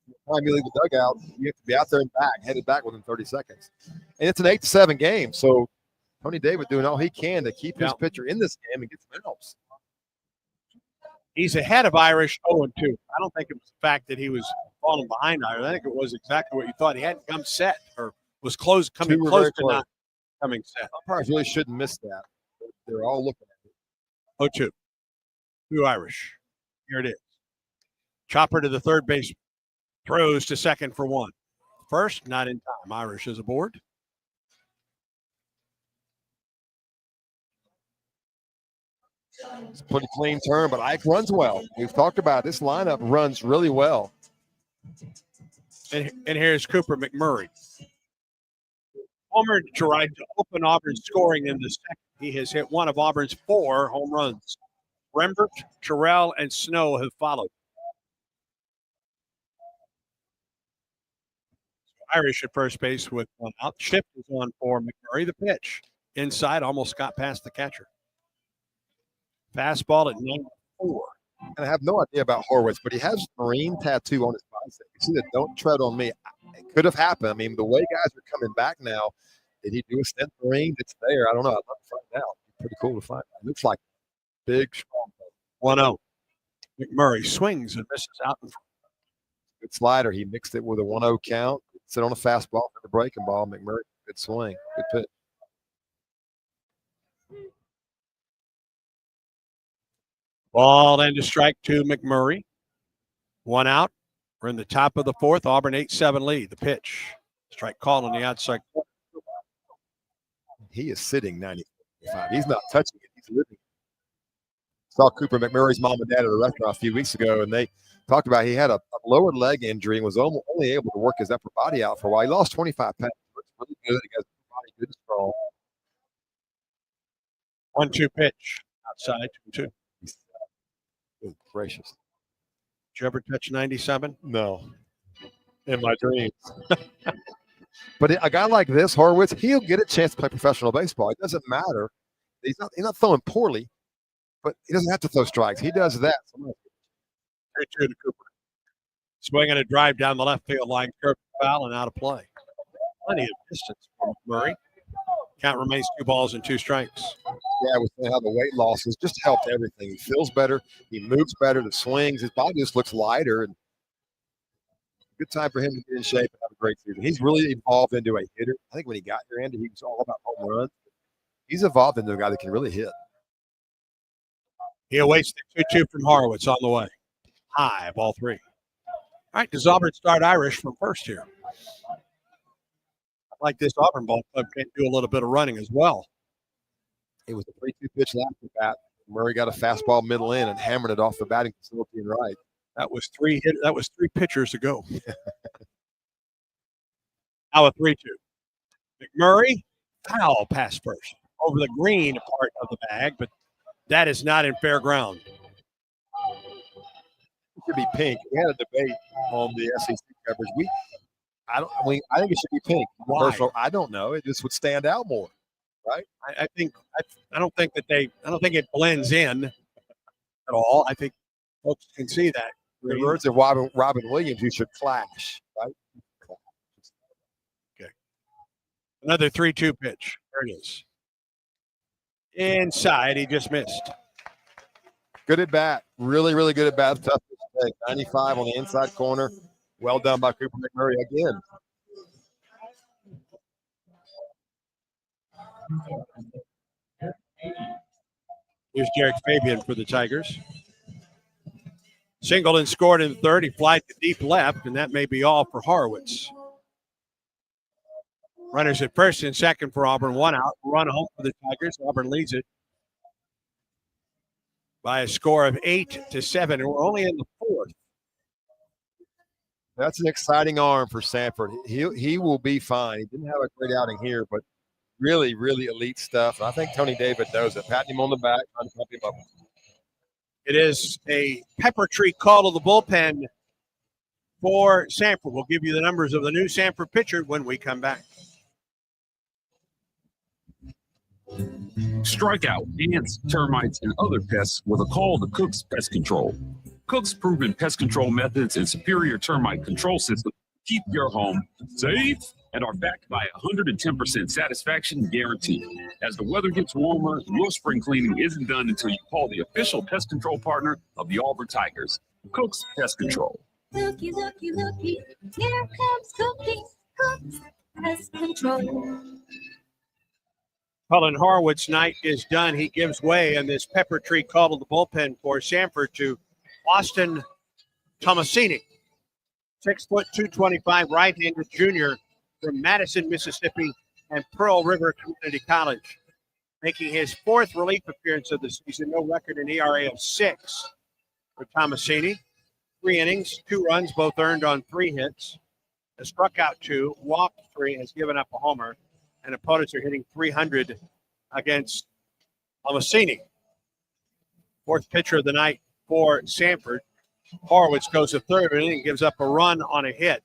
By the time you leave the dugout, you have to be out there and back, headed back within 30 seconds. And it's an 8-7 game, so Tony David doing all he can to keep his pitcher in this game and get some outs. He's ahead of Irish 0-2. I don't think it was the fact that he was falling behind Irish. I think it was exactly what you thought. He hadn't come set or was coming close to not coming set. Umpires really shouldn't miss that. They're all looking at it. 0-2. 2 Irish. Here it is. Chopper to the third base. Throws to second for 1. First, not in time. Irish is aboard. It's a pretty clean turn, but Ike runs well. We've talked about it. This lineup runs really well. And here's Cooper McMurray. Homer tried to open Auburn's scoring in the second. He has hit one of Auburn's 4 home runs. Rembert, Terrell, and Snow have followed. Irish at first base with 1 out. Chip is on for McMurray. The pitch inside almost got past the catcher. Fastball at 94. And I have no idea about Horwitz, but he has a Marine tattoo on his bicep. You see that "Don't tread on me." It could have happened. I mean, the way guys are coming back now, did he do a stint Marine? It's there. I don't know. I'd love to find out. Pretty cool to find out. It looks like big, strong. 1-0. McMurray swings and misses out in front. Good slider. He mixed it with a 1-0 count. Sit on a fastball for the breaking ball. McMurray, good swing. Good pitch. Ball and a strike to McMurray. 1 out. We're in the top of the 4th. Auburn 8-7 lead. The pitch. Strike call on the outside corner. He is sitting 95. He's not touching it. He's living. Saw Cooper McMurray's mom and dad at a restaurant a few weeks ago, and they talked about he had a lower leg injury and was only able to work his upper body out for a while. He lost 25 pounds. Looks really good. He has a body good and strong. 1-2 pitch. Outside 2-2. Good gracious. Did you ever touch 97? No. In my dreams. But a guy like this, Horwitz, he'll get a chance to play professional baseball. It doesn't matter. He's not throwing poorly, but he doesn't have to throw strikes. He does that. 3-2 to Cooper. Swinging a drive down the left field line, curve foul and out of play. Plenty of distance from Murray. Count remains 2 balls and 2 strikes. Yeah, we're saying how the weight loss has just helped everything. He feels better. He moves better. The swings. His body just looks lighter. And good time for him to get in shape and have a great season. He's really evolved into a hitter. I think when he got here, Andy, he was all about home runs. He's evolved into a guy that can really hit. He awaits the 2-2 from Horowitz on the way. High, ball 3. All right, does Auburn start Irish from first here? Like this Auburn ball club can do a little bit of running as well. It was a 3-2 pitch left at bat. Murray got a fastball middle in and hammered it off the batting facility and right. That was 3 pitchers ago. Now a 3-2. McMurray, foul pass first over the green part of the bag, but that is not in fair ground. It should be pink. We had a debate on the SEC coverage. I think it should be pink. Why? I don't know. It just would stand out more, right? I don't think it blends in at all. I think folks can see that. The words of Robin Williams, you should flash, right? Okay. Another 3-2 pitch. There it is. Inside, he just missed. Good at bat. Really, really good at bat. Tough to take. 95 on the inside corner. Well done by Cooper McMurray again. Here's Jarek Fabian for the Tigers. Singleton scored in the third. He flied to deep left, and that may be all for Horowitz. Runners at first and second for Auburn. 1 out. Run home for the Tigers. Auburn leads it by a score of 8-7, and we're only in the 4th. That's an exciting arm for Samford. He will be fine. He didn't have a great outing here, but really, really elite stuff. And I think Tony David knows it. Patting him on the back, trying to pump him up. It is a pepper tree call to the bullpen for Samford. We'll give you the numbers of the new Samford pitcher when we come back. Strike out ants, termites, and other pests with a call to Cook's Pest Control. Cook's proven pest control methods and superior termite control system keep your home safe and are backed by a 110% satisfaction guarantee. As the weather gets warmer, your spring cleaning isn't done until you call the official pest control partner of the Auburn Tigers, Cook's Pest Control. Looky, looky, looky, here comes Cookie, Cook's Pest Control. Cullen Harwood's night is done. He gives way in this pepper tree call to the bullpen for Samford to Austin Tomasini. 6 foot 225 right-handed junior from Madison, Mississippi, and Pearl River Community College. Making his fourth relief appearance of the season, no record in ERA of 6 for Tomasini. 3 innings, 2 runs, both earned on 3 hits. Has struck out 2, walked 3, has given up a homer, and opponents are hitting 300 against Tomasini. Fourth pitcher of the night for Samford. Horowitz goes to third inning and gives up a run on a hit.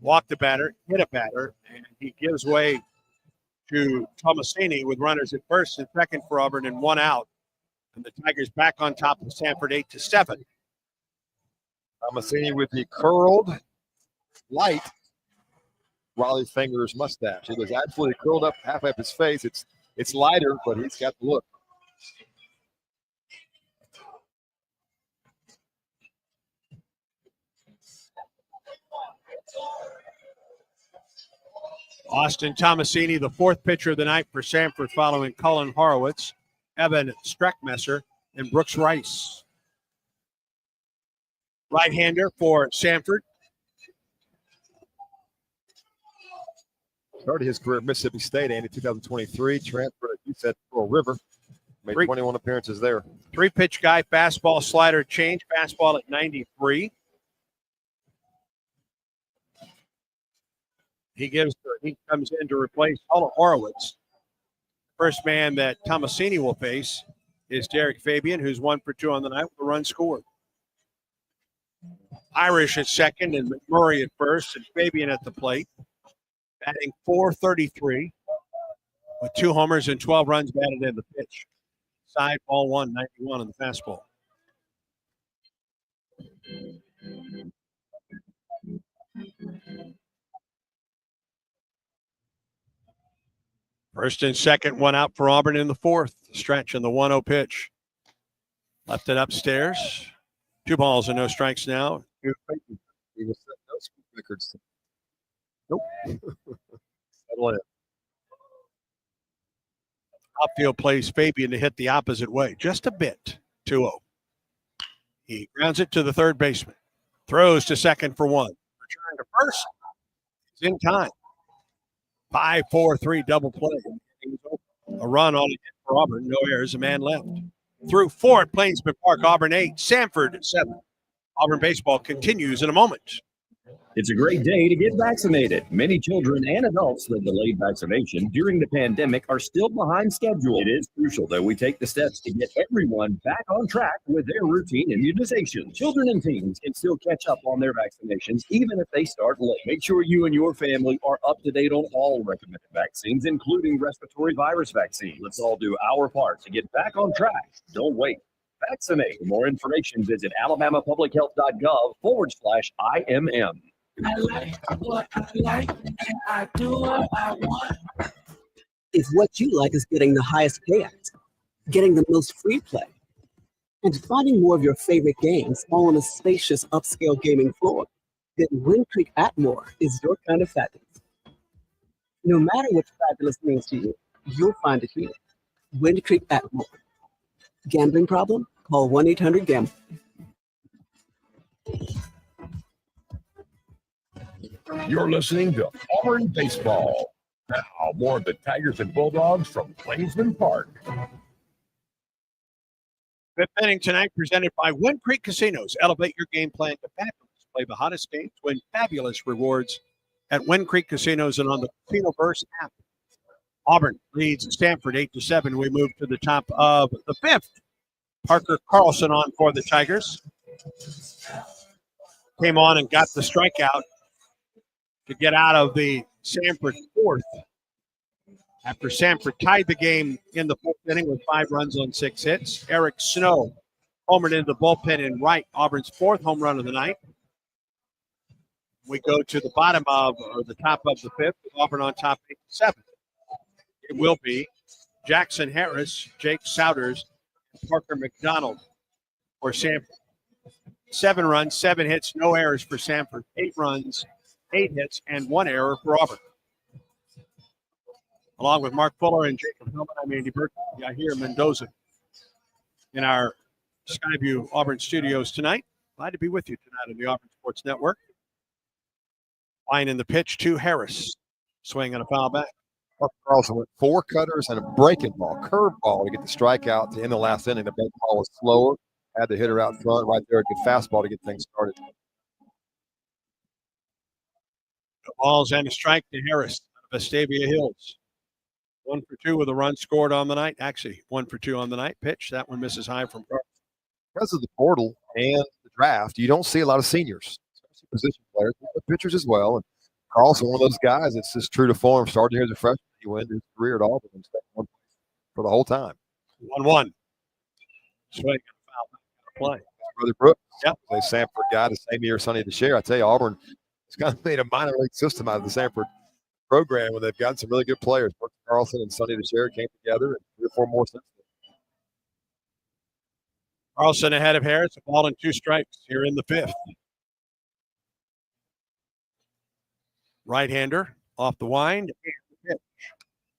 Walked the batter, hit a batter, and he gives way to Tomasini with runners at first and second for Auburn and 1 out. And the Tigers back on top of Samford 8-7. Tomasini with the curled, light Raleigh Fingers mustache. It was absolutely curled up half of his face. It's lighter, but he's got the look. Austin Tomasini, the fourth pitcher of the night for Samford, following Cullen Horowitz, Evan Streckmesser, and Brooks Rice. Right-hander for Samford. Started his career at Mississippi State, Andy, 2023. Transferred, as you said, Pearl River. Made 21 appearances there. 3-pitch guy, fastball, slider, change. Fastball at 93. He comes in to replace Cullen Horowitz. First man that Tomasini will face is Derek Fabian, who's 1 for 2 on the night with a run scored. Irish at second and McMurray at first, and Fabian at the plate. Batting .433 with 2 homers and 12 runs batted in the pitch. Side ball 1, 91 on the fastball. First and second, 1 out for Auburn in the fourth. Stretch in the 1-0 pitch. Left it upstairs. 2 balls and no strikes now. He was setting no school records. Nope. Settle in. Outfield plays Fabian to hit the opposite way. Just a bit. 2-0. He grounds it to the third baseman. Throws to second for 1. Return to first. It's in time. 5-4-3 double play. A run on it for Auburn. No errors. A man left. Through 4 at Plainsman Park. Auburn 8. Samford 7. Auburn baseball continues in a moment. It's a great day to get vaccinated. Many children and adults that delayed vaccination during the pandemic are still behind schedule. It is crucial that we take the steps to get everyone back on track with their routine immunization. Children and teens can still catch up on their vaccinations even if they start late. Make sure you and your family are up to date on all recommended vaccines, including respiratory virus vaccine. Let's all do our part to get back on track. Don't wait. Vaccinate. For more information, visit alabamapublichealth.gov/IMM. I like what I like, and I do what I want. If what you like is getting the highest payout, getting the most free play, and finding more of your favorite games all on a spacious upscale gaming floor, then Wind Creek Atmore is your kind of fabulous. No matter what fabulous means to you, you'll find it here. Wind Creek Atmore. Gambling problem? Call 1-800-GAMBLE. You're listening to Auburn Baseball. Now, more of the Tigers and Bulldogs from Plainsman Park. Fifth inning tonight presented by Wind Creek Casinos. Elevate your game plan to fabulous Play the hottest games, win fabulous rewards at Wind Creek Casinos and on the Casino Burst app. Auburn leads Samford 8-7. We move to the top of the fifth. Parker Carlson on for the Tigers. Came on and got the strikeout to get out of the Samford fourth. After Samford tied the game in the fourth inning with 5 runs on 6 hits. Eric Snow homered into the bullpen in right, Auburn's 4th home run of the night. We go to the bottom of, or the top of the fifth, with Auburn on top 8-7. It will be Jackson Harris, Jake Souders, and Parker McDonald for Samford. 7 runs, 7 hits, no errors for Samford. 8 runs, 8 hits, and 1 error for Auburn. Along with Mark Fuller and Jacob Hillman, I'm Andy Burke. Yahir Mendoza in our Skyview Auburn studios tonight. Glad to be with you tonight on the Auburn Sports Network. Line in the pitch to Harris. Swing and a foul back. Parker Carlson went 4 cutters and a breaking ball, curve ball to get the strikeout to end the last inning. The breaking ball was slower. Had the hitter out front right there, a good fastball to get things started. The balls and a strike to Harris of Vestavia Hills. 1 for 2 with a run scored on the night. Actually, 1 for 2 on the night. Pitch. That one misses high from Carlson. Because of the portal and the draft, you don't see a lot of seniors, especially position players, but pitchers as well. And Carlson, one of those guys that's just true to form. Started here as a freshman. He went his career at Auburn and stayed one for the whole time. 1-1. Swing and foul back. Play. Brother Brooks. Yep. They Samford guy the same year Sonny DeShare. I tell you, Auburn has kind of made a minor league system out of the Samford program when they've gotten some really good players. Brooks Carlson and Sonny DeShare came together, and 3 or 4 more since then. Carlson ahead of Harris, a ball and 2 strikes here in the fifth. Right-hander off the wind and the pitch.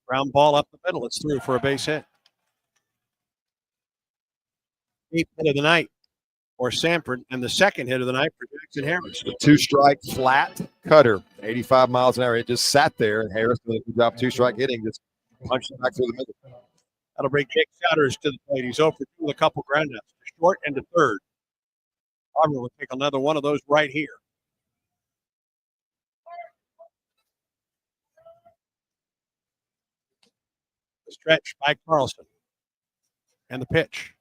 Ground ball up the middle. It's through for a base hit. 8th hit of the night for Samford, and the 2nd hit of the night for Jackson Harris. The 2-strike flat cutter, 85 miles an hour. It just sat there, and Harris did a good job 2-strike hitting, just punched it back through the middle. That'll bring Jake Souders to the plate. He's over 2 with a couple groundouts, to short and to third. Auburn will take another one of those right here. The stretch by Carlson. And the pitch.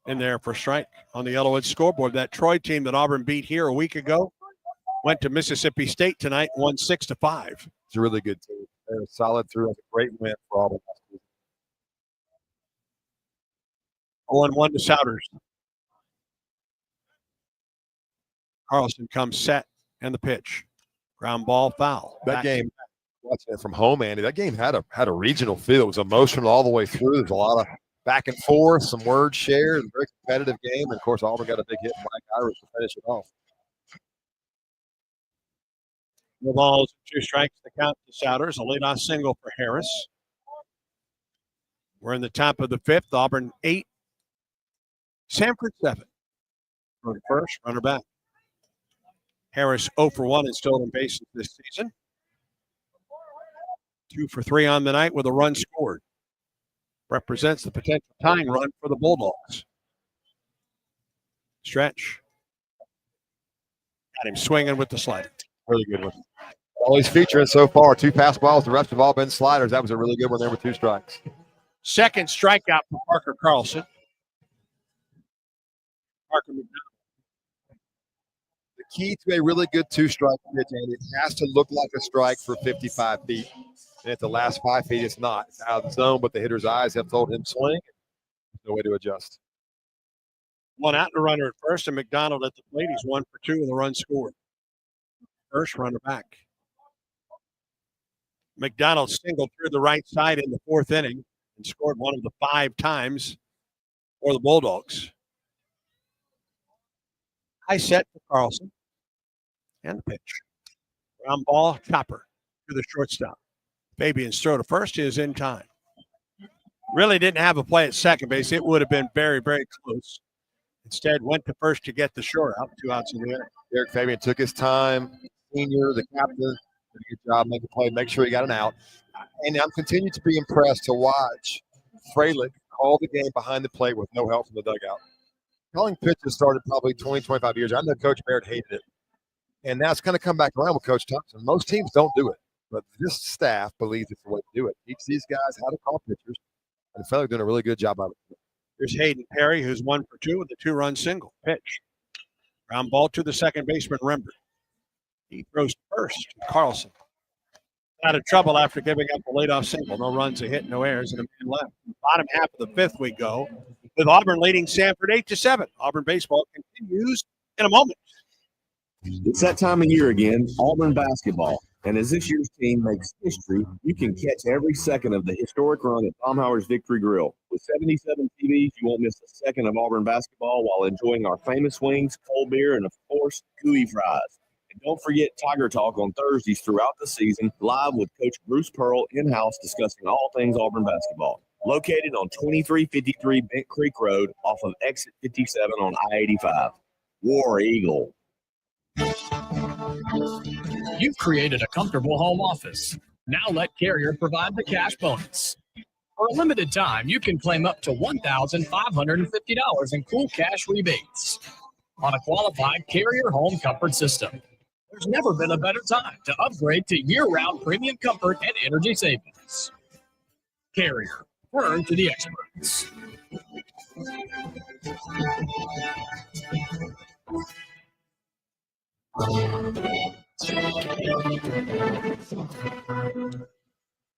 In there for strike on the Yellowwood scoreboard. That Troy team that Auburn beat here a week ago went to Mississippi State tonight, won 6-5. It's a really good team. They're solid through. A great win for Auburn. 0-1 to Souders. Carlson comes set and the pitch. Ground ball foul. That game, watching it from home, Andy, that game had a regional feel. It was emotional all the way through. There's a lot of back and forth, some words shared, a very competitive game. And, of course, Auburn got a big hit from Mike Irish to finish it off. No balls, 2 strikes to count to Souders. A leadoff single for Harris. We're in the top of the fifth. Auburn 8, Samford 7. Runner first, runner back. Harris 0 for 1 in stolen bases this season. 2 for 3 on the night with a run scored. Represents the potential tying run for the Bulldogs. Stretch. Got him swinging with the slider. Really good one. All he's featuring so far, 2 fastballs. The rest have all been sliders. That was a really good one there with 2 strikes. 2nd strikeout for Parker Carlson. Parker McDonald. The key to a really good 2-strike pitch, Andy, it has to look like a strike for 55 feet. And at the last 5 feet, it's not. It's out of the zone, but the hitter's eyes have told him swing. There's no way to adjust. 1 out and a runner at first, and McDonald at the plate. He's 1 for 2 with a run scored. First runner back. McDonald singled through the right side in the 4th inning and scored 1 of the 5 times for the Bulldogs. High set for Carlson. And the pitch. Ground ball, chopper to the shortstop. Fabian's throw to first is in time. Really didn't have a play at second base. It would have been very, very close. Instead, went to first to get the short out. 2 outs in the inning. Derek Fabian took his time. Senior, the captain, did a good job making a play, make sure he got an out. And I'm continuing to be impressed to watch Fralick call the game behind the plate with no help from the dugout. calling pitches started probably 20, 25 years. I know Coach Barrett hated it. And now it's kind of come back around with Coach Thompson. Most teams don't do it, but this staff believes it's the way to do it. Teach these guys how to call pitchers, and I feel like they're doing a really good job of it. Here's Hayden Perry, who's 1 for 2 with a 2-run single. Pitch. Ground ball to the second baseman, Rembert. He throws first. Carlson. Out of trouble after giving up a leadoff single. No runs, a hit, no errors, and a man left. Bottom half of the fifth we go with Auburn leading Samford 8-7. Auburn baseball continues in a moment. It's that time of year again, Auburn basketball. And as this year's team makes history, you can catch every second of the historic run at Baumhower's Victory Grill. With 77 TVs, you won't miss a second of Auburn basketball while enjoying our famous wings, cold beer, and, of course, gooey fries. And don't forget Tiger Talk on Thursdays throughout the season, live with Coach Bruce Pearl in-house discussing all things Auburn basketball. Located on 2353 Bent Creek Road off of Exit 57 on I-85. War Eagle. You've created a comfortable home office. Now let Carrier provide the cash bonus. For a limited time, you can claim up to $1,550 in cool cash rebates on a qualified Carrier home comfort system. There's never been a better time to upgrade to year-round premium comfort and energy savings. Carrier, turn to the experts.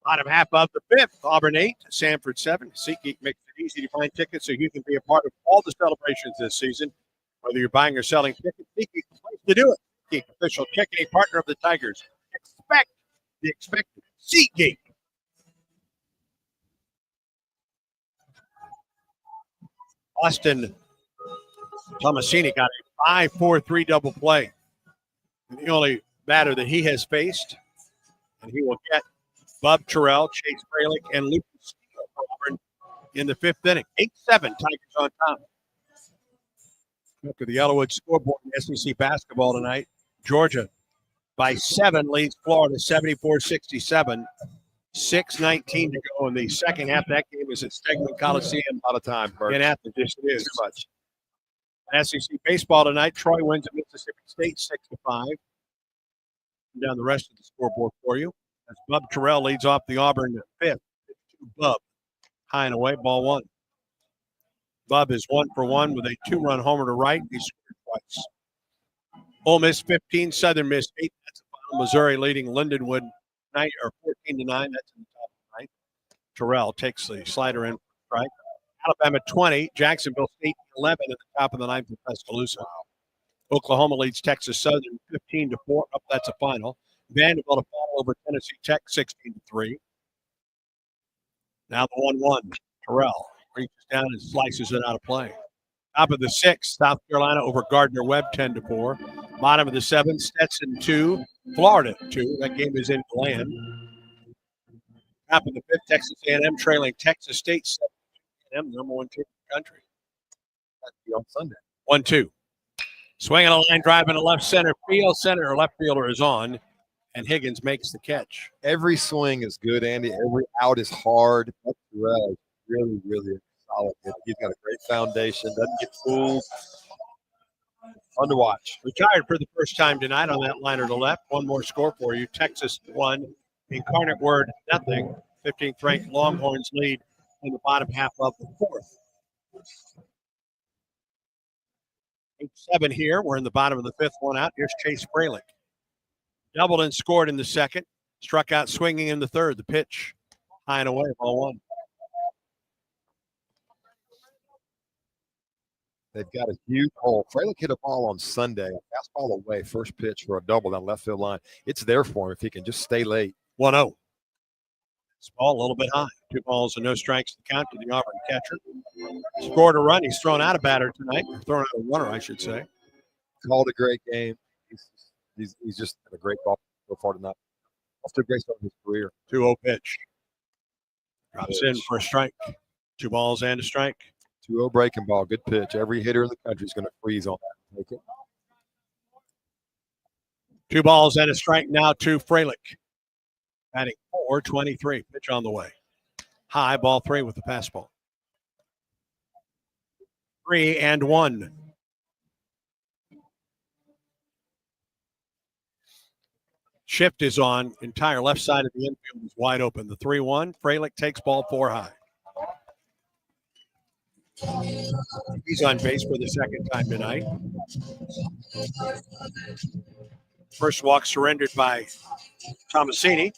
Bottom half of the fifth, Auburn 8, Samford 7. SeatGeek makes it easy to find tickets so you can be a part of all the celebrations this season. Whether you're buying or selling tickets, SeatGeek is the place to do it. SeatGeek, official ticketing partner of the Tigers. Expect the expected. SeatGeek. Austin Tomasini got a 5-4-3 double play. The only batter that he has faced, and he will get Bub Terrell, Chase Fralick, and Lucas Auburn in the fifth inning. 8-7, Tigers on top. Look at the Yellowwood scoreboard in SEC basketball tonight. Georgia by 7 leads Florida 74-67. 6:19 to go in the second half. That game is at Stegman Coliseum. A lot of time, Bert. In Athens. Yes, it is. Too much. SEC baseball tonight. Troy wins at Mississippi State 6-5. Down the rest of the scoreboard for you. As Bub Terrell leads off the Auburn fifth. Bub high and away, ball one. Bub is 1 for 1 with a 2-run homer to right. He scored twice. Ole Miss 15, Southern Miss 8. That's the final. Missouri leading Lindenwood 14-9. That's in the top of the ninth. Terrell takes the slider in for strike. Alabama 20, Jacksonville State 11 at the top of the ninth with Tuscaloosa. Oklahoma leads Texas Southern 15-4. Up, that's a final. Vanderbilt a final over Tennessee Tech 16-3. Now the 1-1. Terrell reaches down and slices it out of play. Top of the sixth, South Carolina over Gardner Webb 10-4. Bottom of the seventh, Stetson 2, Florida 2. That game is in Glen. Top of the fifth, Texas A&M trailing Texas State 7. Number 1 team in the country. That'll be on Sunday. 1-2. Swinging a line drive into left center field. Center or left fielder is on, and Higgins makes the catch. Every swing is good, Andy. Every out is hard. Terrell is really, really solid. He's got a great foundation. Doesn't get fooled. Fun to watch. Retired for the first time tonight on that liner to left. One more score for you. Texas 1, Incarnate Word nothing. 15th ranked Longhorns lead in the bottom half of the fourth. 8-7 here. We're in the bottom of the fifth, one out. Here's Chase Fralick. Doubled and scored in the second. Struck out swinging in the third. The pitch high and away, ball one. They've got a huge hole. Fralick hit a ball on Sunday. Fastball away, first pitch for a double down left field line. It's there for him if he can just stay late. 1-0. This ball a little bit high. 2 balls and no strikes to count to the Auburn catcher. Scored a run. He's thrown out a batter tonight. Thrown out a runner, I should say. Called a great game. He's just had a great ball so far tonight. Off to a great start in his career. 2-0 pitch. Drops in for a strike. 2 balls and a strike. 2-0 breaking ball. Good pitch. Every hitter in the country is going to freeze on that. Take it. 2 balls and a strike now to Fralick. Batting .423. Pitch on the way. High, ball 3 with the fastball. 3-1. Shift is on. Entire left side of the infield is wide open. The 3-1. Fralick takes ball 4 high. He's on base for the second time tonight. First walk surrendered by Tomasini.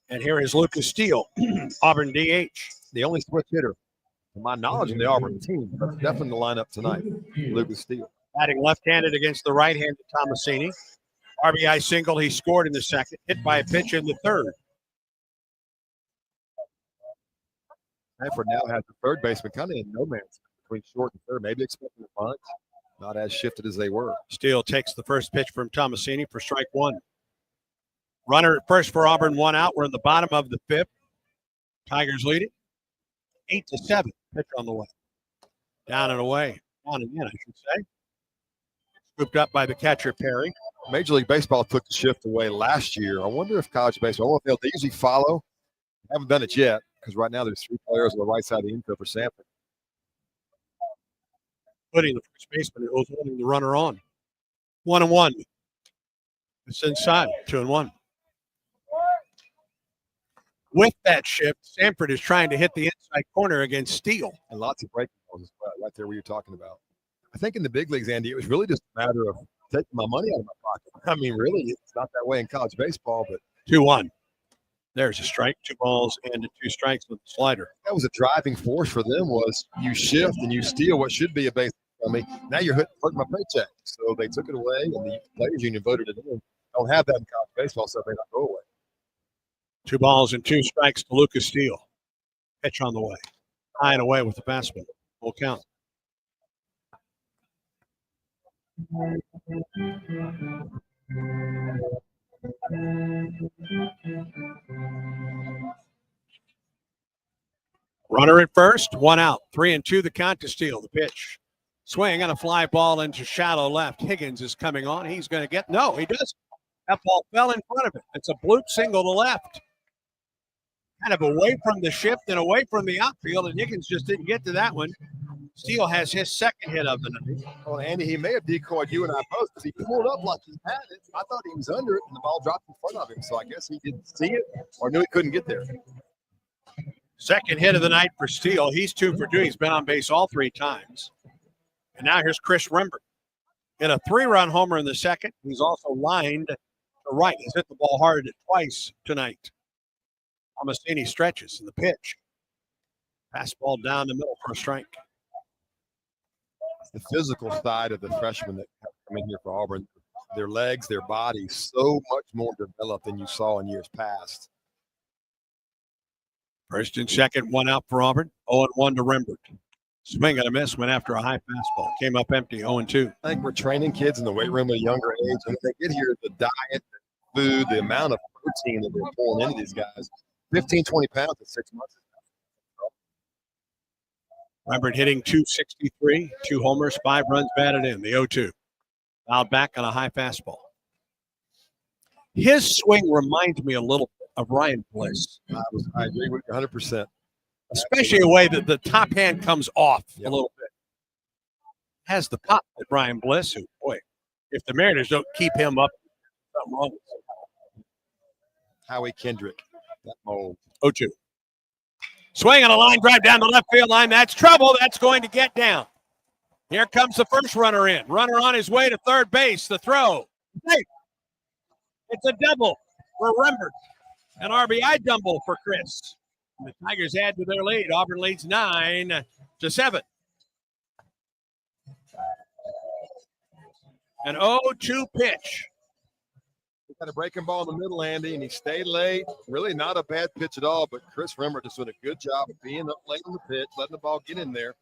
And here is Lucas Steele, Auburn DH. The only switch hitter, to my knowledge, in the Auburn team, but definitely in the lineup tonight, Lucas Steele. Batting left-handed against the right-handed Tomasini. RBI single he scored in the second, hit by a pitch in the third. Samford now has the third baseman kind of in no man's between short and third, maybe expecting a bunt. Not as shifted as they were. Steele takes the first pitch from Tomasini for strike 1. Runner at first for Auburn, 1 out. We're in the bottom of the 5th. Tigers lead it 8-7. Pitch on the way. Down and away. Down again, I should say. Scooped up by the catcher, Perry. Major League Baseball took the shift away last year. I wonder if college baseball, they usually follow. Haven't done it yet because right now there's 3 players on the right side of the infield for Samford. Putting the first baseman who's holding the runner on. 1-1. It's inside. 2-1. With that shift, Samford is trying to hit the inside corner against Steele. And lots of breaking balls as well, right there where you're talking about. I think in the big leagues, Andy, it was really just a matter of taking my money out of my pocket. I mean, really, it's not that way in college baseball, but 2-1. There's a strike, 2 balls and 2 strikes with the slider. That was a driving force for them was you shift and you steal what should be a base from me. Now you're hurting my paycheck. So they took it away, and the players union voted it in. Don't have that in college baseball, so they don't go away. 2 balls and 2 strikes to Lucas Steele. Pitch on the way. High and away with the fastball. Full count. Runner at first, 1 out. 3-2 the count to Steele. The pitch. Swing on a fly ball into shallow left. Higgins is coming on. He's going to get, no, he doesn't. That ball fell in front of it. It's a bloop single to left. Kind of away from the shift and away from the outfield, and Higgins just didn't get to that one. Steele has his second hit of the night. Well, Andy, he may have decoyed you and I both because he pulled up like he had it. I thought he was under it, and the ball dropped in front of him. So I guess he didn't see it or knew he couldn't get there. Second hit of the night for Steele. He's 2 for 2. He's been on base all 3 times. And now here's Chris Rembert. Hit a 3-run homer in the second. He's also lined to right. He's hit the ball hard twice tonight. Tomasini stretches in the pitch. Fastball down the middle for a strike. The physical side of the freshmen that come in here for Auburn, their legs, their bodies, so much more developed than you saw in years past. First and second, 1 out for Auburn. 0-1 to Rembert. Swing and a miss, went after a high fastball. Came up empty, 0-2. I think we're training kids in the weight room at a younger age. And when they get here, the diet, the food, the amount of protein that they're pulling into these guys, 15, 20 pounds in 6 months. Rembert hitting .263, 2 homers, 5 runs batted in, the 0-2. Fouled back on a high fastball. His swing reminds me a little of Ryan Bliss. I agree with you 100%. Especially the way that the top hand comes off a little bit. Has the pop at Ryan Bliss, who, boy, if the Mariners don't keep him up, something wrong with him. Howie Kendrick, that mold. 0-2. Swing on a line drive down the left field line. That's trouble. That's going to get down. Here comes the first runner in. Runner on his way to third base. The throw. Hey, it's a double for Rembert. An RBI double for Chris. And the Tigers add to their lead. Auburn leads 9-7. An 0-2 pitch. He got a breaking ball in the middle, Andy, and he stayed late. Really not a bad pitch at all, but Chris Rembert just did a good job of being up late on the pitch, letting the ball get in there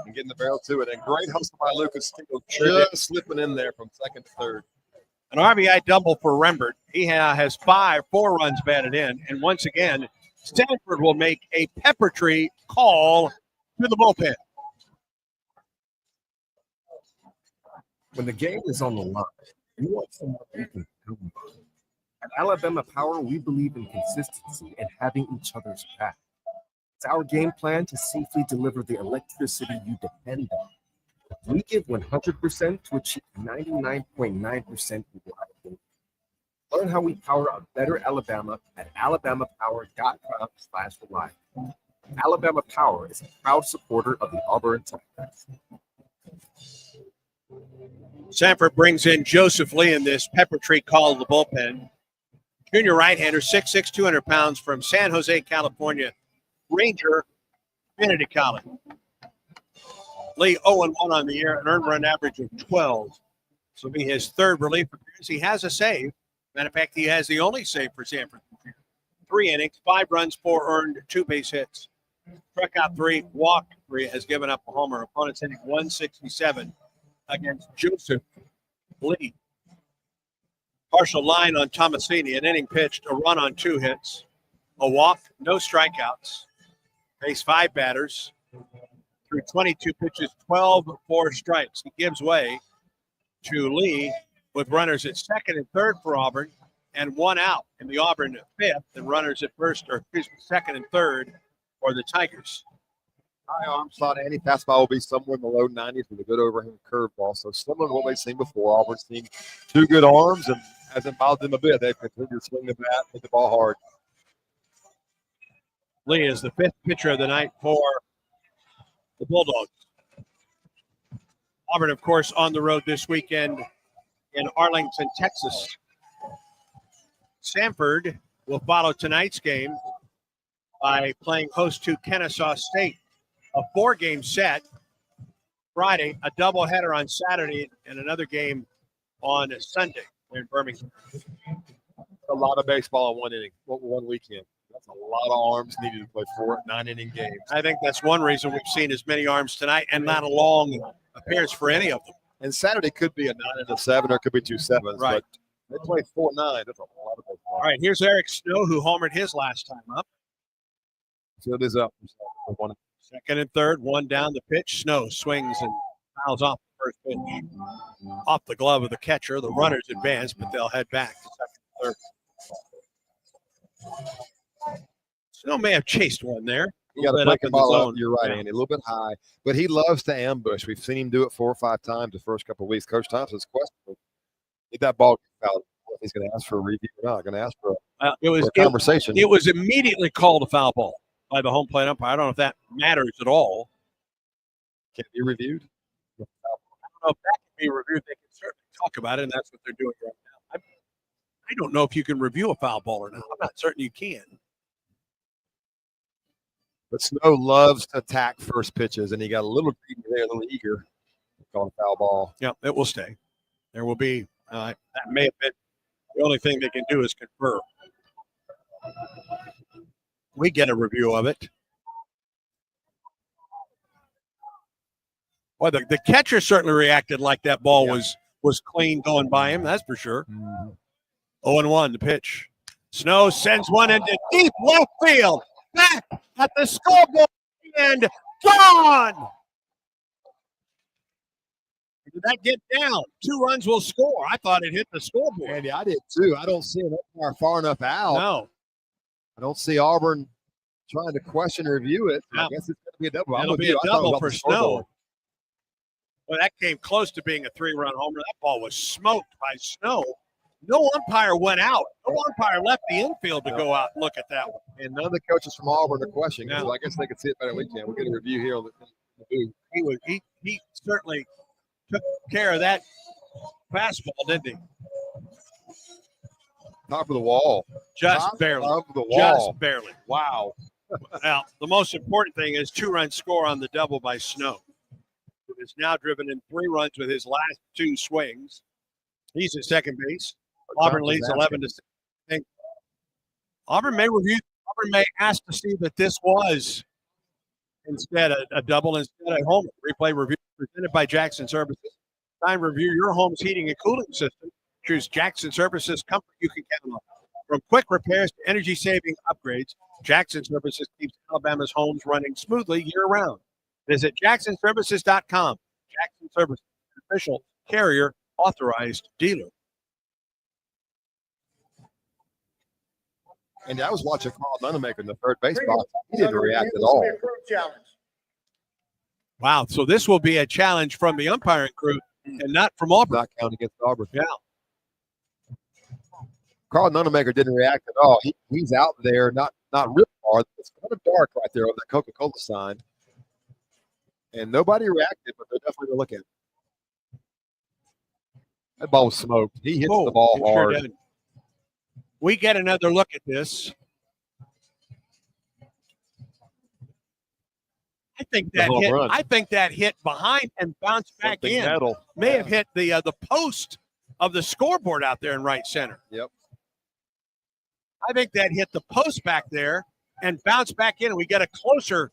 and getting the barrel to it. And great hustle by Lucas Steele, just slipping in there from second to third. An RBI double for Rembert. He has 4 runs batted in. And once again, Samford will make a pepper tree call to the bullpen. When the game is on the line, you want someone you can count on. At Alabama Power, we believe in consistency and having each other's back. It's our game plan to safely deliver the electricity you depend on. We give 100% to achieve 99.9% reliability. Learn how we power a better Alabama at alabamapower.com/reliable. Alabama Power is a proud supporter of the Auburn Tigers. Samford brings in Joseph Lee in this pepper tree called the bullpen. Junior right-hander, 6'6", 200 pounds from San Jose, California. Ranger Community College. Lee 0-1 on the year, an earned run average of 12. This will be his third relief appearance. He has a save. Matter of fact, he has the only save for Samford. 3 innings, 5 runs, 4 earned, 2 base hits. Struck out 3, walked 3, has given up a homer. Opponent's hitting 167 against Joseph Lee. Partial line on Tomasini, an inning pitched, a run on 2 hits, a walk, no strikeouts. Faced 5 batters through 22 pitches, 12 4 strikes. He gives way to Lee with runners at second and third for Auburn and 1 out in the Auburn fifth, and runners at second and third for the Tigers. High arm slot, Andy. Fastball will be somewhere in the low 90s with a good overhand curveball. So similar to what we've seen before. Auburn's seen 2 good arms and hasn't bothered them a bit. They've continued to swing the bat, hit the ball hard. Lee is the 5th pitcher of the night for the Bulldogs. Auburn, of course, on the road this weekend in Arlington, Texas. Samford will follow tonight's game by playing host to Kennesaw State. A 4-game set Friday, a doubleheader on Saturday, and another game on Sunday in Birmingham. A lot of baseball in one weekend. That's a lot of arms needed to play 4 9-inning games. I think that's one reason we've seen as many arms tonight and not a long appearance for any of them. And Saturday could be a 9 and a 7, or it could be 2 7s. Right. But they play 4-9. That's a lot of baseball. All right, here's Eric Snow, who homered his last time up. So it is up. Second and third, 1 down the pitch. Snow swings and fouls off the first pitch. Off the glove of the catcher. The runners advance, but they'll head back to second and third. Snow may have chased one there. You got to break the ball up. You're right, Andy. A little bit high. But he loves to ambush. We've seen him do it 4 or 5 times the first couple of weeks. Coach Thompson's question: did that ball get fouled? He's going to ask for a review or not. Going to ask for a conversation. It was immediately called a foul ball by the home plate umpire. I don't know if that matters at all. Can it be reviewed? I don't know if that can be reviewed. They can certainly talk about it, and that's what they're doing right now. I don't know if you can review a foul ball or not. I'm not certain you can. But Snow loves to attack first pitches, and he got a little greedy there, a little eager. Called a foul ball. Yeah, it will stay. There will be. That may have been the only thing they can do is confirm. We get a review of it. Well, the catcher certainly reacted like that ball was clean going by him. That's for sure. 0-1 the pitch. Snow sends one into deep left field. Back at the scoreboard and gone. Did that get down? 2 runs will score. I thought it hit the scoreboard. Andy, I did too. I don't see an umpire far enough out. No. I don't see Auburn trying to question or review it. I guess it's going to be a double. It'll be a double for Snow. Well, that came close to being a 3-run homer. That ball was smoked by Snow. No umpire went out. No umpire left the infield to go out and look at that one. And none of the coaches from Auburn are questioning it. So I guess they could see it better than we can. We'll get a review here on the booth. He certainly took care of that fastball, didn't he? Top of the wall. Just barely. Top of the wall. Just barely. Wow. Now, the most important thing is 2-run score on the double by Snow, who has now driven in 3 runs with his last 2 swings. He's at second base. Auburn leads 11-6. Auburn may ask to see that this was instead a double instead a homer. Replay review presented by Jackson Services. Time to review your home's heating and cooling system. Choose Jackson Services comfort you can count on. From quick repairs to energy-saving upgrades, Jackson Services keeps Alabama's homes running smoothly year-round. Visit jacksonservices.com. Jackson Services, official carrier authorized dealer. And I was watching Carl Nunemaker in the third base box. He didn't react at all. Wow. So this will be a challenge from the umpiring crew and not from Auburn. Not counting against Auburn. Yeah. Carl Nunemaker didn't react at all. He's out there, not real far. It's kind of dark right there on the Coca-Cola sign. And nobody reacted, but they're definitely going to look at it. That ball was smoked. He hits the ball hard. Sure, we get another look at this. I think that hit behind and bounced back Something in. metal. May have hit the post of the scoreboard out there in right center. Yep. I think that hit the post back there and bounced back in, and we get a closer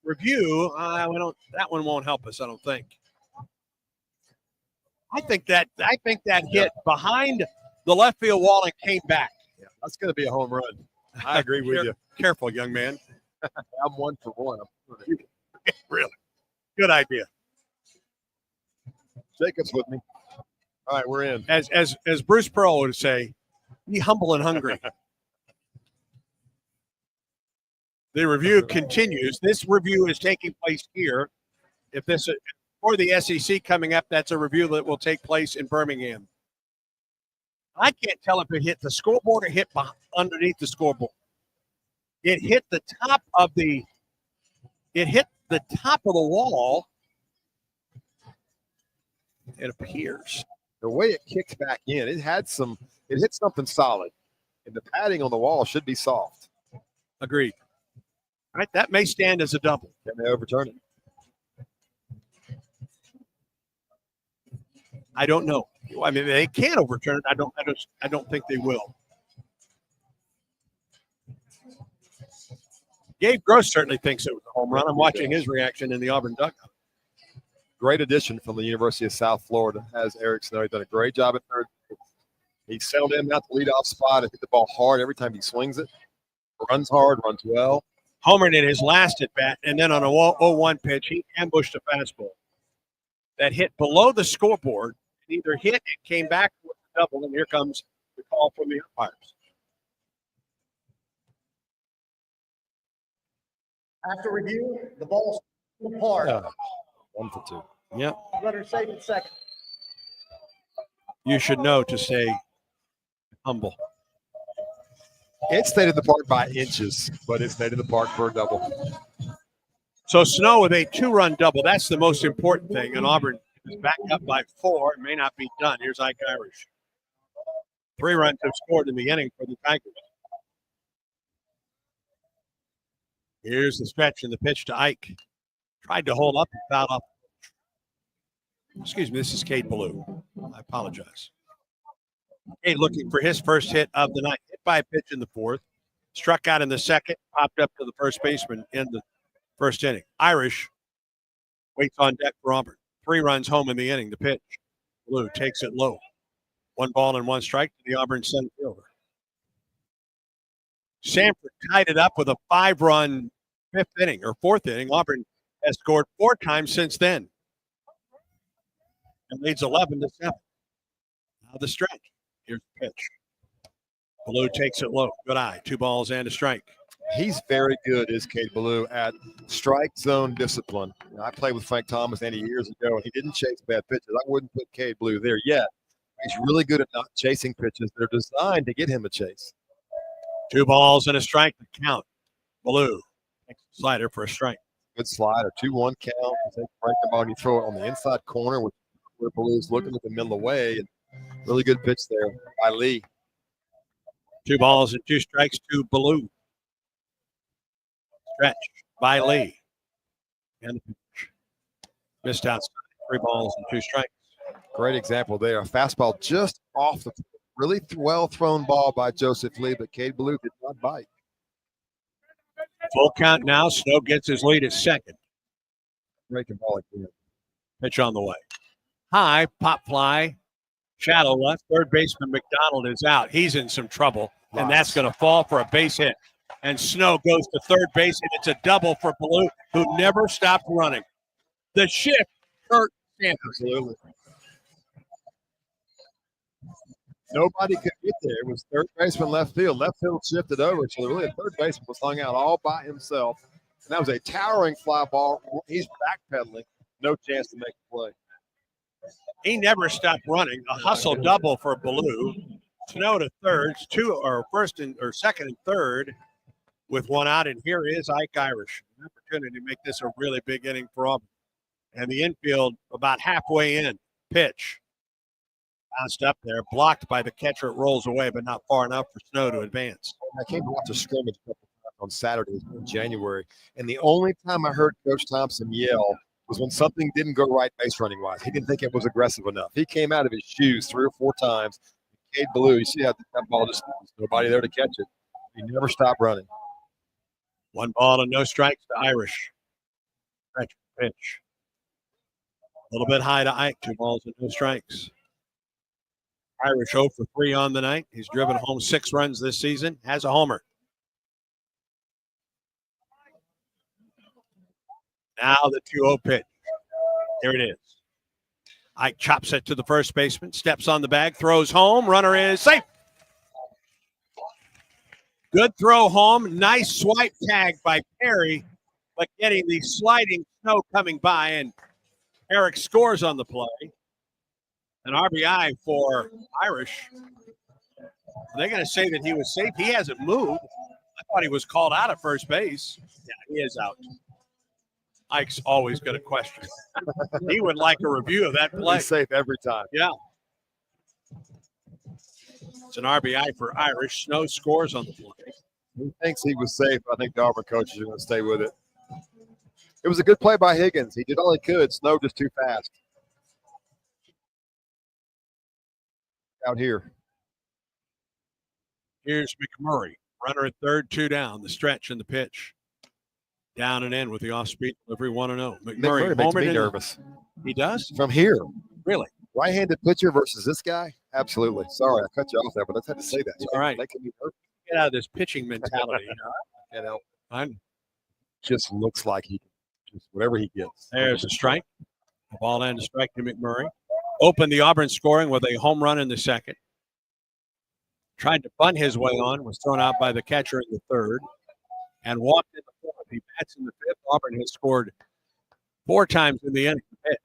review. That one won't help us, I don't think. I think that hit behind the left field wall and came back. Yeah, that's going to be a home run. I agree with you. Careful, young man. I'm 1 for 1. Really? Good idea. Jacob's with me. All right, we're in. As Bruce Pearl would say, be humble and hungry. The review continues. This review is taking place here. If this for the SEC coming up, that's a review that will take place in Birmingham. I can't tell if it hit the scoreboard or hit underneath the scoreboard. It hit the top of the wall. It appears. The way it kicked back in, it hit something solid. And the padding on the wall should be soft. Agreed. All right, that may stand as a double. Can they overturn it? I don't know. I mean, they can overturn it. I don't think they will. Gabe Gross certainly thinks it was a home run. I'm watching his reaction in the Auburn dugout. Great addition from the University of South Florida. Has Eric Snow. He's done a great job at third. He settled in out the leadoff spot and hit the ball hard every time he swings it. Runs hard, runs well. Homered in his last at bat, and then on a 0-1 pitch, he ambushed a fastball that hit below the scoreboard. It either hit and came back with the double, and here comes the call from the umpires. After review, the ball's in the park. 1 for 2. Yep. Runner safe at second. You should know to stay humble. It stayed in the park by inches, but it stayed in the park for a double. So Snow with a 2-run double. That's the most important thing. And Auburn is back up by 4. It may not be done. Here's Ike Irish. 3 runs have scored in the inning for the Tigers. Here's the stretch and the pitch to Ike. Tried to hold up and fouled off. Excuse me, this is Cade Ballou. I apologize. Cade looking for his first hit of the night. Hit by a pitch in the 4th. Struck out in the 2nd. Popped up to the first baseman in the 1st inning. Irish waits on deck for Auburn. 3 runs home in the inning. The pitch. Ballou takes it low. 1 ball and 1 strike to the Auburn center fielder. Samford tied it up with a 5-run 5th inning or 4th inning. Auburn has scored 4 times since then and leads 11-7. Now the stretch. Here's the pitch. Ballou takes it low. Good eye. 2 balls and a strike. He's very good, is Cade Ballou, at strike zone discipline. I played with Frank Thomas years ago, and he didn't chase bad pitches. I wouldn't put Cade Ballou there yet. He's really good at not chasing pitches that are designed to get him a chase. 2 balls and a strike to count. Ballou takes a slider for a strike. Good slider. 2-1 count. You take break the ball and you throw it on the inside corner where Ballou's looking at the middle of the way. And really good pitch there by Lee. 2 balls and 2 strikes to Ballou. Stretch by Lee. And the pitch. Missed outside. 3 balls and 2 strikes. Great example there. A fastball just off the really well thrown ball by Joseph Lee, but Cade Ballou did not bite. Full count now. Snow gets his lead at 2nd. Breaking ball again. Pitch on the way. High, pop fly, shallow left. 3rd baseman McDonald is out. He's in some trouble, and that's going to fall for a base hit. And Snow goes to 3rd base, and it's a double for Ballou, who never stopped running. The shift hurt Samford. Absolutely. Nobody could get there. It was third baseman, left field. Left field shifted over, so really the third baseman was hung out all by himself. And that was a towering fly ball. He's backpedaling. No chance to make a play. He never stopped running. A hustle double for Ballou. Snow to thirds, second and third with one out. And here is Ike Irish. An opportunity to make this a really big inning for Auburn. And the infield about halfway in. Pitch. Bounced up there, blocked by the catcher. It rolls away, but not far enough for Snow to advance. I came to watch a scrimmage a couple times on Saturdays in January, and the only time I heard Coach Thompson yell was when something didn't go right base running wise. He didn't think it was aggressive enough. He came out of his shoes 3 or 4 times. Cade Ballou, you see how that ball just nobody there to catch it. He never stopped running. 1 ball and no strikes to Irish. Pitch. A little bit high to Ike. 2 balls and no strikes. Irish 0 for 3 on the night. He's driven home 6 runs this season. Has a homer. Now the 2-0 pitch. Here it is. Ike chops it to the first baseman. Steps on the bag. Throws home. Runner is safe. Good throw home. Nice swipe tag by Perry. But getting the sliding Snow coming by. And Eric scores on the play. An RBI for Irish. Are they going to say that he was safe? He hasn't moved. I thought he was called out at first base. Yeah, he is out. Ike's always got a question. He would like a review of that play. He's safe every time. Yeah. It's an RBI for Irish. Snow scores on the play. He thinks he was safe. I think the Auburn coaches are going to stay with it. It was a good play by Higgins. He did all he could. Snow just too fast. Out here. Here's McMurray. Runner at third, 2 down. The stretch and the pitch. Down and in with the off-speed delivery, 1-0. McMurray makes me nervous. He does? From here. Really? Right-handed pitcher versus this guy? Absolutely. Sorry, I cut you off there, but I just had to say that. All right. Making me nervous. Get out of this pitching mentality. Can't help. I'm just looks like he just whatever he gets. There's a strike. A ball and a strike to McMurray. Opened the Auburn scoring with a home run in the second. Tried to bunt his way on, was thrown out by the catcher in the third, and walked in the fourth. He bats in the fifth. Auburn has scored 4 times in the inning. Pitch.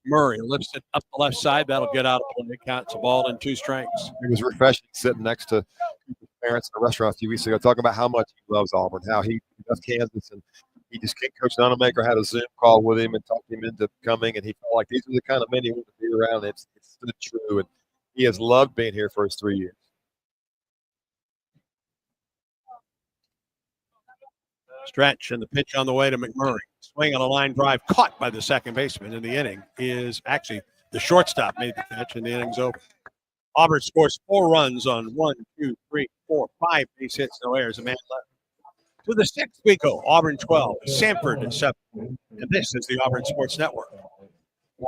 Murray lifts it up the left side. That'll get out of play. Counts a ball and 2 strikes. It was refreshing sitting next to his parents in a restaurant a few weeks ago, talking about how much he loves Auburn, how he loves Kansas, and he just can't. Coach Donamaker had a Zoom call with him and talked him into coming, and he felt like these are the kind of men he wanted to be around. It's stood true, and he has loved being here for his 3 years. Stretch and the pitch on the way to McMurray. Swing on a line drive caught by the second baseman in the inning is actually the shortstop made the catch and the inning's over. Auburn scores 4 runs on 1, 2, 3, 4, 5 base hits, no errors, a man left. To the 6th we go. Auburn 12, Samford 7. And this is the Auburn Sports Network.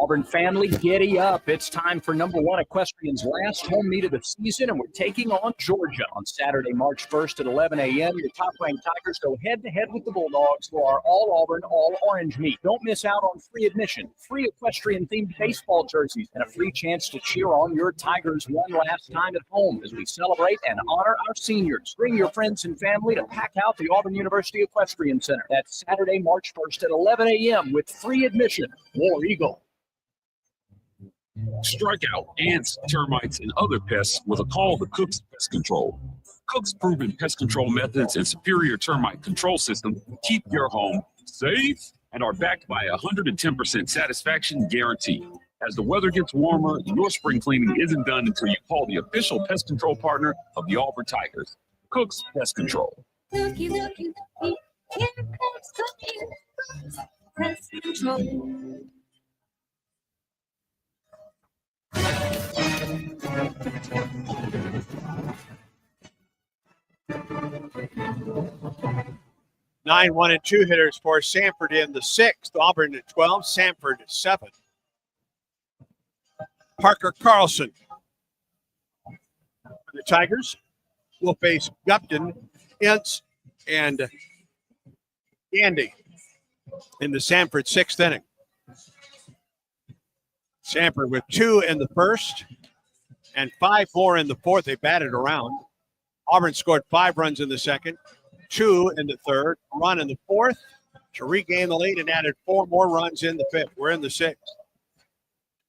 Auburn family, giddy up. It's time for number 1 Equestrian's last home meet of the season, and we're taking on Georgia on Saturday, March 1st at 11 a.m. Your top-ranked Tigers go head-to-head with the Bulldogs for our all-Auburn, all-orange meet. Don't miss out on free admission, free equestrian-themed baseball jerseys, and a free chance to cheer on your Tigers one last time at home as we celebrate and honor our seniors. Bring your friends and family to pack out the Auburn University Equestrian Center. That's Saturday, March 1st at 11 a.m. with free admission. War Eagle. Strike out ants, termites, and other pests with a call to Cook's Pest Control. Cook's proven pest control methods and superior termite control system keep your home safe and are backed by a 110% satisfaction guarantee. As the weather gets warmer, your spring cleaning isn't done until you call the official pest control partner of the Auburn Tigers, Cook's Pest Control. Looky, looky, looky, here comes Cookie, Cook's Pest Control. Nine 1 and 2 hitters for Samford in the 6th. Auburn at 12, Samford at 7. Parker Carlson. The Tigers will face Gupton, Ince, and Gandy in the Samford 6th inning. Samford with 2 in the first, and 5 more in the fourth. They batted around. Auburn scored 5 runs in the second, 2 in the third, a run in the fourth to regain the lead, and added 4 more runs in the fifth. We're in the sixth.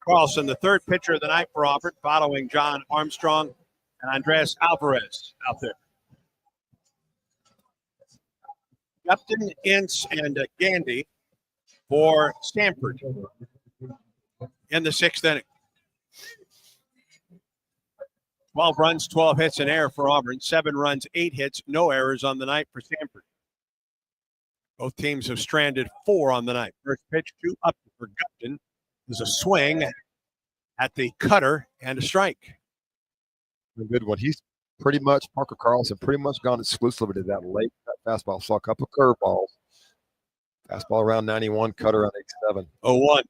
Carlson, the third pitcher of the night for Auburn, following John Armstrong and Andres Alvarez out there. Upton, Ince, and Gandy for Samford in the sixth inning. 12 runs, 12 hits, and error for Auburn. 7 runs, 8 hits, no errors on the night for Samford. Both teams have stranded 4 on the night. First pitch to Upton for Gupton is a swing at the cutter and a strike. A good one. He's pretty much, Parker Carlson, pretty much gone exclusively to that late fastball. Saw a couple of curveballs. Fastball around 91, cutter around 87. 0-1.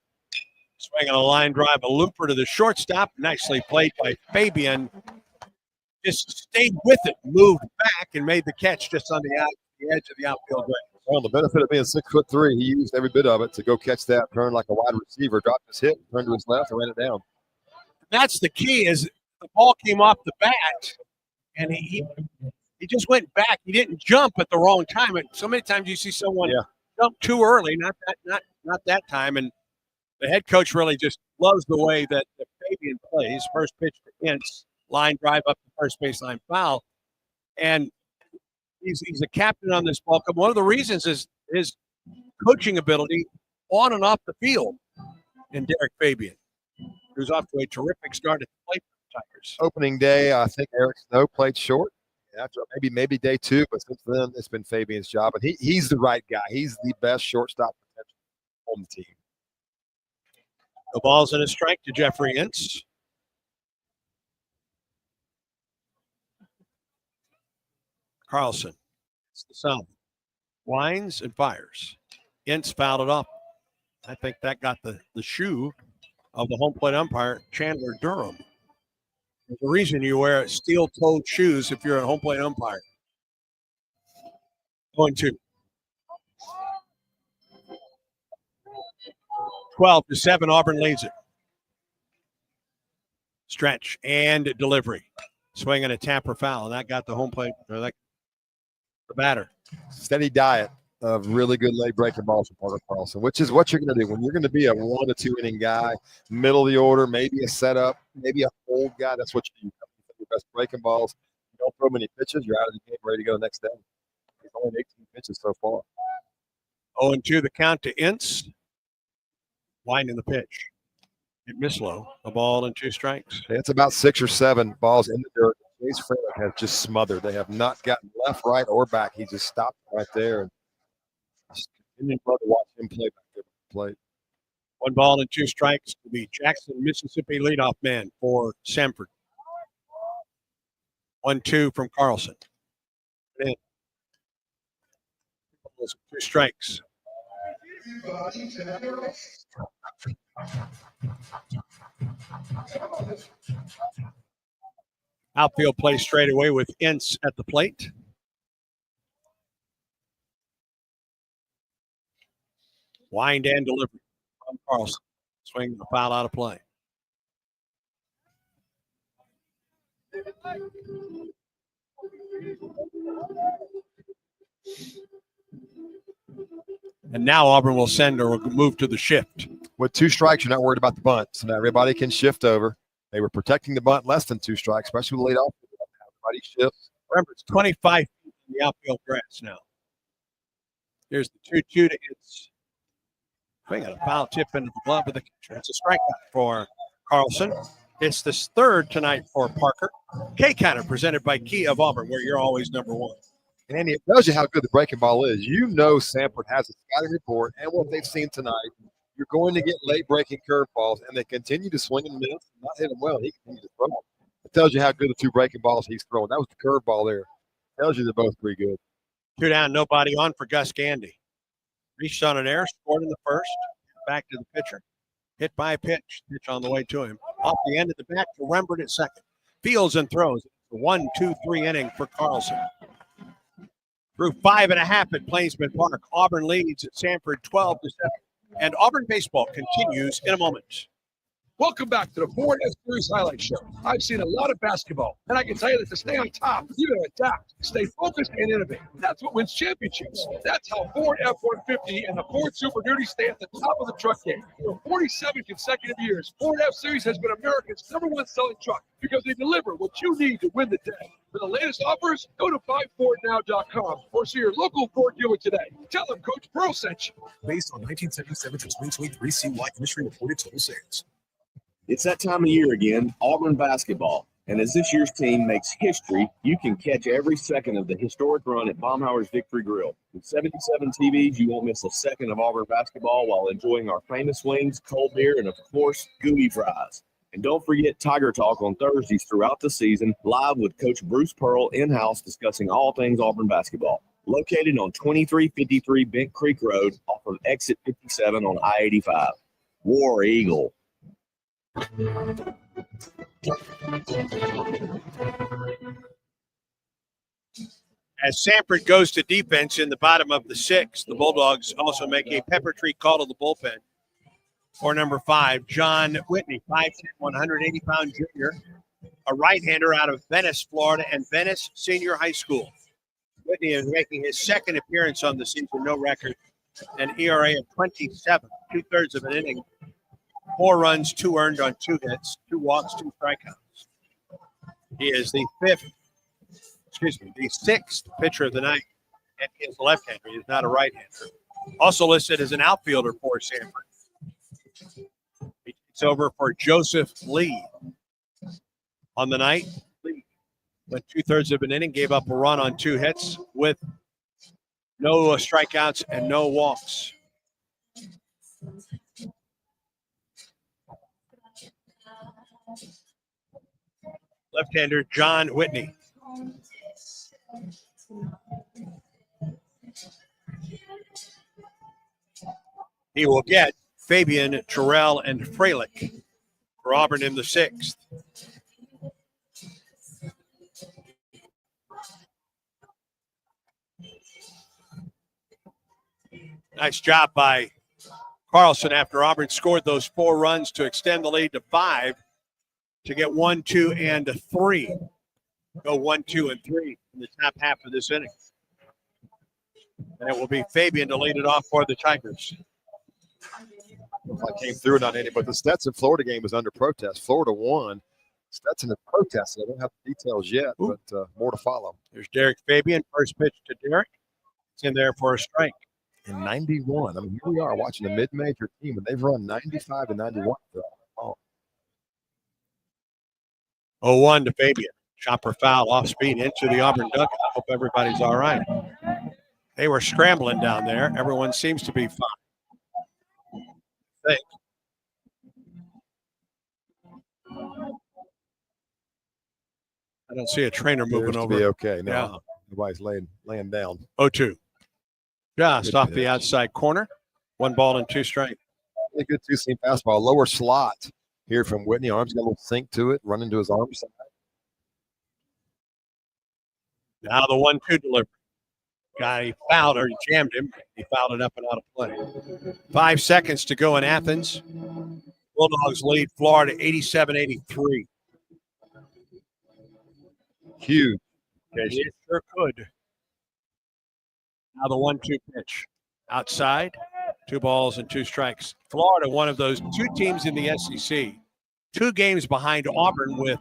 Swinging a line drive, a looper to the shortstop. Nicely played by Fabian. Just stayed with it, moved back, and made the catch just on the edge of the outfield range. Well, the benefit of being 6'3", he used every bit of it to go catch that, turn like a wide receiver, dropped his hip, turned to his left, and ran it down. That's the key, is the ball came off the bat, and he just went back. He didn't jump at the wrong time. And so many times you see someone jump too early, not that time. And the head coach really just loves the way that Fabian plays. First pitch to Ince, line drive up the first baseline foul. And he's a captain on this ball club. One of the reasons is his coaching ability on and off the field in Derek Fabian, who's off to a terrific start at the plate for the Tigers. Opening day, I think Eric Snow played short. After maybe day 2, but since then it's been Fabian's job. And he's the right guy. He's the best shortstop potential on the team. The ball's in a strike to Jeffrey Ince. Carlson. It's the south. Winds and fires. Ince fouled it off. I think that got the shoe of the home plate umpire, Chandler Durham. There's a reason you wear steel-toed shoes if you're a home plate umpire. 0-2. 12-7, Auburn leads it. Stretch and delivery. Swing and a tapper foul, and that got the home plate, or the batter. Steady diet of really good late breaking balls from Parker Carlson, which is what you're going to do when you're going to be a 1 to 2 inning guy, middle of the order, maybe a setup, maybe a hold guy. That's what you do. Your best breaking balls. You don't throw many pitches, you're out of the game, ready to go the next day. He's only 18 pitches so far. 0-2, the count to Ince. Winding the pitch. It missed low. A ball and 2 strikes. It's about 6 or 7 balls in the dirt. Chase Freeland has just smothered. They have not gotten left, right, or back. He just stopped right there. And just continued to watch him play back there at the plate. 1 ball and 2 strikes to the Jackson, Mississippi leadoff man for Samford. 1-2 from Carlson. And 2 strikes. Outfield play straight away with Ince at the plate. Wind and delivery from Carlson. Swing the foul out of play. And now Auburn will send or move to the shift. With 2 strikes, you're not worried about the bunt. So now everybody can shift over. They were protecting the bunt less than 2 strikes, especially with late off. Everybody shifts. Remember, it's 25 feet in the outfield grass now. Here's the 2-2 to Ince. Swing a foul tip into the glove of the catcher. It's a strikeout for Carlson. It's the 3rd tonight for Parker. K-Counter presented by Key of Auburn, where you're always number 1. And Andy, it tells you how good the breaking ball is. You know Samford has a scouting report, and what they've seen tonight, you're going to get late breaking curveballs, and they continue to swing and miss, not hit them well. He continues to throw them. It tells you how good the 2 breaking balls he's throwing. That was the curveball there. It tells you they're both pretty good. 2 down, nobody on for Gus Gandy. Reached on an error, scored in the first. Back to the pitcher. Hit by a pitch. Pitch on the way to him. Off the end of the bat to Rembert at second. Fields and throws. 1-2-3 inning for Carlson. Through 5.5 at Plainsman Park. Auburn leads at Samford 12-7. And Auburn baseball continues in a moment. Welcome back to the Ford F-Series Highlight Show. I've seen a lot of basketball, and I can tell you that to stay on top, you got to adapt, stay focused, and innovate. That's what wins championships. That's how Ford F-150 and the Ford Super Duty stay at the top of the truck game. For 47 consecutive years, Ford F-Series has been America's #1 selling truck because they deliver what you need to win the day. For the latest offers, go to buyfordnow.com or see your local Ford dealer today. Tell them Coach Pearl sent you. Based on 1977 to 2023 CY industry reported total sales. It's that time of year again, Auburn basketball. And as this year's team makes history, you can catch every second of the historic run at Baumhauer's Victory Grill. With 77 TVs, you won't miss a second of Auburn basketball while enjoying our famous wings, cold beer, and of course, gooey fries. And don't forget Tiger Talk on Thursdays throughout the season, live with Coach Bruce Pearl in-house discussing all things Auburn basketball. Located on 2353 Bent Creek Road off of exit 57 on I-85. War Eagle. As Samford goes to defense in the bottom of the sixth, the Bulldogs also make a pepper tree call to the bullpen for number 5, John Whitney, 5'10", 180-pound junior, a right-hander out of Venice, Florida, and Venice Senior High School. Whitney is making his second appearance on the season, no record, an ERA of 27, 2/3 of an inning, 4 runs, 2 earned on 2 hits, 2 walks, 2 strikeouts. He is the 6th pitcher of the night, and he is a left-hander. He is not a right-hander. Also listed as an outfielder for Samford. He takes over for Joseph Lee. On the night, Lee went 2/3 of an inning, gave up a run on 2 hits with no strikeouts and no walks. Left-hander John Whitney. He will get Fabian, Terrell, and Freilich for Auburn in the 6th. Nice job by Carlson after Auburn scored those 4 runs to extend the lead to 5 to get 1, 2, and 3. Go 1, 2, and 3 in the top half of this inning. And it will be Fabian to lead it off for the Tigers. I came through it on any, but the Stetson Florida game was under protest. Florida won. Stetson is protesting. I don't have the details yet, but more to follow. There's Derek Fabian, first pitch to Derek. It's in there for a strike. In 91, I mean, here we are watching a mid-major team, and they've run 95 and 91. Oh. 0-1 to Fabian. Chopper foul off speed into the Auburn dugout. I hope everybody's all right. They were scrambling down there. Everyone seems to be fine. I don't see a trainer moving over. Be okay. No, yeah. Nobody's laying down. 0-2. Just off the outside corner. 1 ball and 2 strikes. Really good 2-seam fastball. Lower slot here from Whitney. Arms got a little sink to it. Run into his arm side. Now the 1-2 delivery. Guy fouled or jammed him. He fouled it up and out of play. 5 seconds to go in Athens. Bulldogs lead Florida 87-83. Huge. Okay, it sure could. Now the 1-2 pitch. Outside, 2 balls and 2 strikes. Florida, one of those 2 teams in the SEC. 2 games behind Auburn with,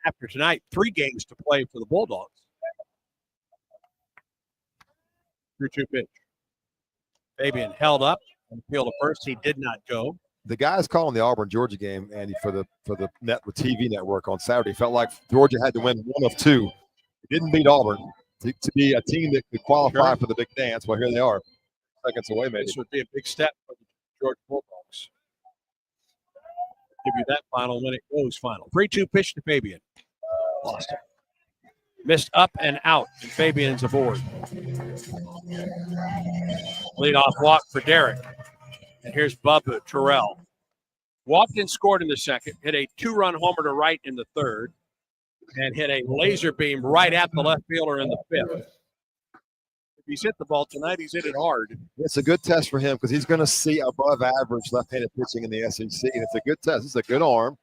after tonight, 3 games to play for the Bulldogs. 3-2 pitch. Fabian held up and appealed to first. He did not go. The guys calling the Auburn Georgia game, Andy, for the net with TV network on Saturday, felt like Georgia had to win 1 of 2. It didn't beat Auburn to be a team that could qualify for the big dance. Well, here they are, seconds away. Maybe this would be a big step for the Georgia Bulldogs. Give you that final when it goes final. 3-2 pitch to Fabian. Lost it. Missed up and out, and Fabian's aboard. Leadoff walk for Derek. And here's Bubba Terrell. Walked and scored in the second, hit a 2-run homer to right in the third, and hit a laser beam right at the left fielder in the 5th. If he's hit the ball tonight, he's hit it hard. It's a good test for him because he's going to see above average left-handed pitching in the SEC, and it's a good test. It's a good arm.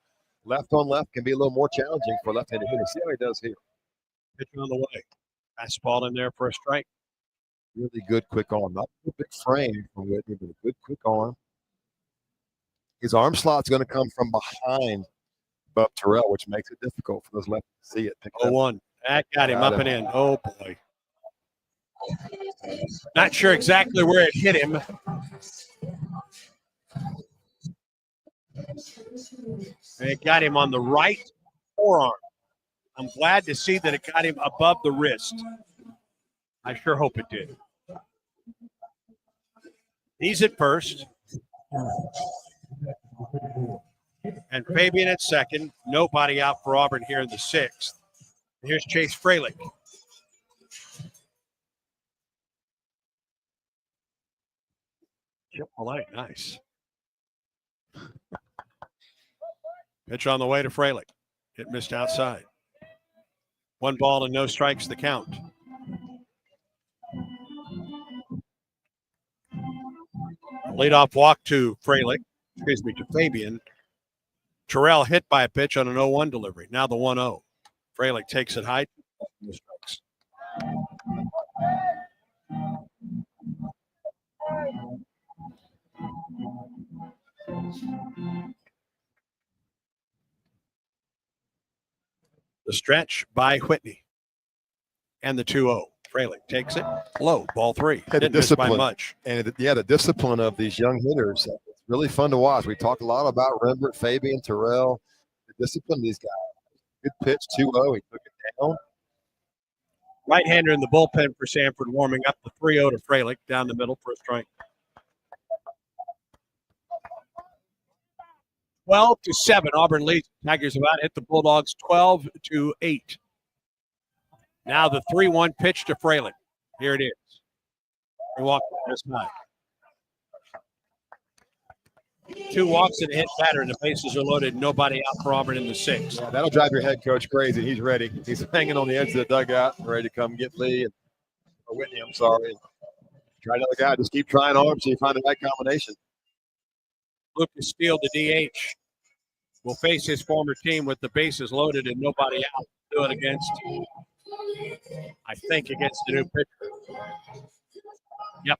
Left on left can be a little more challenging for left-handed hitters. See how he does here. Pitching on the way. Fastball in there for a strike. Really good quick arm. Not a big frame from Whitney, but a good quick arm. His arm slot's going to come from behind Bub Terrell, which makes it difficult for those lefties to see it. 0-1. That got him up and in. Oh, boy. Not sure exactly where it hit him. It got him on the right forearm. I'm glad to see that it got him above the wrist. I sure hope it did. He's at first. And Fabian at second. Nobody out for Auburn here in the sixth. Here's Chase Fralick. Chip Malay, nice. Pitch on the way to Fralick. It missed outside. 1 ball and no strikes the count. Leadoff walk to Fabian. Terrell hit by a pitch on an 0-1 delivery. Now the 1-0. Fralick takes it high. No strikes. The stretch by Whitney. And the 2-0. Fralick takes it low, ball 3. Didn't miss by much. And the discipline of these young hitters. It's really fun to watch. We talked a lot about Rembert, Fabian, Terrell. The discipline of these guys. Good pitch, 2-0. He took it down. Right-hander in the bullpen for Samford, warming up the 3-0 to Fralick down the middle for a strike. 12-7. Auburn leads. Tigers about hit the Bulldogs 12-8. Now the 3-1 pitch to Fralick. Here it is. He walked this night. 2 walks and a hit batter, and the bases are loaded. Nobody out for Auburn in the 6th. Yeah, that'll drive your head coach crazy. He's ready. He's hanging on the edge of the dugout, ready to come get Lee or Whitney. I'm sorry. Try another guy. Just keep trying arms so you find the right combination. Lucas Steele, the DH, will face his former team with the bases loaded and nobody out. Do it against, I think, against the new pitcher. Yep.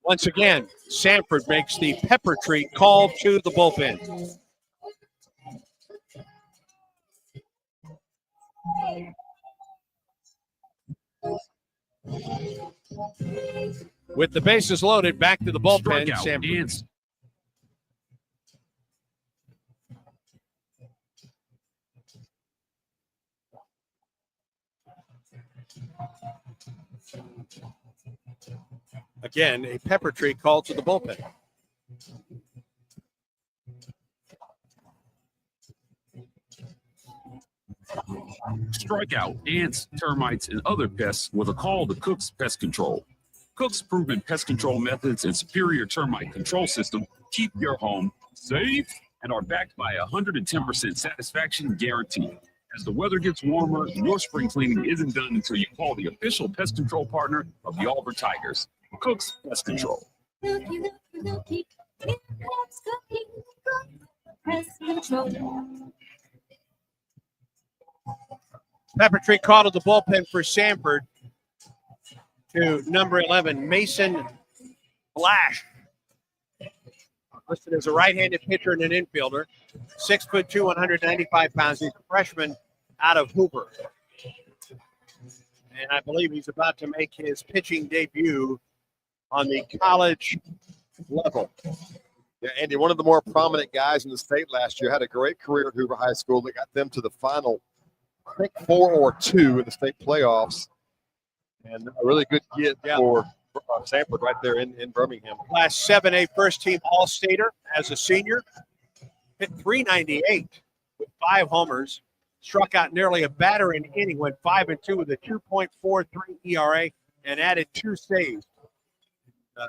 Once again, Samford makes the pepper treat call to the bullpen. With the bases loaded, back to the bullpen. Samford. Again, a pepper tree called to the bullpen. Strikeout, ants, termites, and other pests with a call to Cook's Pest Control. Cook's proven pest control methods and superior termite control system keep your home safe and are backed by a 110% satisfaction guarantee. As the weather gets warmer, your spring cleaning isn't done until you call the official pest control partner of the Auburn Tigers, Cook's Pest Control. Looky, looky, looky. Here comes Cookie. Pest Control. Pepper tree call to the bullpen for Samford to number 11, Mason Blash. Listed as a right-handed pitcher and an infielder. 6'2", 195 pounds. He's a freshman out of Hoover. And I believe he's about to make his pitching debut on the college level. Yeah, Andy, one of the more prominent guys in the state last year, had a great career at Hoover High School. That got them to the final, I think, 4 or 2 in the state playoffs. And a really good get for Samford right there in Birmingham. Class 7A first-team All-Stater as a senior. Hit .398 with 5 homers. Struck out nearly a batter an inning. Went 5-2 with a 2.43 ERA and added 2 saves.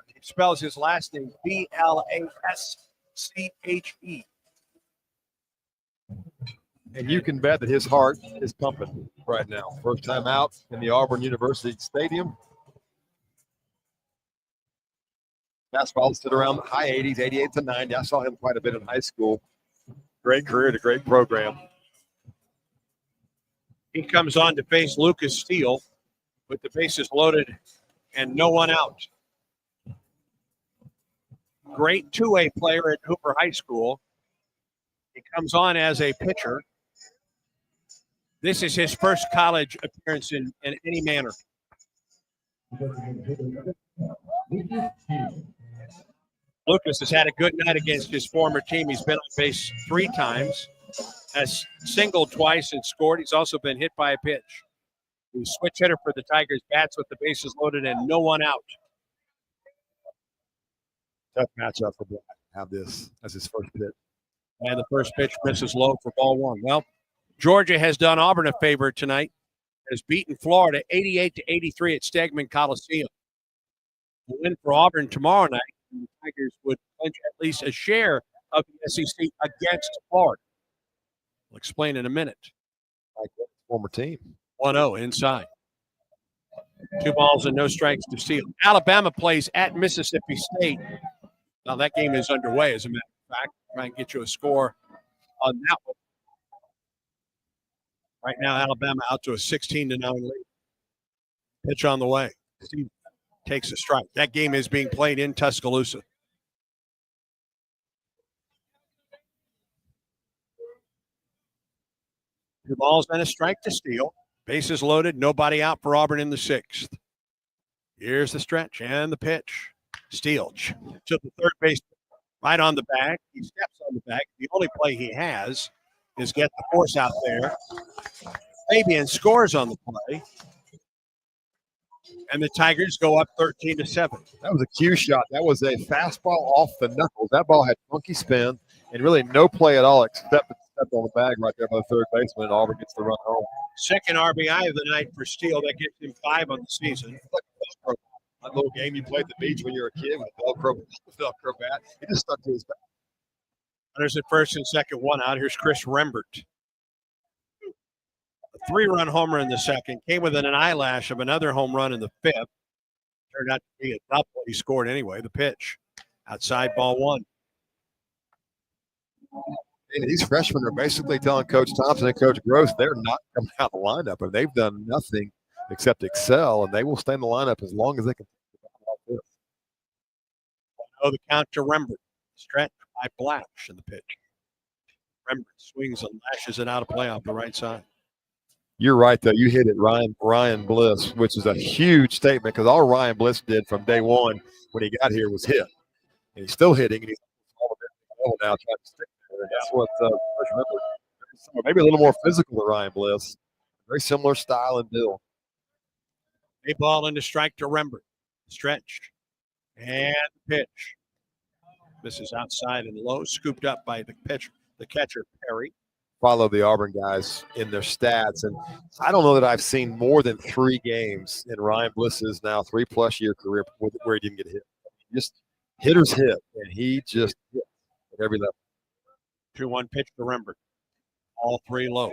He spells his last name Blasche. And you can bet that his heart is pumping right now. First time out in the Auburn University Stadium. Fastball stood around the high 80s, 88 to 90. I saw him quite a bit in high school. Great career, a great program. He comes on to face Lucas Steele with the bases loaded and no one out. Great two-way player at Hooper High School. He comes on as a pitcher. This is his first college appearance in any manner. Lucas has had a good night against his former team. He's been on base 3 times, has singled twice and scored. He's also been hit by a pitch. He's switch hitter for the Tigers, bats with the bases loaded and no one out. Tough matchup for Black. Have this as his first pitch. And the first pitch misses low for ball 1. Well, Georgia has done Auburn a favor tonight, has beaten Florida 88-83 at Stegman Coliseum. A win for Auburn tomorrow night, and the Tigers would clinch at least a share of the SEC against Florida. We'll explain in a minute. Like former team. 1-0 inside. 2 balls and no strikes to Steele. Alabama plays at Mississippi State. Now that game is underway, as a matter of fact. Try and get you a score on that one. Right now, Alabama out to a 16-9 lead. Pitch on the way. Steve takes a strike. That game is being played in Tuscaloosa. Two balls and a strike to Steele. Bases loaded. Nobody out for Auburn in the 6th. Here's the stretch and the pitch. Steele to the third base, right on the bag. He steps on the bag. The only play he has is get the force out there. Fabian scores on the play. And the Tigers go up 13-7. That was a cue shot. That was a fastball off the knuckles. That ball had funky spin and really no play at all except to step on the bag right there by the third baseman, and Auburn gets the run home. Second RBI of the night for Steele. That gets him 5 on the season. That little game you played at the beach when you were a kid with Velcro bat. He just stuck to his bat. Runners at first and second, 1 out. Here's Chris Rembert. A 3-run homer in the second. Came within an eyelash of another home run in the 5th. Turned out to be a double. He scored anyway. The pitch. Outside, ball 1. And these freshmen are basically telling Coach Thompson and Coach Gross they're not coming out of the lineup. And they've done nothing except excel, and they will stay in the lineup as long as they can. Oh, the count to Rembert. Stretch by Blash in the pitch. Rembert swings and lashes it out of play off the right side. You're right, though. You hit it, Ryan Bliss, which is a huge statement because all Ryan Bliss did from day one when he got here was hit. And he's still hitting, and he's now trying to stick there. And that's what maybe a little more physical than Ryan Bliss. Very similar style and build. A ball into strike to Rembert. Stretch. And pitch. Misses outside and low. Scooped up by the pitcher, the catcher, Perry. Follow the Auburn guys in their stats. And I don't know that I've seen more than 3 games in Ryan Bliss's now 3+ year career where he didn't get hit. Just hitters hit, and he just hit at every level. 2-1 pitch to Rembert. All 3 low.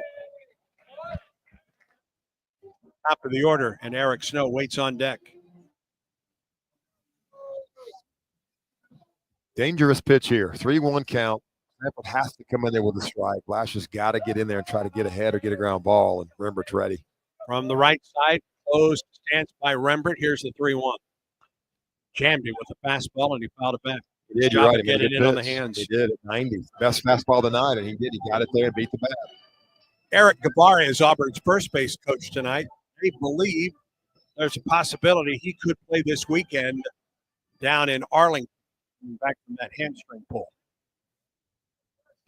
Top of the order, and Eric Snow waits on deck. Dangerous pitch here. 3-1 count. Samford has to come in there with a strike. Lash has got to get in there and try to get ahead or get a ground ball, and Rembert's ready. From the right side, closed stance by Rembert. Here's the 3-1. Jammed him with a fastball, and he fouled it back. He did. You're right. Get it in on the hands. He did at 90. Best fastball of the night, and he did. He got it there and beat the bat. Eric Gabarra is Auburn's first base coach tonight. They believe there's a possibility he could play this weekend down in Arlington, back from that hamstring pull.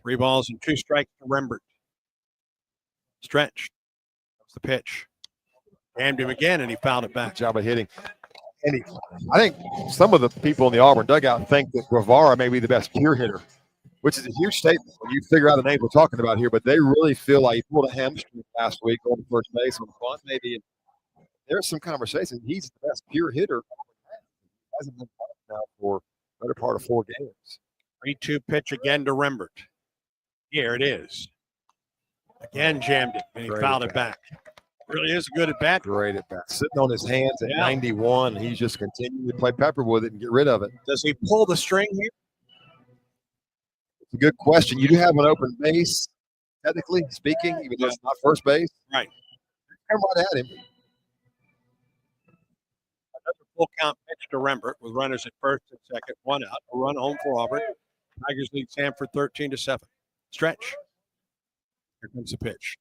3 balls and 2 strikes to Rembert. Stretch. That's the pitch. Jammed him again, and he fouled it back. Good job of hitting. And I think some of the people in the Auburn dugout think that Guevara may be the best pure hitter, which is a huge statement when you figure out the name we're talking about here. But they really feel like he pulled a hamstring last week on first base on the front, maybe. And there's some conversation. He's the best pure hitter. He hasn't been playing now for the better part of 4 games. 3-2 pitch again to Rembert. Here it is. Again, jammed it, and he Great fouled at it back. Really is good at bat. Great at bat. Sitting on his hands at Yeah. 91, and he's just continuing to play pepper with it and get rid of it. Does he pull the string here? It's a good question. You do have an open base, technically speaking, even though it's not first base. Right. Come right at him. Another full count pitch to Rembert with runners at first and second, one out. A run home for Auburn. Tigers lead Samford 13-7. Stretch. Here comes the pitch.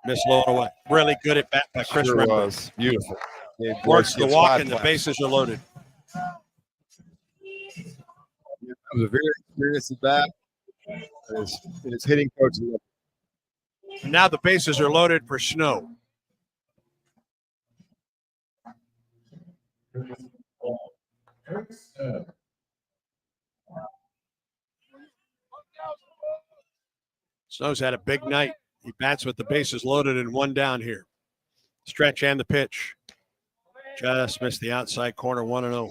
Miss low and away. Really good at bat by Chris Sure Rembert. was. Beautiful. Works the Gets walk five and the flags. bases are loaded. That was a very experienced at bat. His hitting coach. And now the bases are loaded for Snow. Snow's had a big night. He bats with the bases loaded and one down here. Stretch and the pitch. Just missed the outside corner, 1-0.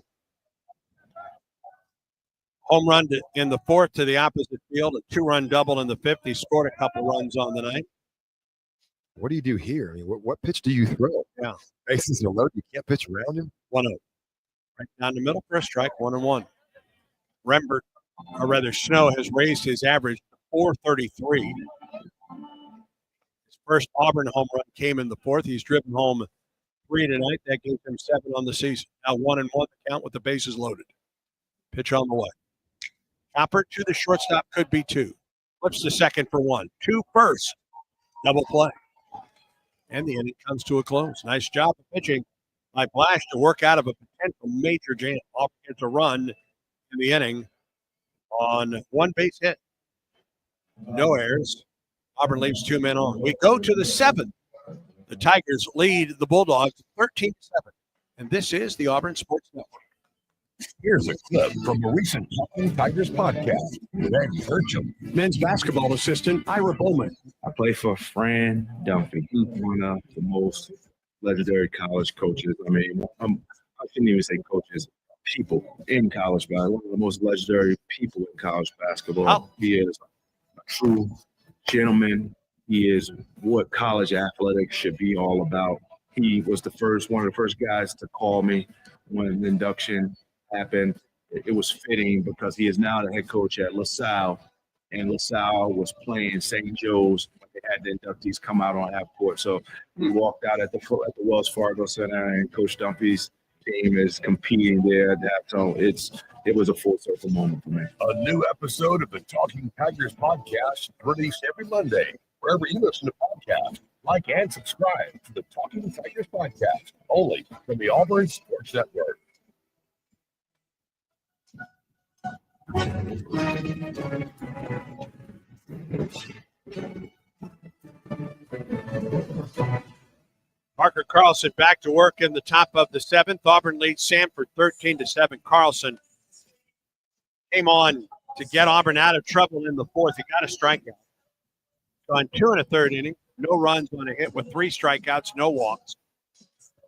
Home run in the fourth to the opposite field, a two-run double in the fifth. He scored a couple runs on the night. What do you do here? I mean, what pitch do you throw? Yeah. Bases are loaded. You can't pitch around him. 1-0. Right down the middle for a strike, 1-1. Rembert, or rather Snow, has raised his average to 433. His first Auburn home run came in the fourth. He's driven home 3 tonight. That gave him 7 on the season. Now 1-1 to count with the bases loaded. Pitch on the way. Chopper to the shortstop, could be 2. Flips to second for 1. 2 first. Double play. And the inning comes to a close. Nice job of pitching by Blash to work out of a potential major jam. Auburn gets a run in the inning on one base hit. No errors. Auburn leaves 2 men on. We go to the 7th. The Tigers lead the Bulldogs 13-7. And this is the Auburn Sports Network. Here's a clip from a recent Talking Tigers podcast with Ed Burcham. Men's basketball assistant Ira Bowman. I play for Fran Dunphy, one of the most legendary college coaches. I mean, I shouldn't even say coaches, people in college basketball. One of the most legendary people in college basketball. He is a true gentleman. He is what college athletics should be all about. He was one of the first guys to call me when the induction happened. It was fitting because he is now the head coach at LaSalle, and LaSalle was playing St. Joe's when they had the inductees come out on half court. So we walked out at the Wells Fargo Center, and Coach Dunphy's team is competing there. So it was a full circle moment for me. A new episode of the Talking Tigers podcast released every Monday, wherever you listen to podcasts. Like and subscribe to the Talking Tigers podcast, only from the Auburn Sports Network. Parker Carlson back to work in the top of the 7th. Auburn leads Samford 13-7. Carlson came on to get Auburn out of trouble in the 4th. He got a strikeout. Gone 2 1/3 inning. No runs on a hit with 3 strikeouts, no walks.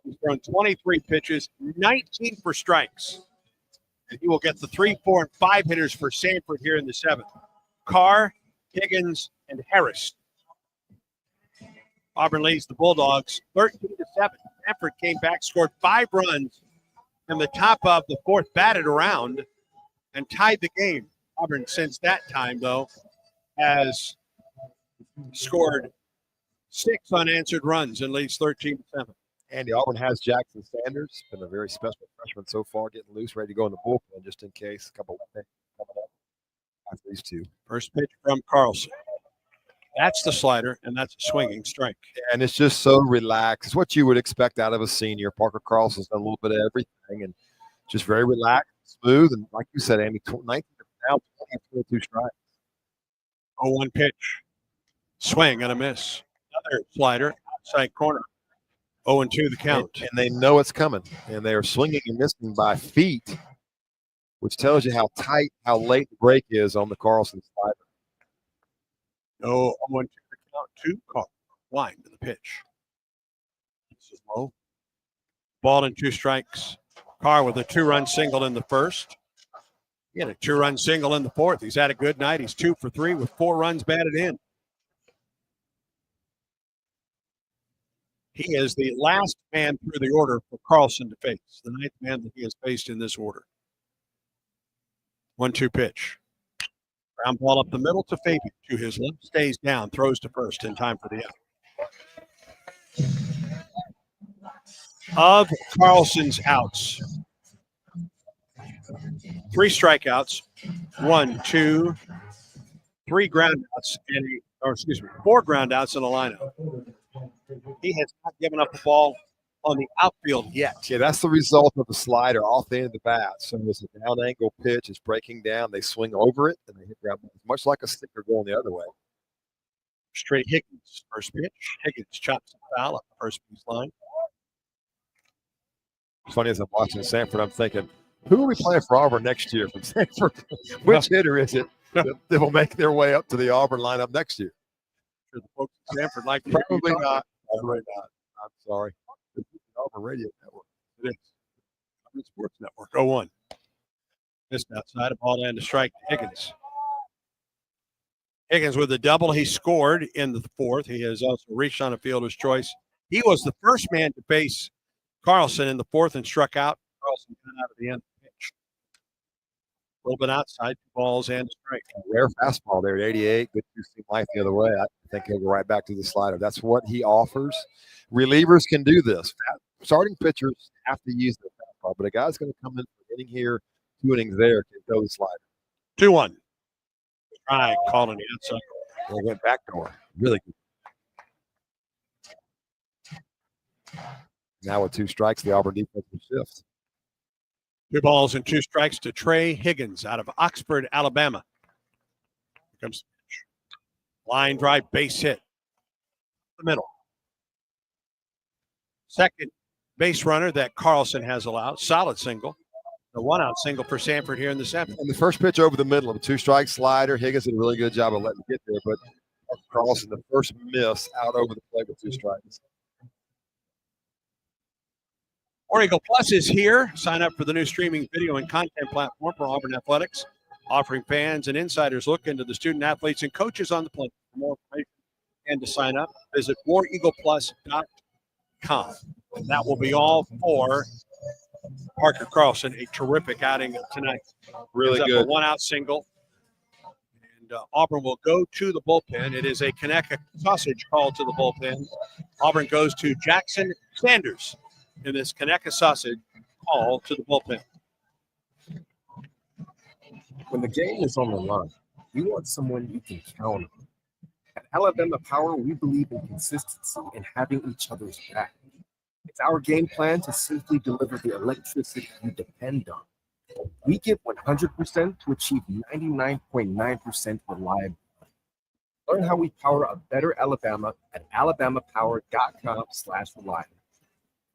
He's thrown 23 pitches, 19 for strikes. And he will get the 3, 4, and 5 hitters for Samford here in the 7th. Carr, Higgins, and Harris. Auburn leads the Bulldogs 13-7. Samford came back, scored 5 runs in the top of the 4th, batted around, and tied the game. Auburn, since that time, though, has scored 6 unanswered runs and leads 13-7. Andy, Auburn has Jackson Sanders. Been a very special freshman so far, getting loose, ready to go in the bullpen just in case. A couple of things coming up after these 2. First pitch from Carlson. That's the slider, and that's a swinging strike. And it's just so relaxed. It's what you would expect out of a senior. Parker Carlson's done a little bit of everything and just very relaxed, smooth. And like you said, Amy, 19 now, 22 strikes. 0-1 pitch. Swing and a miss. Another slider, outside corner. 0-2 the count. And they know it's coming. And they are swinging and missing by feet, which tells you how tight, how late the break is on the Carlson slider. No 0-2 the count. 2 Carr. Line to the pitch. This is low. Ball and 2 strikes. Carr with a 2-run single in the first. He had a 2-run single in the 4th. He's had a good night. He's 2 for 3 with 4 runs batted in. He is the last man through the order for Carlson to face, the ninth man that he has faced in this order. 1-2 pitch. Ground ball up the middle to Fabian. To his left, stays down, throws to first in time for the out. Of Carlson's outs, 3 strikeouts, 3 groundouts, and 4 groundouts in a lineup. He has not given up a ball on the outfield yet. Yeah, that's the result of the slider off the end of the bat. So it's a down angle pitch. It's breaking down. They swing over it, and they hit ground balls, much like a sticker going the other way. Straight Higgins, first pitch. Higgins chops the foul up the first base line. It's funny as I'm watching Samford, I'm thinking, who are we playing for Auburn next year from Samford? Which hitter is it that will make their way up to the Auburn lineup next year? Sure, the folks at Samford like to Probably not. Probably not. I'm sorry. It's Auburn Radio Network. It is. Auburn Sports Network. 0-1. Missed outside, a ball and a strike to Higgins. Higgins with a double. He scored in the 4th. He has also reached on a fielder's choice. He was the first man to face Carlson in the 4th and struck out. Carlson got out of the end of the pitch. A little bit outside, 2 balls and a strike. A rare fastball there at 88. Good two-seam life the other way. I think he'll go right back to the slider. That's what he offers. Relievers can do this. Starting pitchers have to use their fastball, but a guy's going to come in for inning here, 2 innings there, can throw the slider. 2-1. Try calling the outside. They went backdoor. Really good. Now with 2 strikes, the Auburn defense will shift. 2 balls and 2 strikes to Trey Higgins out of Oxford, Alabama. Here comes the pitch. Line drive, base hit. The middle. Second base runner that Carlson has allowed. Solid single. A 1-out single for Samford here in the 7th. And the first pitch over the middle of a 2-strike slider. Higgins did a really good job of letting it get there, but Carlson, the first miss out over the plate with 2 strikes. War Eagle Plus is here. Sign up for the new streaming video and content platform for Auburn Athletics, offering fans and insiders look into the student athletes and coaches on the plane. For more information and to sign up, visit wareagleplus.com. And that will be all for Parker Carlson. A terrific outing tonight. Really good. good. A 1-out single. And Auburn will go to the bullpen. It is a Conecuh sausage call to the bullpen. Auburn goes to Jackson Sanders in this Conecuh sausage call to the bullpen. When the game is on the line, you want someone you can count on. At Alabama Power, we believe in consistency and having each other's back. It's our game plan to safely deliver the electricity you depend on. We give 100% to achieve 99.9% reliability. Learn how we power a better Alabama at alabamapower.com/reliable.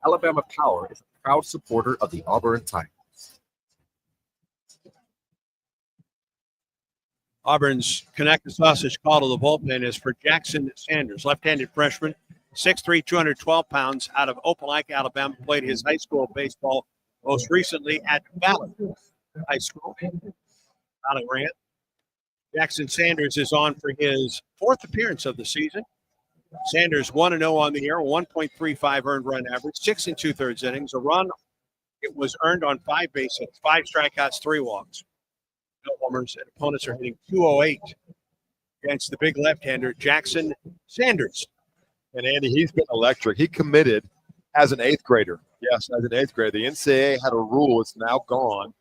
Alabama Power is a proud supporter of the Auburn Tigers. Auburn's Conecuh sausage call to the bullpen is for Jackson Sanders, left-handed freshman, 6'3", 212 pounds, out of Opelika, Alabama. Played his high school baseball most recently at Valley High School. Valley ran. Jackson Sanders is on for his 4th appearance of the season. Sanders 1-0 on the year, 1.35 earned run average, 6 2/3 innings. A run, it was earned on 5 base hits, 5 strikeouts, 3 walks. No homers, and opponents are hitting .208 against the big left-hander, Jackson Sanders. And Andy, he's been electric. He committed as an 8th grader. Yes, as an 8th grader. The NCAA had a rule, it's now gone,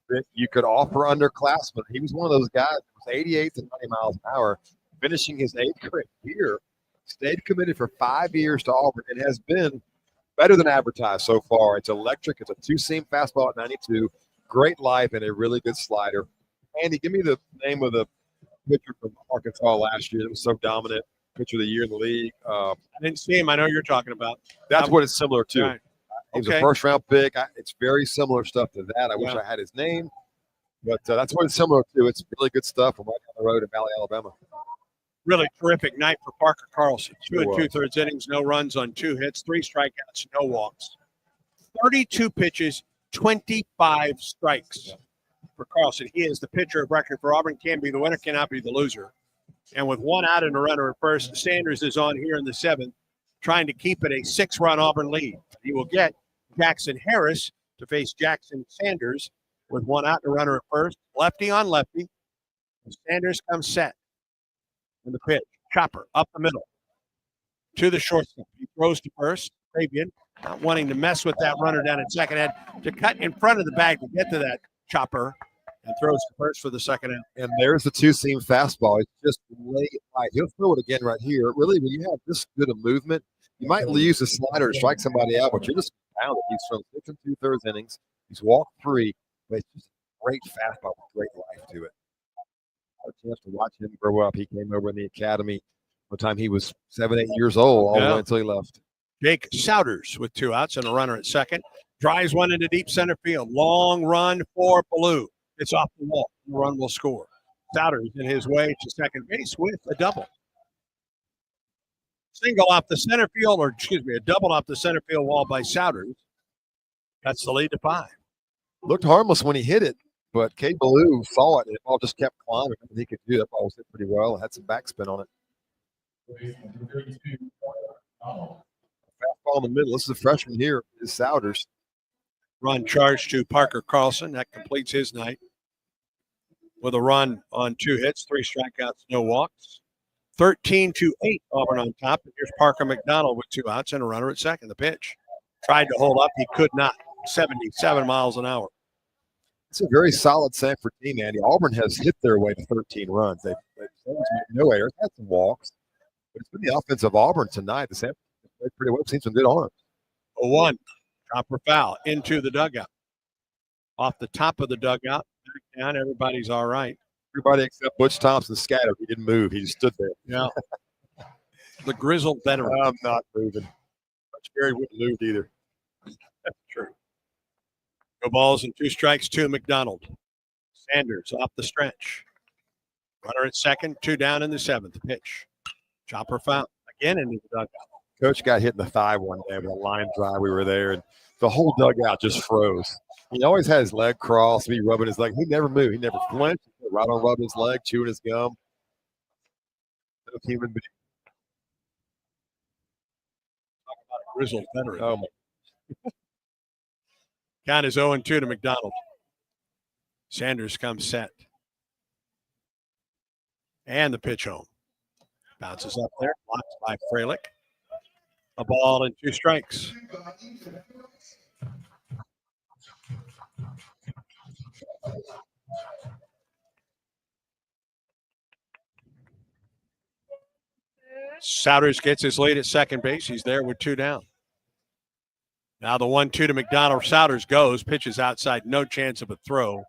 that you could offer underclassmen. He was one of those guys that was 88 to 90 miles an hour, finishing his 8th grade year. Stayed committed for 5 years to Auburn and has been better than advertised so far. It's electric. It's a 2-seam fastball at 92. Great life and a really good slider. Andy, give me the name of the pitcher from Arkansas last year that was so dominant. Pitcher of the year in the league. I didn't see him. I know you're talking about. That's what it's similar to. Right. He was a first-round pick. It's very similar stuff to that. I wish I had his name, but that's what it's similar to. It's really good stuff from right down the road in Valley, Alabama. Really terrific night for Parker Carlson. 2 2/3 innings, no runs on 2 hits, 3 strikeouts, no walks. 32 pitches, 25 strikes for Carlson. He is the pitcher of record for Auburn. Can be the winner, cannot be the loser. And with 1 out and a runner at first, Sanders is on here in the 7th. trying to keep it a 6-run Auburn lead. He will get Jackson Harris to face Jackson Sanders with one out and a runner at first. Lefty on lefty. Sanders comes set. In the pitch, chopper up the middle to the shortstop. He throws to first. Fabian not wanting to mess with that runner down at second, had to cut in front of the bag to get to that chopper and throws to first for the second out. And there's the two-seam fastball. It's just late right. He'll throw it again right here. Really, when you have this good a movement, you might use the slider to strike somebody out, but you're just pounded. He's thrown 6 2/3 innings. He's walked 3, but it's just a great fastball with great life to it. A chance to watch him grow up. He came over in the academy by the time he was 7, 8 years old, all the way until he left. Jake Souders with 2 outs and a runner at second. Drives one into deep center field. Long run for Ballou. It's off the wall. The run will score. Souders in his way to second base with a double. Single off the center field, or excuse me, a double off the center field wall by Souders. That's the lead to 5. Looked harmless when he hit it, but Cade Ballou saw it, and it all just kept climbing. He could do that ball was hit pretty well and had some backspin on it. Fastball in the middle. This is a freshman here, is Souders. Run charged to Parker Carlson. That completes his night with a run on 2 hits, 3 strikeouts, no walks. 13-8 Auburn on top. And here's Parker McDonald with 2 outs and a runner at second. The pitch. Tried to hold up. He could not. 77 miles an hour. It's a very solid Samford team, Andy. Auburn has hit their way to 13 runs. They've made no errors, had some walks. But it's been the offense of Auburn tonight. The Samford played pretty well. Seen some good arms. 0-1. Chopper foul into the dugout. Off the top of the dugout. Back down. Everybody's all right. Everybody except Butch Thompson scattered. He didn't move. He just stood there. Yeah. The grizzled veteran. I'm not moving. Butch Berry wouldn't move either. That's true. No balls and 2 strikes to McDonald. Sanders off the stretch. Runner at second, 2 down in the 7th. Pitch. Chopper foul again into the dugout. Coach got hit in the thigh one day with a line drive. We were there, and the whole dugout just froze. He always had his leg crossed, be rubbing his leg. He never moved. He never flinched. Right on rubbing his leg, chewing his gum. No human being. Talk about a grizzled veteran. Oh, my. Count is 0-2 to McDonald. Sanders comes set. And the pitch home. Bounces up there. Blocked by Freilich. A ball and 2 strikes. Souders gets his lead at second base. He's there with 2 down. Now the 1-2 to McDonald. Souders goes, pitches outside, no chance of a throw.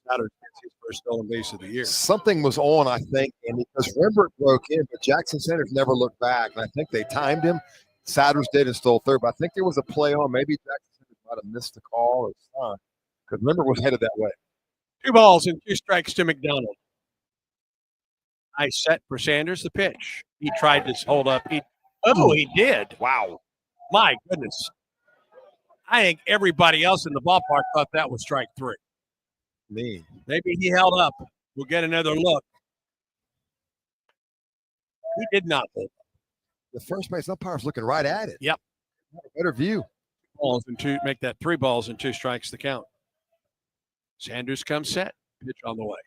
Souders gets his first stolen base of the year. Something was on, I think, and because Rembert broke in, but Jackson Sanders never looked back, and I think they timed him. Souders did and stole third, but I think there was a play on. Maybe Jackson Sanders might have missed the call or something, because Rembert was headed that way. 2 balls and 2 strikes to McDonald. Nice set for Sanders. The pitch. He tried to hold up. He did. Wow. My goodness. I think everybody else in the ballpark thought that was strike 3. Me. Maybe he held up. We'll get another look. He did not hold up. The first base umpire's looking right at it. Yep. Better view. Balls and 2, make that 3 balls and 2 strikes to count. Sanders comes set. Pitch on the way.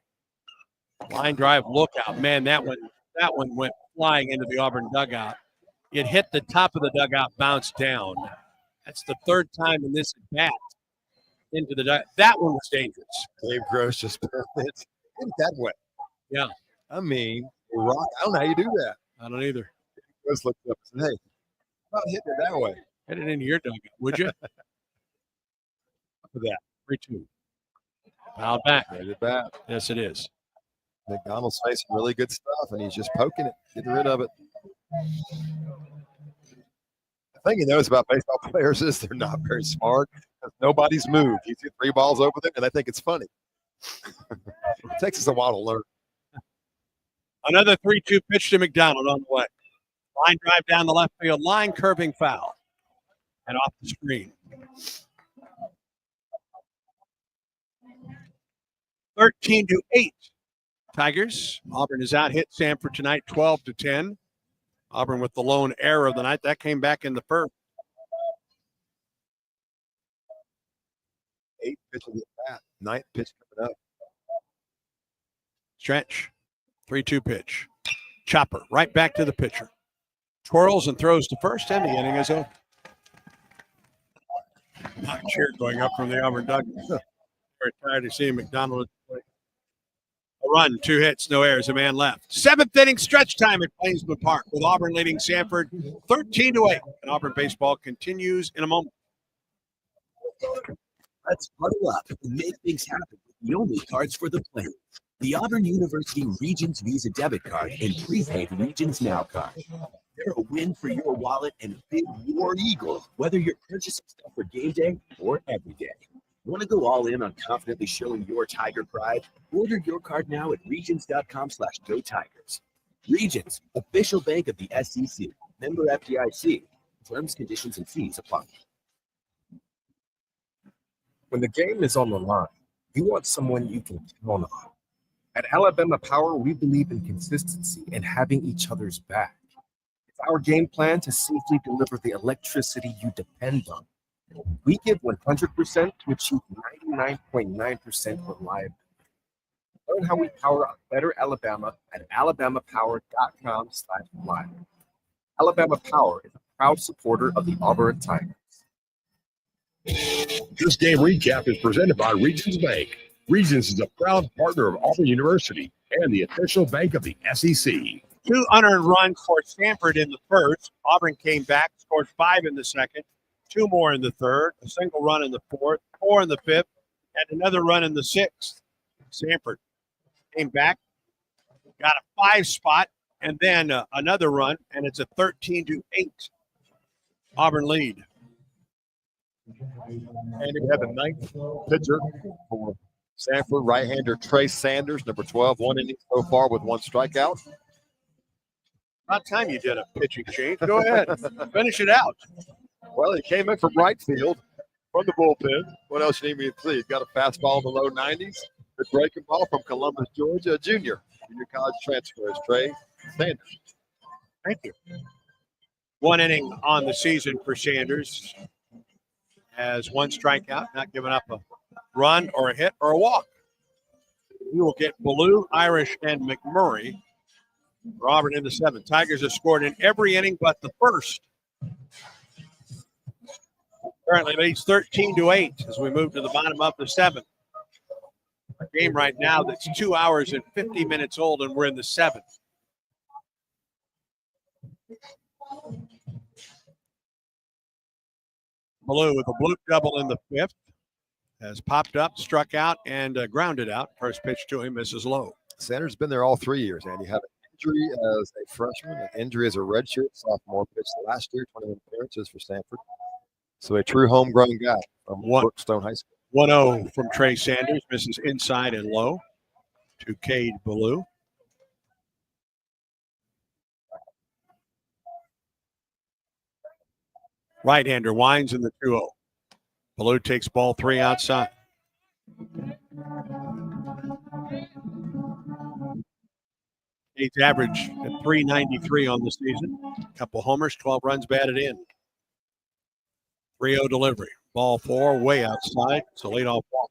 Line drive, lookout. Man, that one went flying into the Auburn dugout. It hit the top of the dugout, bounced down. That's the 3rd time in this at-bat into the dugout. That one was dangerous. Dave Gross just put it that way. Yeah. I mean, rock. I don't know how you do that. I don't either. Gross looked up and said, hey, how about hitting it that way? Hit it into your dugout, would you? For that. 3-2. Foul back. Ready to bat. Yes, it is. McDonald's facing really good stuff, and he's just poking it, getting rid of it. The thing you notice about baseball players is they're not very smart because nobody's moved. You see 3 balls over there, and they think it's funny. It takes us a while to learn. Another 3-2 pitch to McDonald on the way. Line drive down the left field line, curving foul. And off the screen. 13-8. Tigers. Auburn has out hit Samford tonight, 12-10. Auburn with the lone error of the night. That came back in the first. 8 pitches at bat. 9th pitch coming up. Stretch. 3-2 pitch. Chopper right back to the pitcher. Twirls and throws to first, and the inning is over. Hot cheer going up from the Auburn dugout. Very tired to see McDonald play. A run, 2 hits, no errors, a man left. 7th inning stretch time at Plainsman Park with Auburn leading Samford 13-8. And Auburn baseball continues in a moment. Let's huddle up and make things happen with the only cards for the Plains. The Auburn University Regions Visa Debit Card and Prepaid Regions Now Card. They're a win for your wallet and a big war eagle, whether you're purchasing stuff for game day or every day. Want to go all in on confidently showing your Tiger pride? Order your card now at regions.com/go Tigers. Regions, official bank of the SEC. Member FDIC. Terms, conditions, and fees apply. When the game is on the line, you want someone you can count on. At Alabama Power, we believe in consistency and having each other's back. It's our game plan to safely deliver the electricity you depend on. We give 100% to achieve 99.9% reliability. Learn how we power a better Alabama at alabamapower.com/reliable. Alabama Power is a proud supporter of the Auburn Tigers. This game recap is presented by Regions Bank. Regions is a proud partner of Auburn University and the official bank of the SEC. 2 unearned runs for Samford in the first. Auburn came back, scored 5 in the second, 2 more in the third, a single run in the fourth, 4 in the fifth, and another run in the sixth. Samford came back, got a 5 spot, and then another run, and it's a 13-8 Auburn lead. And we have the 9th pitcher for Samford, right-hander Trey Sanders, number 12, 1 inning so far with 1 strikeout. About time you did a pitching change. Go ahead. Finish it out. Well, he came in from right field from the bullpen. What else you need me to see? He's got a fastball in the low 90s. Good breaking ball from Columbus, Georgia, a junior college transfer is Trey Sanders. Thank you. 1 inning on the season for Sanders. Has 1 strikeout, not giving up a run or a hit or a walk. We will get Ballou, Irish, and McMurray for Auburn in the 7th. Tigers have scored in every inning but the first. Currently leads 13-8 as we move to the bottom of the 7th. A game right now that's 2 hours and 50 minutes old, and we're in the 7th. Ballou with a bloop double in the 5th has popped up, struck out, and grounded out. First pitch to him misses low. Sanders has been there all 3 years, and he had an injury as a freshman, an injury as a redshirt sophomore, pitched last year, 21 appearances for Samford. So a true homegrown guy from Brookstone High School. 1-0 from Trey Sanders, misses inside and low to Cade Ballou. Right-hander winds in the 2-0. Ballou takes ball 3 outside. Cade's average at .393 on the season. Couple homers, 12 runs batted in. 3-0 delivery. Ball 4 way outside. It's a leadoff walk.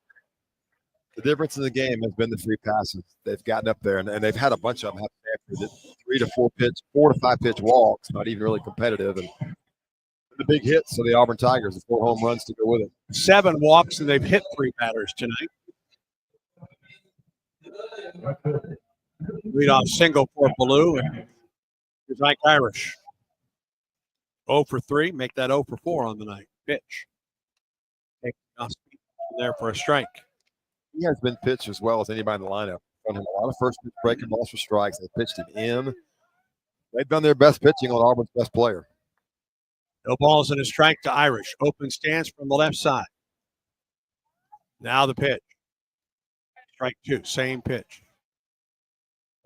The difference in the game has been the free passes. They've gotten up there, and they've had a bunch of them have 3 to 4 pitch, 4 to 5 pitch walks, not even really competitive. And the big hits of the Auburn Tigers, the 4 home runs to go with it. 7 walks, and they've hit 3 batters tonight. Leadoff single for Ballou, and here's Ike Irish. 0 for 3, make that 0 for 4 on the night. Pitch. There for a strike. He has been pitched as well as anybody in the lineup. Done him a lot of first pitch breaking balls for strikes. They pitched him in. They've done their best pitching on Auburn's best player. No balls and a strike to Irish. Open stance from the left side. Now the pitch. Strike 2, same pitch.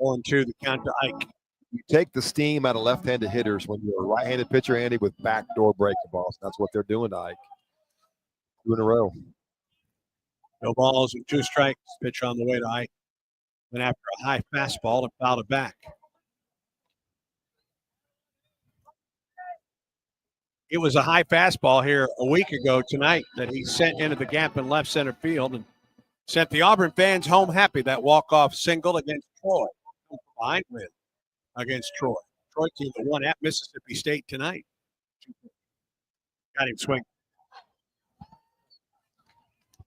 0-2 the count to Ike. You take the steam out of left-handed hitters when you're a right-handed pitcher, Andy, with backdoor breaking balls. That's what they're doing to Ike. 2 in a row. No balls and 2 strikes. Pitch on the way to Ike. Then after a high fastball, it fouled it back. It was a high fastball here a week ago tonight that he sent into the gap in left center field and sent the Auburn fans home happy. That walk-off single against Troy. Behind win against Troy. Troy team that won at Mississippi State tonight. Got him swing.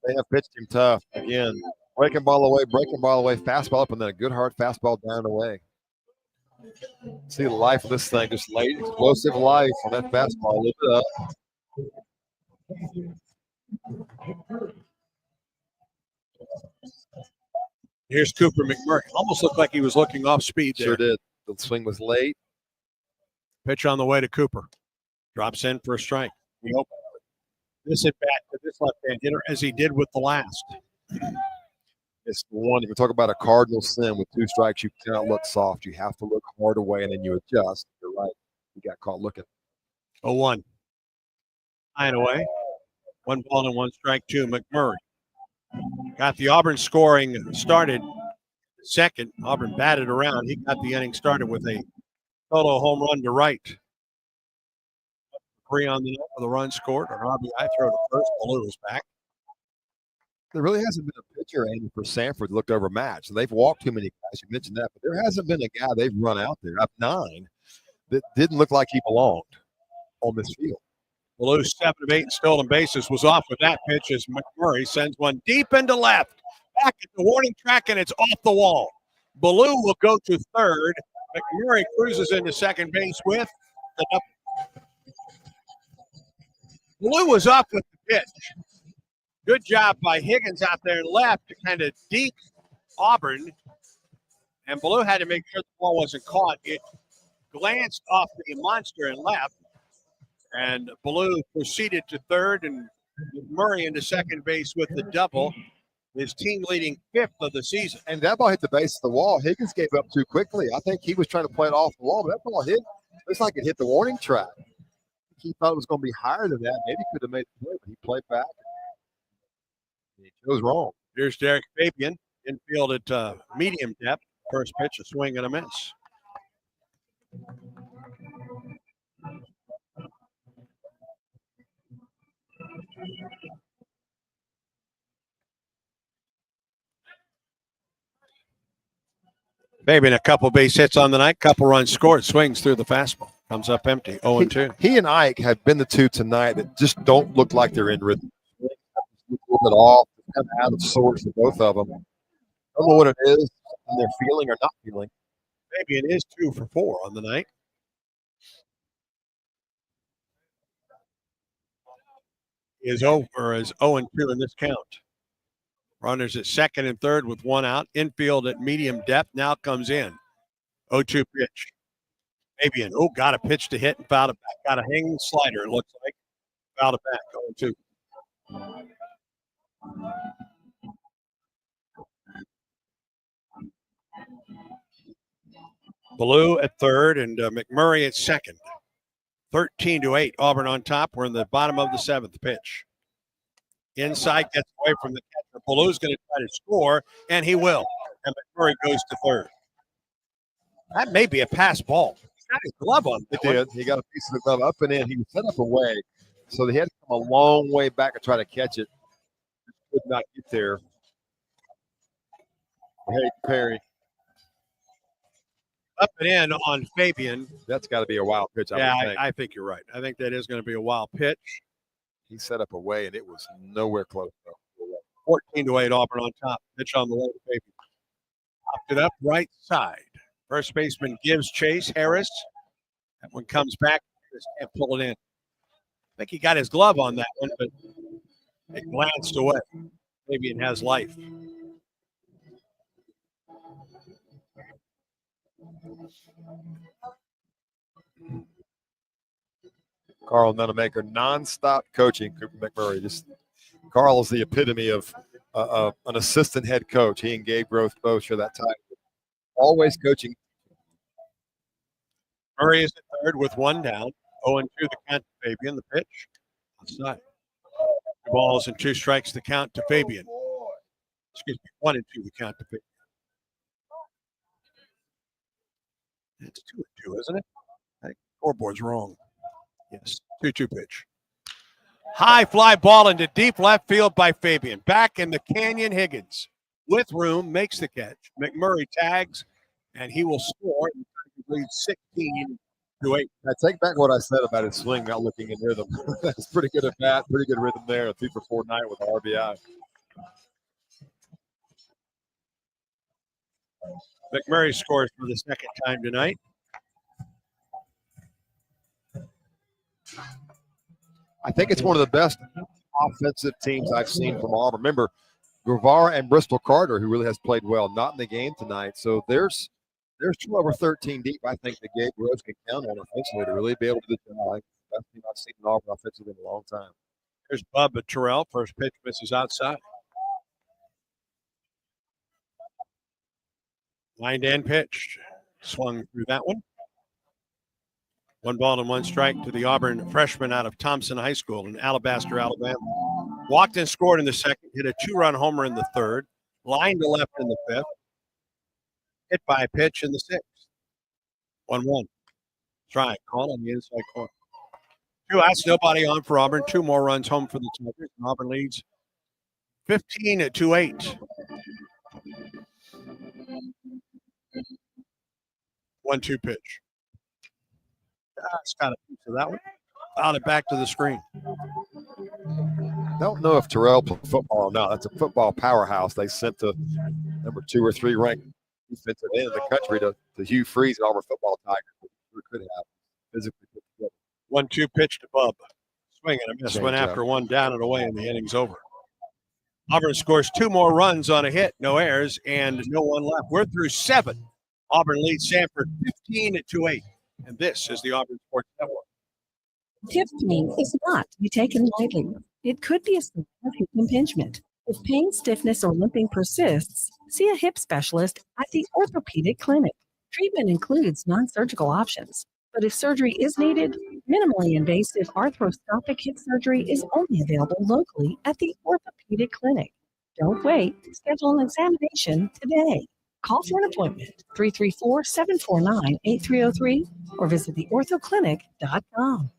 They have pitched him tough. Again, breaking ball away, fastball up, and then a good hard fastball down and away. See the life of this thing, just late, explosive life on that fastball. Lift it up. Here's Cooper McMurray. Almost looked like he was looking off speed there. Sure did. The swing was late. Pitch on the way to Cooper. Drops in for a strike. We hope this at bat to this left-hand hitter as he did with the last. It's the one, if you talk about a cardinal sin with 2 strikes, you cannot look soft. You have to look hard away, and then you adjust. You're right. You got caught looking. 0-1. High and away. 1 ball and 1 strike to McMurray. Got the Auburn scoring started second. Auburn batted around. He got the inning started with a solo home run to right. 3 on the net with a run scored. An RBI throw to first. Blue is back. There really hasn't been a pitcher, Andy, for Samford looked over a match. They've walked too many guys. You mentioned that, but there hasn't been a guy they've run out there, up 9, that didn't look like he belonged on this field. Blue 7 of 8 stolen bases was off with that pitch as McMurray sends one deep into left. Back at the warning track, and it's off the wall. Blue will go to third. McMurray cruises into second base with the double. Blue was up with the pitch. Good job by Higgins out there in left to kind of deep Auburn. And Blue had to make sure the ball wasn't caught. It glanced off the monster and left. And Blue proceeded to third, and Murray into second base with the double. His team leading 5th of the season. And that ball hit the base of the wall. Higgins gave up too quickly. I think he was trying to play it off the wall, but that ball hit. Looks like it hit the warning track. He thought it was going to be higher than that. Maybe he could have made the play, but he played back. He chose wrong. Here's Derek Fabian, infield at medium depth. First pitch, a swing and a miss. Fabian, a couple base hits on the night, couple runs scored, swings through the fastball. Comes up empty, 0-2. He and Ike have been the 2 tonight that just don't look like they're in rhythm. A little bit off, kind of out of sorts for both of them. I don't know what it is, and they're feeling or not feeling. Maybe it is 2 for 4 on the night. Is 0 and 2 in this count. Runners at second and third with 1 out. Infield at medium depth now comes in. 0-2 pitch. Fabian, got a pitch to hit and fouled it back. Got a hanging slider, it looks like. Fouled it back, 0-2. Blue at third and McMurray at second. 13-8, Auburn on top. We're in the bottom of the 7th pitch. Inside, gets away from the catcher. Blue's going to try to score, and he will. And McMurray goes to third. That may be a pass ball. He's got his glove on. It did. He got a piece of the glove up and in. He was set up away, so he had to come a long way back to try to catch it. Could not get there. Hey, Perry. Up and in on Fabian. That's got to be a wild pitch. I think you're right. I think that is going to be a wild pitch. He set up away, and it was nowhere close. 14-8, Auburn on top. Pitch on the way to Fabian. Popped it up right side. First baseman gives chase. Harris. That one comes back. Just can't pull it in. I think he got his glove on that one, but it glanced away. Fabian has life. Carl Nunemaker, nonstop coaching. Cooper McMurray. Carl is the epitome of an assistant head coach. He and Gabe Groth both share that time. Always coaching. Murray is at third with 1 down. 0-2 the count to Fabian. The pitch outside. 2 balls and 2 strikes the count to Fabian. Excuse me, 1-2 the count to Fabian. It's 2-2, isn't it? I think the scoreboard's wrong. Yes, 2-2 pitch. High fly ball into deep left field by Fabian. Back in the canyon, Higgins with room makes the catch. McMurray tags, and he will score. Lead 16-8. I take back what I said about his swing not looking in rhythm. That's pretty good at bat, pretty good rhythm there. 2 for 4 night with RBI. McMurray scores for the second time tonight. I think it's one of the best offensive teams I've seen from Auburn. Remember, Guevara and Bristol Carter, who really has played well, not in the game tonight. So there's 12 or 13 deep. I think that Gabe Rose can count on offensively to really be able to do the job. Best team I've seen in Auburn offensively in a long time. Here's Bubba Terrell. First pitch misses outside. Lined and pitched. Swung through that one. 1 ball and 1 strike to the Auburn freshman out of Thompson High School in Alabaster, Alabama. Walked and scored in the second. Hit a 2-run homer in the third. Lined to left in the fifth. Hit by a pitch in the sixth. 1-1. Strike. Call on the inside corner. 2 outs, nobody on for Auburn. 2 more runs home for the Tigers. Auburn leads 15-8. 1-2 pitch. It's got a piece of that one. Out it back to the screen. Don't know if Terrell played football or not. That's a football powerhouse. They sent the number 2 or 3 ranked defensive end in the country to Hugh Freeze and Auburn football Tigers. Could have physically put together. 1-2 pitch to Bub. Swing and a miss. Change Went up. after one down and away, and the inning's over. Auburn scores 2 more runs on a hit, no errors, and no one left. We're through 7. Auburn leads Samford 15-8. And this is the Auburn Sports Network. Hip pain is not to be taken lightly. It could be a sign of hip impingement. If pain, stiffness, or limping persists, see a hip specialist at the orthopedic clinic. Treatment includes non-surgical options, but if surgery is needed, minimally invasive arthroscopic hip surgery is only available locally at the orthopedic clinic. Don't wait. Schedule an examination today. Call for an appointment, 334-749-8303, or visit theorthoclinic.com.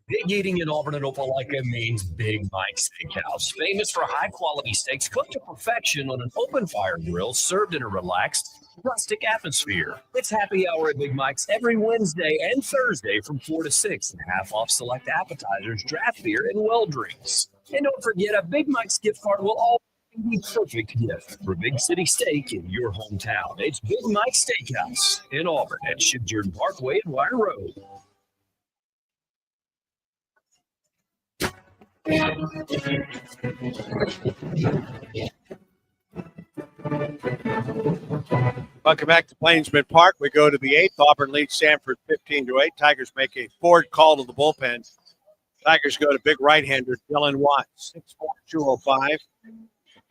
Big eating in Auburn and Opelika means Big Mike's Steakhouse. Famous for high-quality steaks cooked to perfection on an open-fire grill, served in a relaxed, rustic atmosphere. It's happy hour at Big Mike's every Wednesday and Thursday from 4 to 6, and half off select appetizers, draft beer, and well drinks. And don't forget, a Big Mike's gift card will always be perfect gift for Big City Steak in your hometown. It's Big Mike's Steakhouse in Auburn at Shipjord Parkway and Wire Road. Welcome back to Plainsman Park. We go to the 8th. Auburn leads Samford 15-8. Tigers make a forward call to the bullpen. Tigers go to big right-hander Dylan Watts, 6'4", 205.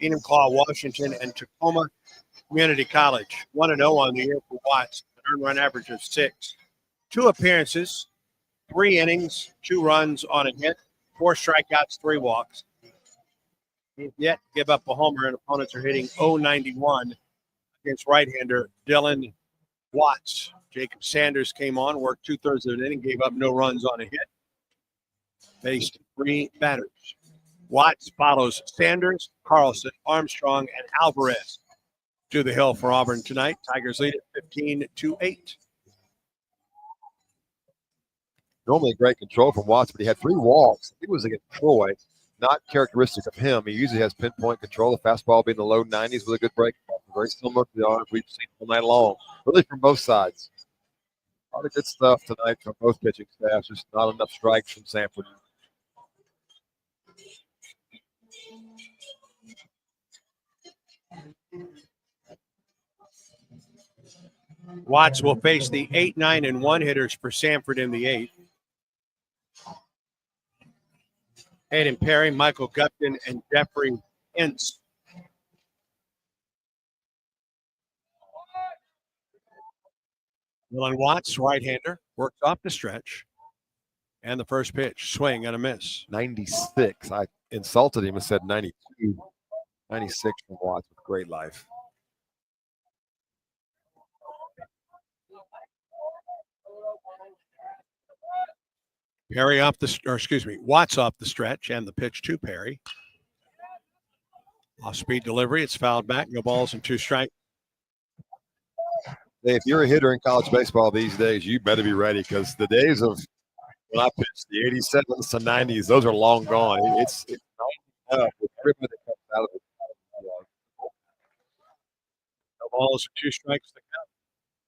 Enumclaw, Washington, and Tacoma Community College. 1-0 on the year for Watts, an earned run average of 6. 2 appearances, 3 innings, 2 runs on a hit, 4 strikeouts, 3 walks. He's yet to give up a homer, and opponents are hitting .091 against right-hander Dylan Watts. Jacob Sanders came on, worked 2/3 of an inning, gave up no runs on a hit. Faced 3 batters. Watts follows Sanders, Carlson, Armstrong, and Alvarez to the hill for Auburn tonight. Tigers lead at 15-8. Normally great control from Watts, but he had 3 walks. He was against Troy, not characteristic of him. He usually has pinpoint control. The fastball being in the low 90s with a good break. Very similar to the arms we've seen all night long, really from both sides. A lot of good stuff tonight from both pitching staffs. Just not enough strikes from Samford. Watts will face the 8, 9, and 1 hitters for Samford in the 8th. Hayden Perry, Michael Gupton, and Jeffrey Ince. Dylan Watts, right-hander, works off the stretch. And the first pitch, swing and a miss. 96. I insulted him and said 92. 96 from Watts with great life. Watts off the stretch and the pitch to Perry. Off-speed delivery. It's fouled back. No balls and 2 strikes. Hey, if you're a hitter in college baseball these days, you better be ready because the days of when I pitched the 87s to 90s, those are long gone. It's 90 up with everybody that comes out of it. No balls and 2 strikes to count.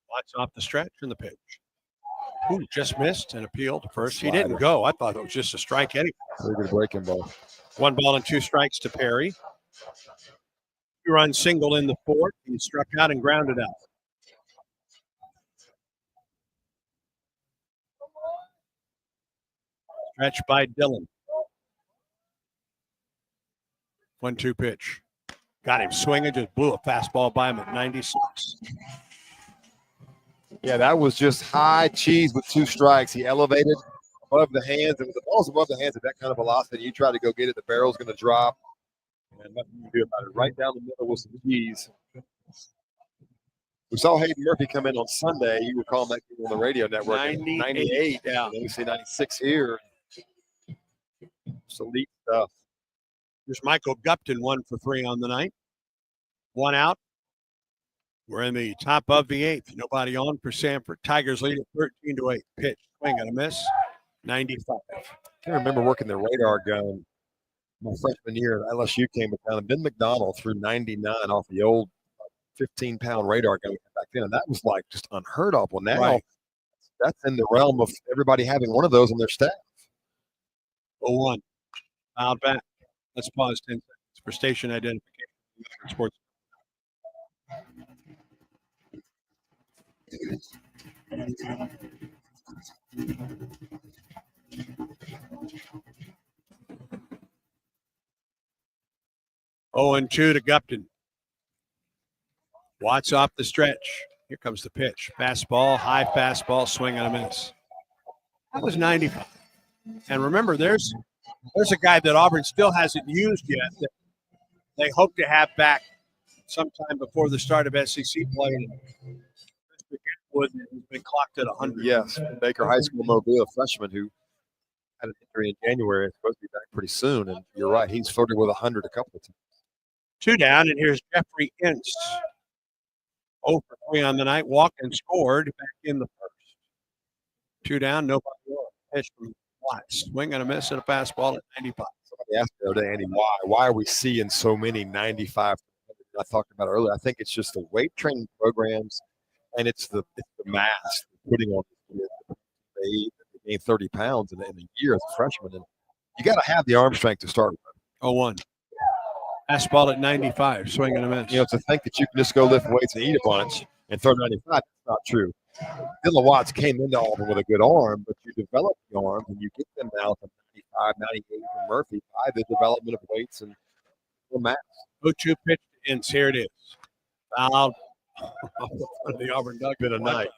Watts off the stretch and the pitch. Ooh, just missed and appealed to first. He didn't go. I thought it was just a strike anyway. Very good breaking ball. 1 ball and 2 strikes to Perry. 2-run single in the 4th. He struck out and grounded out. Stretch by Dillon. 1-2 pitch. Got him swinging, just blew a fastball by him at 96. Yeah, that was just high cheese with 2 strikes. He elevated above the hands, and with the ball's above the hands at that kind of velocity, you try to go get it, the barrel's going to drop, and nothing you can do about it. Right down the middle with some cheese. We saw Hayden Murphy come in on Sunday. You were calling that game on the radio network. 98. Yeah. And then we see 96 here. It's elite stuff. Here's Michael Gupton, 1 for 3 on the night. 1 out. We're in the top of the 8th. Nobody on for Samford. Tigers lead at 13-8. Pitch, swing and a miss. 95. I can remember working the radar gun my freshman year at LSU came down. And Ben McDonald threw 99 off the old 15-pound radar gun back then. And that was like just unheard of. Well, now that's in the realm of everybody having one of those on their staff. 0-1. Fouled back. Let's pause 10 seconds for station identification. Sports. Oh, and 2 to Gupton. Watts off the stretch. Here comes the pitch. Fastball, high fastball, swing and a miss. That was 95. And remember, there's a guy that Auburn still hasn't used yet that they hope to have back sometime before the start of SEC play. Mr. Wood has been clocked at 100. Yes, Baker High School Mobile, a freshman who had an injury in January. It's supposed to be back pretty soon. And you're right, he's flirted with 100 a couple of times. 2 down, and here's Jeffrey Ince. 0 for 3 on the night. Walked and scored back in the first. 2 down, nobody on. Pitch from Watts. Swing and a miss and a fastball at 95. Somebody asked me the other day, Andy, why are we seeing so many 95? I talked about earlier. I think it's just the weight training programs, and it's the mass putting on. They gain 30 pounds in a year as a freshman, and you got to have the arm strength to start with. 0-1. Fastball at 95. Swing and a miss. You know, to think that you can just go lift weights and eat a bunch and throw 95, that's not true. Dylan Watts came into Auburn with a good arm, but you develop the arm and you get them now to 95, 98 from Murphy by the development of weights and mass. 0-2 pitch to Ince. Here it is. Fouled. The Auburn Duck. Been a night.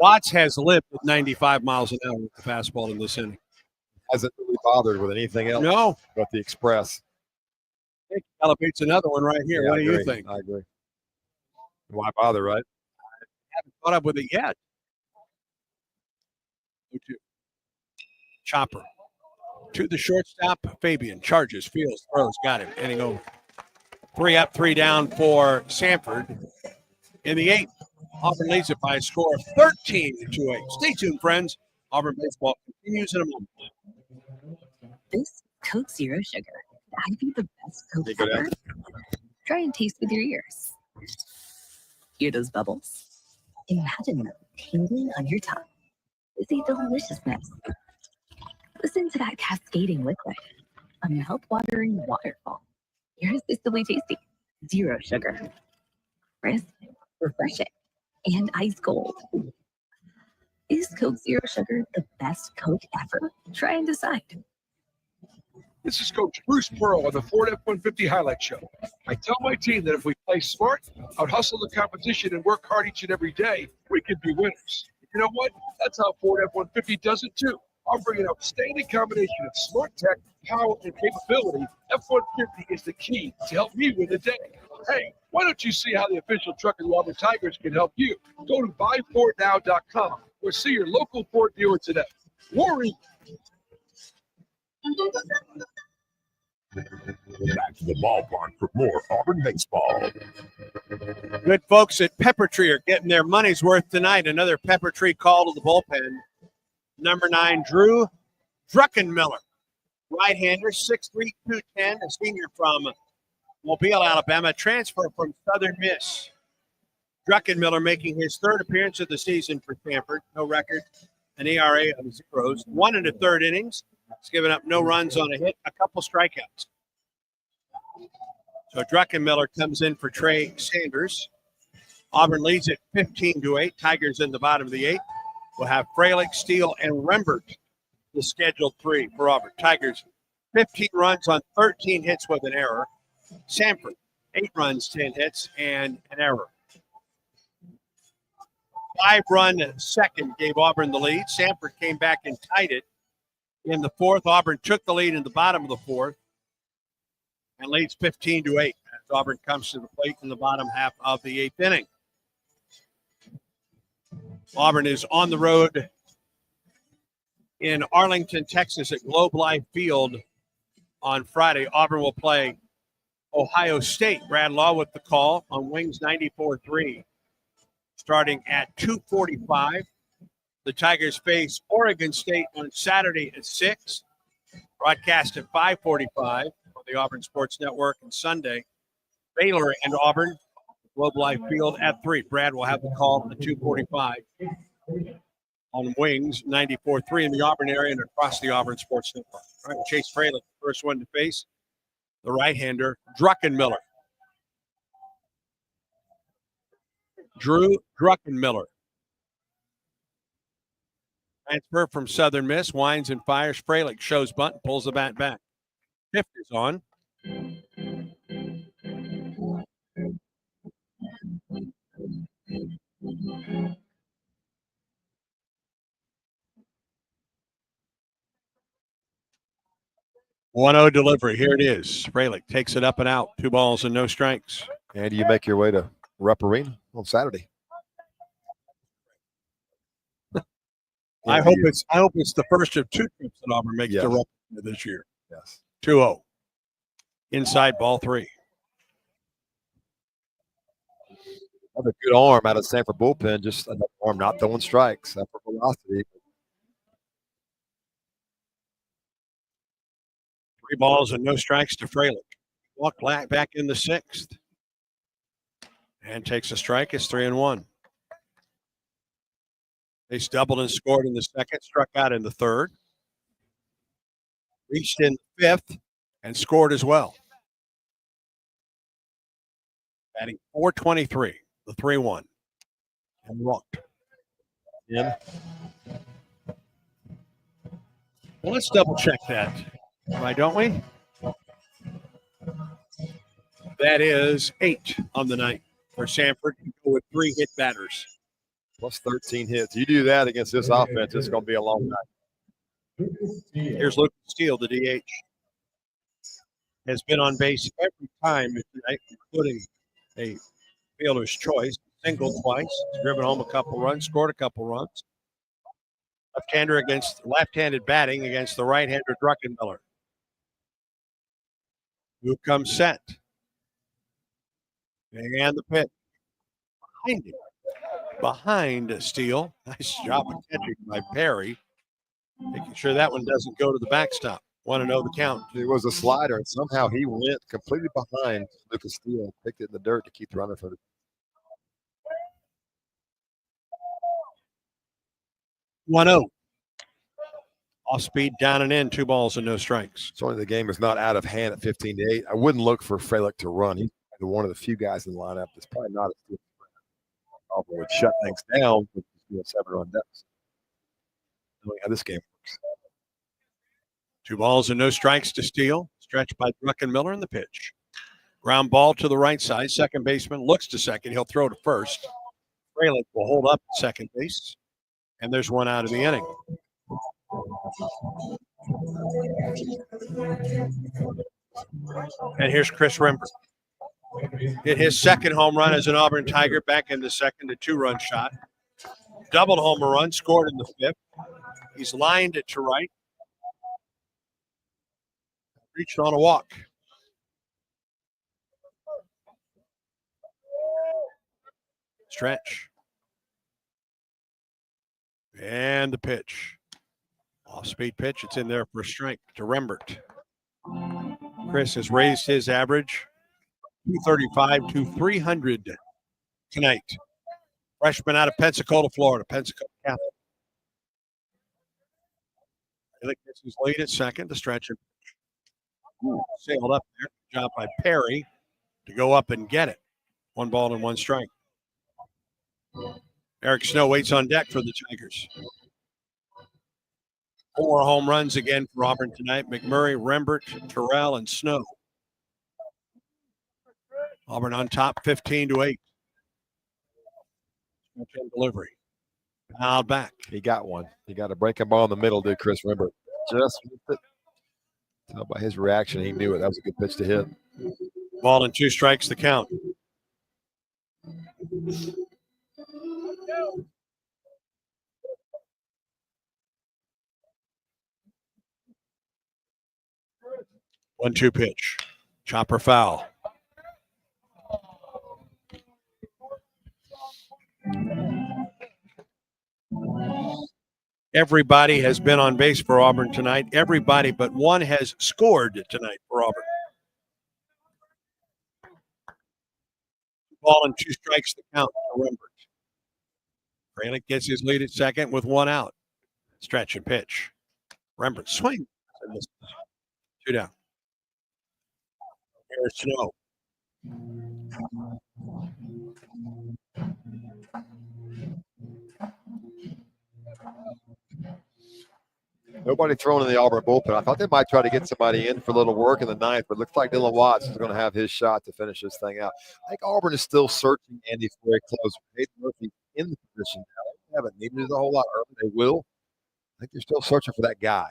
Watts has lived with 95 miles an hour with the fastball in this inning. Hasn't really bothered with anything else. No. But the express. I think he elevates another one right here. Yeah, what do you think? I agree. Why bother, right? I haven't caught up with it yet. 0-2. Chopper. To the shortstop, Fabian. Charges, fields, throws. Got him. Inning over. 3 up, 3 down for Samford. In the 8th, Auburn leads it by a score of 13-8. Stay tuned, friends. Auburn baseball continues in a moment. This Coke Zero Sugar. That'd be the best Coke ever. Try and taste with your ears. Hear those bubbles? Imagine them tingling on your tongue. It's a deliciousness. Listen to that cascading liquid. A mouth-watering waterfall. Irresistibly tasty. Zero sugar. Crisp, refreshing, and ice cold. Is Coke Zero Sugar the best Coke ever? Try and decide. This is Coach Bruce Pearl on the Ford F-150 Highlight Show. I tell my team that if we play smart, out-hustle the competition, and work hard each and every day, we can be winners. You know what? That's how Ford F-150 does it too. Offering an outstanding combination of smart tech, power, and capability, F-150 is the key to help me win the day. Hey, why don't you see how the official truck of the Auburn Tigers can help you? Go to buyfordnow.com. or see your local Ford dealer today. Warren. Back to the ballpark for more Auburn baseball. Good folks at Pepper Tree are getting their money's worth tonight. Another Pepper Tree call to the bullpen. Number 9, Drew Druckenmiller. Right-hander, 6'3", 210, a senior from Mobile, Alabama, transfer from Southern Miss. Druckenmiller making his third appearance of the season for Samford. No record, an ERA of 0s. 1 1/3 innings. He's given up no runs on a hit, a couple strikeouts. So Druckenmiller comes in for Trey Sanders. Auburn leads at 15-8. Tigers in the bottom of the 8th. We'll have Fralick, Steele, and Rembert, the scheduled 3 for Auburn. Tigers, 15 runs on 13 hits with an error. Samford, 8 runs, 10 hits, and an error. 5-run second gave Auburn the lead. Samford came back and tied it in the 4th. Auburn took the lead in the bottom of the 4th and leads 15-8 as Auburn comes to the plate in the bottom half of the 8th inning. Auburn is on the road in Arlington, Texas at Globe Life Field on Friday. Auburn will play Ohio State. Brad Law with the call on Wings 94.3. Starting at 2:45. The Tigers face Oregon State on Saturday at 6. Broadcast at 5:45 on the Auburn Sports Network, and Sunday, Baylor and Auburn, Globe Life Field at 3. Brad will have the call at 2:45 on Wings 94.3 in the Auburn area and across the Auburn Sports Network. All right, Chase Fralick, first one to face the right-hander, Druckenmiller. Drew Druckenmiller. Transfer from Southern Miss, winds and fires. Fralick shows bunt and pulls the bat back. Fifth is on. One-0 delivery. Here it is. Fralick takes it up and out. 2 balls and no strikes. And you make your way to Rupp Arena on Saturday. I hope it's the first of 2 trips that Auburn makes to Rupp this year. Yes. 2-0. Inside ball 3. Another good arm out of Samford bullpen. Just another arm not throwing strikes. Upper velocity. 3 balls and no strikes to Fralick. Walk back in the 6th. And takes a strike. It's 3-1. They doubled and scored in the 2nd, struck out in the 3rd. Reached in the 5th and scored as well. Batting .423, the 3-1. And walked. Yeah. Well, let's double check that. Why don't we? That is 8 on the night for Samford with 3 hit batters. Plus 13 hits. You do that against this offense, it's going to be a long night. Here's Lucas Steele, the DH. Has been on base every time tonight, including a fielder's choice. Singled twice, driven home a couple runs, scored a couple runs. Left-hander against left-handed batting against the right-hander Druckenmiller. Who comes set? And the pitch. Behind Steele. Nice job of catching by Perry. Making sure that one doesn't go to the backstop. 1-0 the count. It was a slider, and somehow he went completely behind Lucas Steele, picked it in the dirt to keep the runner for the 1-0. Off speed, down and in, 2 balls and no strikes. Certainly the game is not out of hand at 15-8. I wouldn't look for Fralick to run. He's one of the few guys in the lineup that's probably not as good. Auburn would shut things down with 7-run deficit. Knowing how this game works. 2 balls and no strikes to Steele. Stretched by Druckenmiller in the pitch. Ground ball to the right side. Second baseman looks to second. He'll throw to first. Fralick will hold up at second base. And there's 1 out of the inning. And here's Chris Rembert. Hit his second home run as an Auburn Tiger back in the 2nd, a 2-run shot. Doubled home run, scored in the fifth. He's lined it to right. Reached on a walk. Stretch. And the pitch. Off-speed pitch. It's in there for a strike to Rembert. Chris has raised his average 235 to 300 tonight. Freshman out of Pensacola, Florida. Pensacola Catholic. Haley gets his lead at second. The stretcher sailed up there. Good job by Perry to go up and get it. 1 ball and 1 strike. Eric Snow waits on deck for the Tigers. 4 home runs again for Auburn tonight. McMurray, Rembert, Terrell, and Snow. Auburn on top 15-8. Delivery. Fouled back. He got one. He got a breaking ball in the middle, did Chris Rembert. Just missed it. Tell by his reaction, he knew it. That was a good pitch to hit. Ball and 2 strikes, the count. One-two pitch. Chopper foul. Everybody has been on base for Auburn tonight. Everybody but one has scored tonight for Auburn. Ball and 2 strikes, the count for Rembert. Granick gets his lead at second with 1 out. Stretch and pitch. Rembert swing. 2 down. Here's Snow. Nobody thrown in the Auburn bullpen. I thought they might try to get somebody in for a little work in the ninth, but it looks like Dylan Watts is going to have his shot to finish this thing out. I think Auburn is still searching Andy for a closer. Hayden Murphy in the position now. They haven't needed it a whole lot early. They will. I think they're still searching for that guy.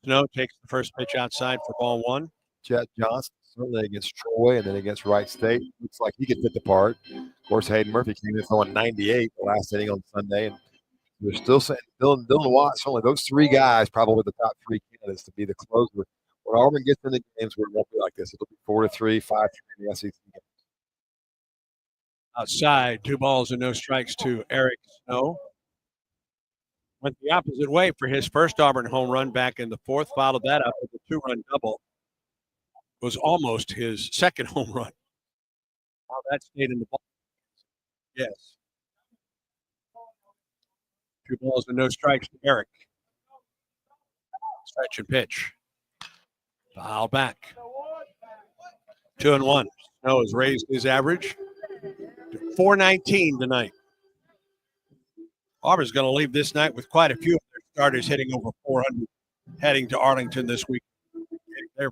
Snow takes the first pitch outside for ball 1. Chet Johnson, certainly against Troy and then against Wright State. Looks like he could fit the part. Of course, Hayden Murphy came in throwing 98 the last inning on Sunday. And they're still saying Dylan Watts, only those 3 guys, probably the top 3 candidates to be the closer. When Auburn gets into games where it won't be like this, it'll be 4-3, 5-3 in the SEC games. Outside, 2 balls and no strikes to Eric Snow. Went the opposite way for his first Auburn home run back in the 4th. Followed that up with a 2-run double. Was almost his second home run. How that stayed in the ball. Yes. 2 balls and no strikes to Eric. Stretch and pitch. Foul back. 2-1. Snow has raised his average to 419 tonight. Auburn's going to leave this night with quite a few of their starters hitting over 400, heading to Arlington this week. They're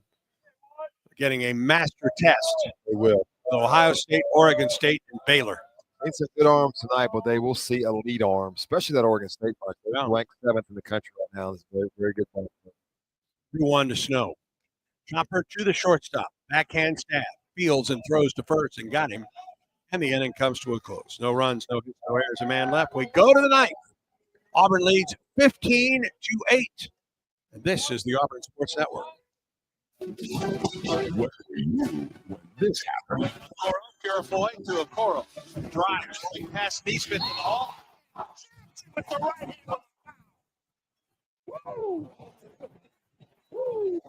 getting a master test. They will. Ohio State, Oregon State, and Baylor. It's a good arm tonight, but they will see elite arms, especially that Oregon State bunch. They're ranked 7th in the country right now. It's a very, very good bunch. 2-1 to Snow. Chopper to the shortstop. Backhand stab. Fields and throws to first and got him. And the inning comes to a close. No runs, no hits, no errors, a man left. We go to the 9th. Auburn leads 15-8. And this is the Auburn Sports Network. Where were you when this happened? Purifoy to a Coral. Drive past Neesmith to the hall. With the right hand. Woo! Woo!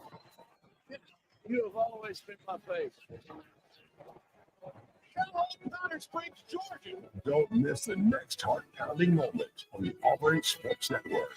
You have always been my favorite. Springs, Georgia. Don't miss the next heart-pounding moment on the Auburn Sports Network.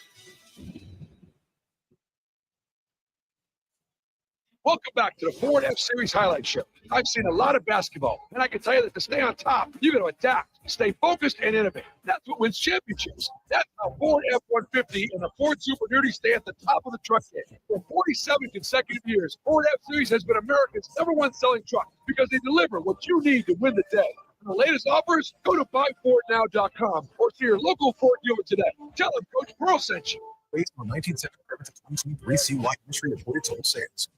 Welcome back to the Ford F-Series Highlight Show. I've seen a lot of basketball, and I can tell you that to stay on top, you got to adapt, stay focused, and innovate. That's what wins championships. That's how Ford F-150 and the Ford Super Duty stay at the top of the truck game. For 47 consecutive years, Ford F-Series has been America's #1 selling truck because they deliver what you need to win the day. For the latest offers, go to buyfordnow.com or see your local Ford dealer today. Tell them Coach Pearl sent you. Based on 19th century 2023 CY history reported total sales.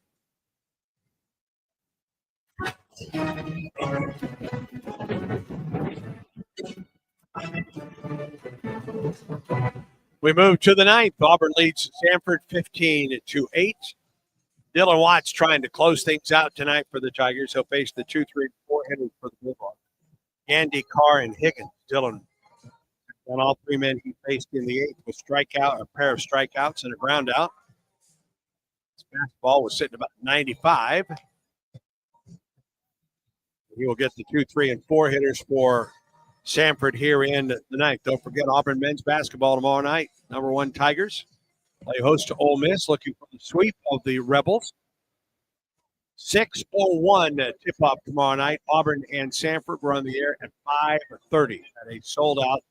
We move to the ninth. Auburn leads Samford 15-8. Dylan Watts trying to close things out tonight for the Tigers. He'll face the 2, 3, 4 hitters for the Bullpen. Andy, Carr, and Higgins. Dylan on all three men he faced in the eighth with a pair of strikeouts and a ground out. His fastball was sitting about 95. He will get the 2, 3, and 4 hitters for Samford here in the ninth. Don't forget Auburn men's basketball tomorrow night. Number 1 Tigers play host to Ole Miss, looking for the sweep of the Rebels. 6:01 tip-off tomorrow night. Auburn and Samford were on the air at 5:30 at a sold-out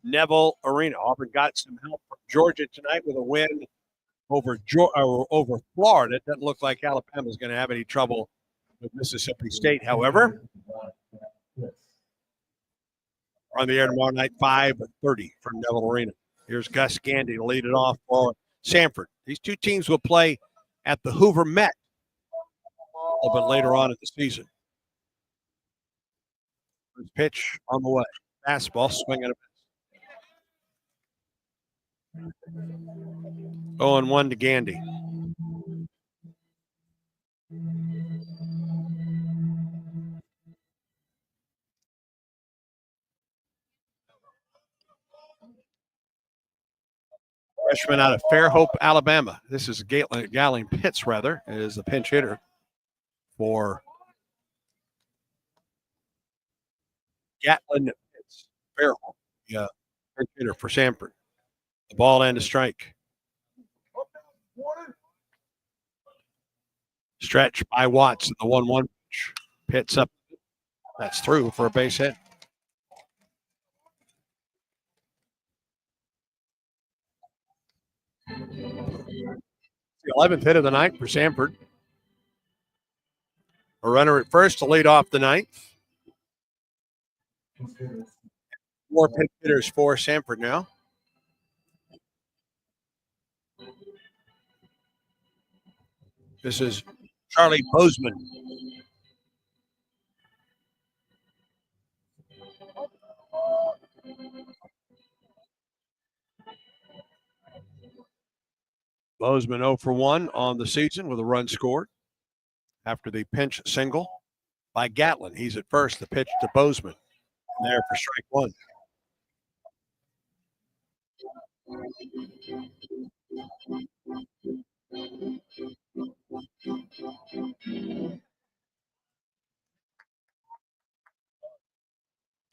Neville Arena. Auburn got some help from Georgia tonight with a win over Florida. It doesn't look like Alabama's going to have any trouble with Mississippi State, however. On the air tomorrow night, 5:30 from Neville Arena. Here's Gus Gandy to lead it off for Samford. These two teams will play at the Hoover Met a little bit later on in the season. First pitch on the way. Fastball, swing and a miss. 0-1 to Gandy. Freshman out of Fairhope, Alabama. This is Galen Pitts, is the pinch hitter for Gatlin Pitts. Fairhope, pinch hitter for Samford. The ball and a strike. Stretch by Watts in the 1-1 pitch. Pitts up. That's through for a base hit. The 11th hit of the night for Samford. A runner at first to lead off the ninth. 4 pinch hitters for Samford now. This is Charlie Bozeman. Bozeman 0 for 1 on the season with a run scored after the pinch single by Gatlin. He's at first. The pitch to Bozeman. And there for strike 1.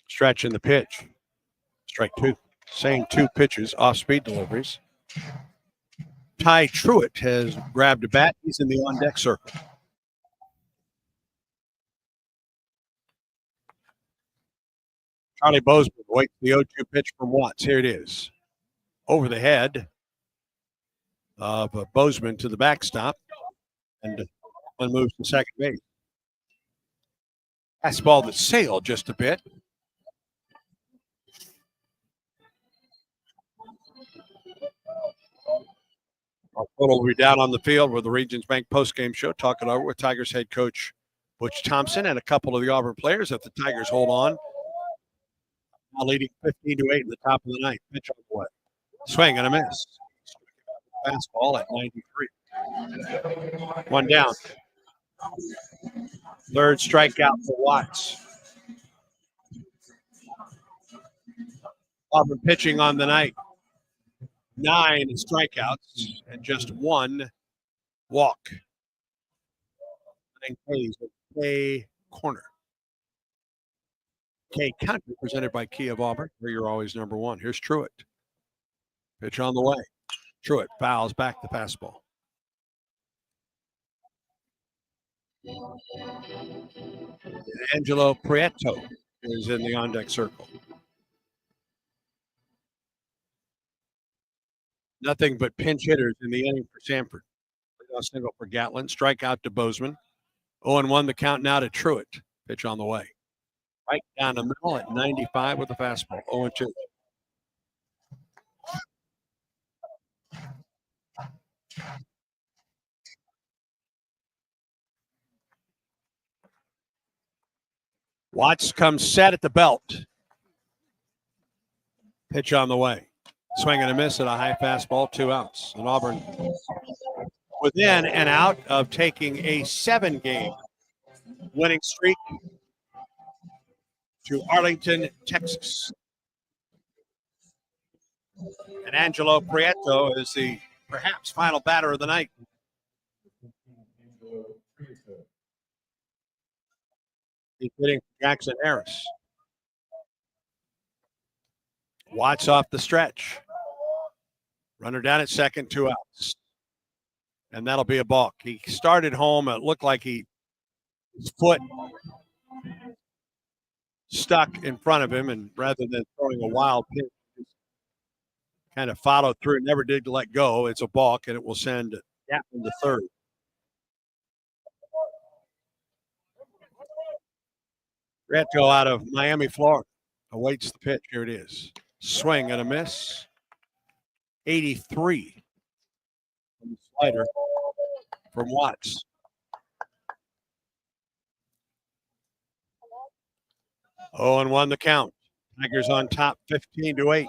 Stretch in the pitch. Strike 2. Same 2 pitches, off-speed deliveries. Ty Truitt has grabbed a bat. He's in the on-deck circle. Charlie Bozeman waits the 0-2 pitch from Watts. Here it is. Over the head of Bozeman to the backstop. And one moves to second base. Fastball that sailed just a bit. Our total will be down on the field with the Regions Bank postgame show, talking over with Tigers head coach Butch Thompson and a couple of the Auburn players if the Tigers hold on. Now leading 15-8 in the top of the ninth. Pitch on the way. Swing and a miss. Fastball at 93. 1 down. Third strikeout for Watts. Auburn pitching on the night. 9 strikeouts and just 1 walk. And K's with K Corner. K Country presented by Key of Auburn, where you're always number 1. Here's Truitt. Pitch on the way. Truitt fouls back the fastball. Angelo Prieto is in the on-deck circle. Nothing but pinch hitters in the inning for Samford. A single for Gatlin. Strikeout to Bozeman. 0-1 the count now to Truitt. Pitch on the way. Right down the middle at 95 with the fastball. 0-2. Watts comes set at the belt. Pitch on the way. Swing and a miss at a high fastball, 2 outs. And Auburn within and out of taking a 7-game winning streak to Arlington, Texas. And Angelo Prieto is the perhaps final batter of the night. He's hitting Jackson Harris. Watts off the stretch. Runner down at second, 2 outs. And that'll be a balk. He started home. It looked like his foot stuck in front of him, and rather than throwing a wild pitch, kind of followed through, never did let go. It's a balk, and it will send Gatlin to third. Reto out of Miami, Florida, awaits the pitch. Here it is. Swing and a miss. 83 from the slider from Watts. Oh, and 1 the count. Tigers on top 15-8.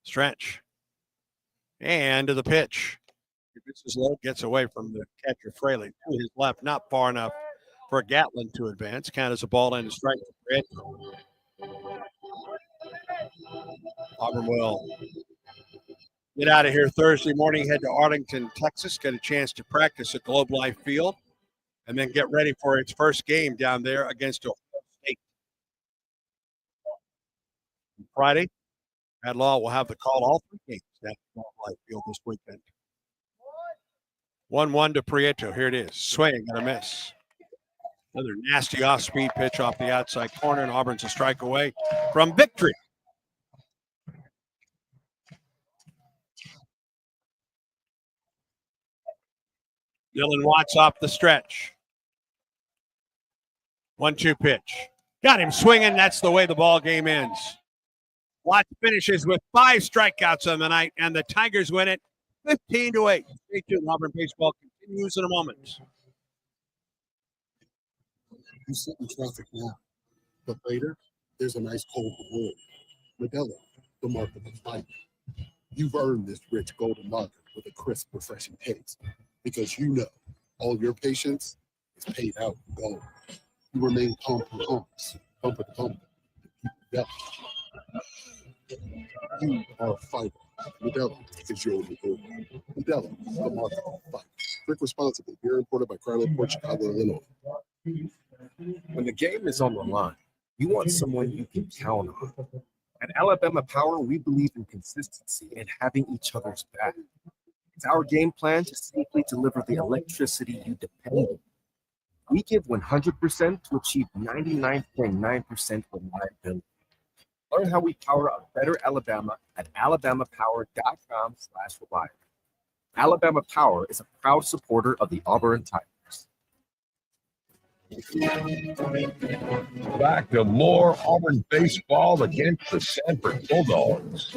Stretch. And to the pitch. This is low, gets away from the catcher Fraley to his left, not far enough for Gatlin to advance. Count as a ball and a strike. Auburn will get out of here Thursday morning, head to Arlington, Texas, get a chance to practice at Globe Life Field, and then get ready for its first game down there against Ohio State. Friday, Brad Law will have the call all 3 games at Globe Life Field this weekend. 1-1 to Prieto. Here it is. Swing and a miss. Another nasty off-speed pitch off the outside corner, and Auburn's a strike away from victory. Dylan Watts off the stretch. 1-2 pitch. Got him swinging. That's the way the ball game ends. Watts finishes with 5 strikeouts on the night, and the Tigers win it 15-8. Stay tuned. Auburn baseball continues in a moment. You sit in traffic now, but later, there's a nice cold reward. Modelo, the mark of the fighter. You've earned this rich golden lager with a crisp, refreshing taste, because you know all your patience is paid out in gold. You remain calm for humps, bumper to bumper. Yeah. You are a fighter. Modelo is your reward. Modelo, the mark of the fighter. Drink responsibly. Beer imported by Crown Port, Chicago, Illinois. When the game is on the line, you want someone you can count on. At Alabama Power, we believe in consistency and having each other's back. It's our game plan to safely deliver the electricity you depend on. We give 100% to achieve 99.9% reliability. Learn how we power a better Alabama at alabamapower.com/reliable. Alabama Power is a proud supporter of the Auburn Tigers. Back to more Auburn baseball against the Samford Bulldogs.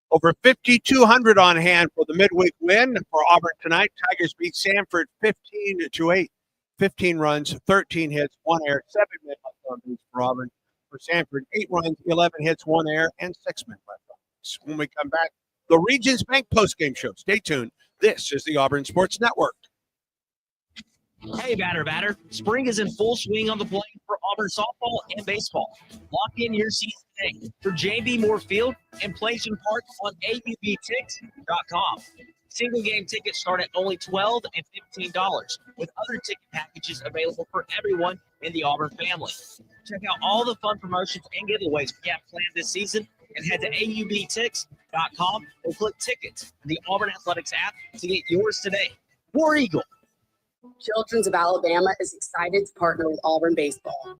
Over 5,200 on hand for the midweek win for Auburn tonight. Tigers beat Samford 15-8. 15 runs, 13 hits, 1 error, 7 men left on base for Auburn. For Samford, 8 runs, 11 hits, 1 error, and 6 men left on base. When we come back, the Regions Bank postgame show. Stay tuned. This is the Auburn Sports Network. Hey, batter. Spring is in full swing on the plane for Auburn softball and baseball. Lock in your season today for J.B. Moore Field and Place and Park on AUBTix.com. Single game tickets start at only $12 and $15, with other ticket packages available for everyone in the Auburn family. Check out all the fun promotions and giveaways we have planned this season and head to AUBTix.com or click tickets in the Auburn Athletics app to get yours today. War Eagle. Children's of Alabama is excited to partner with Auburn Baseball.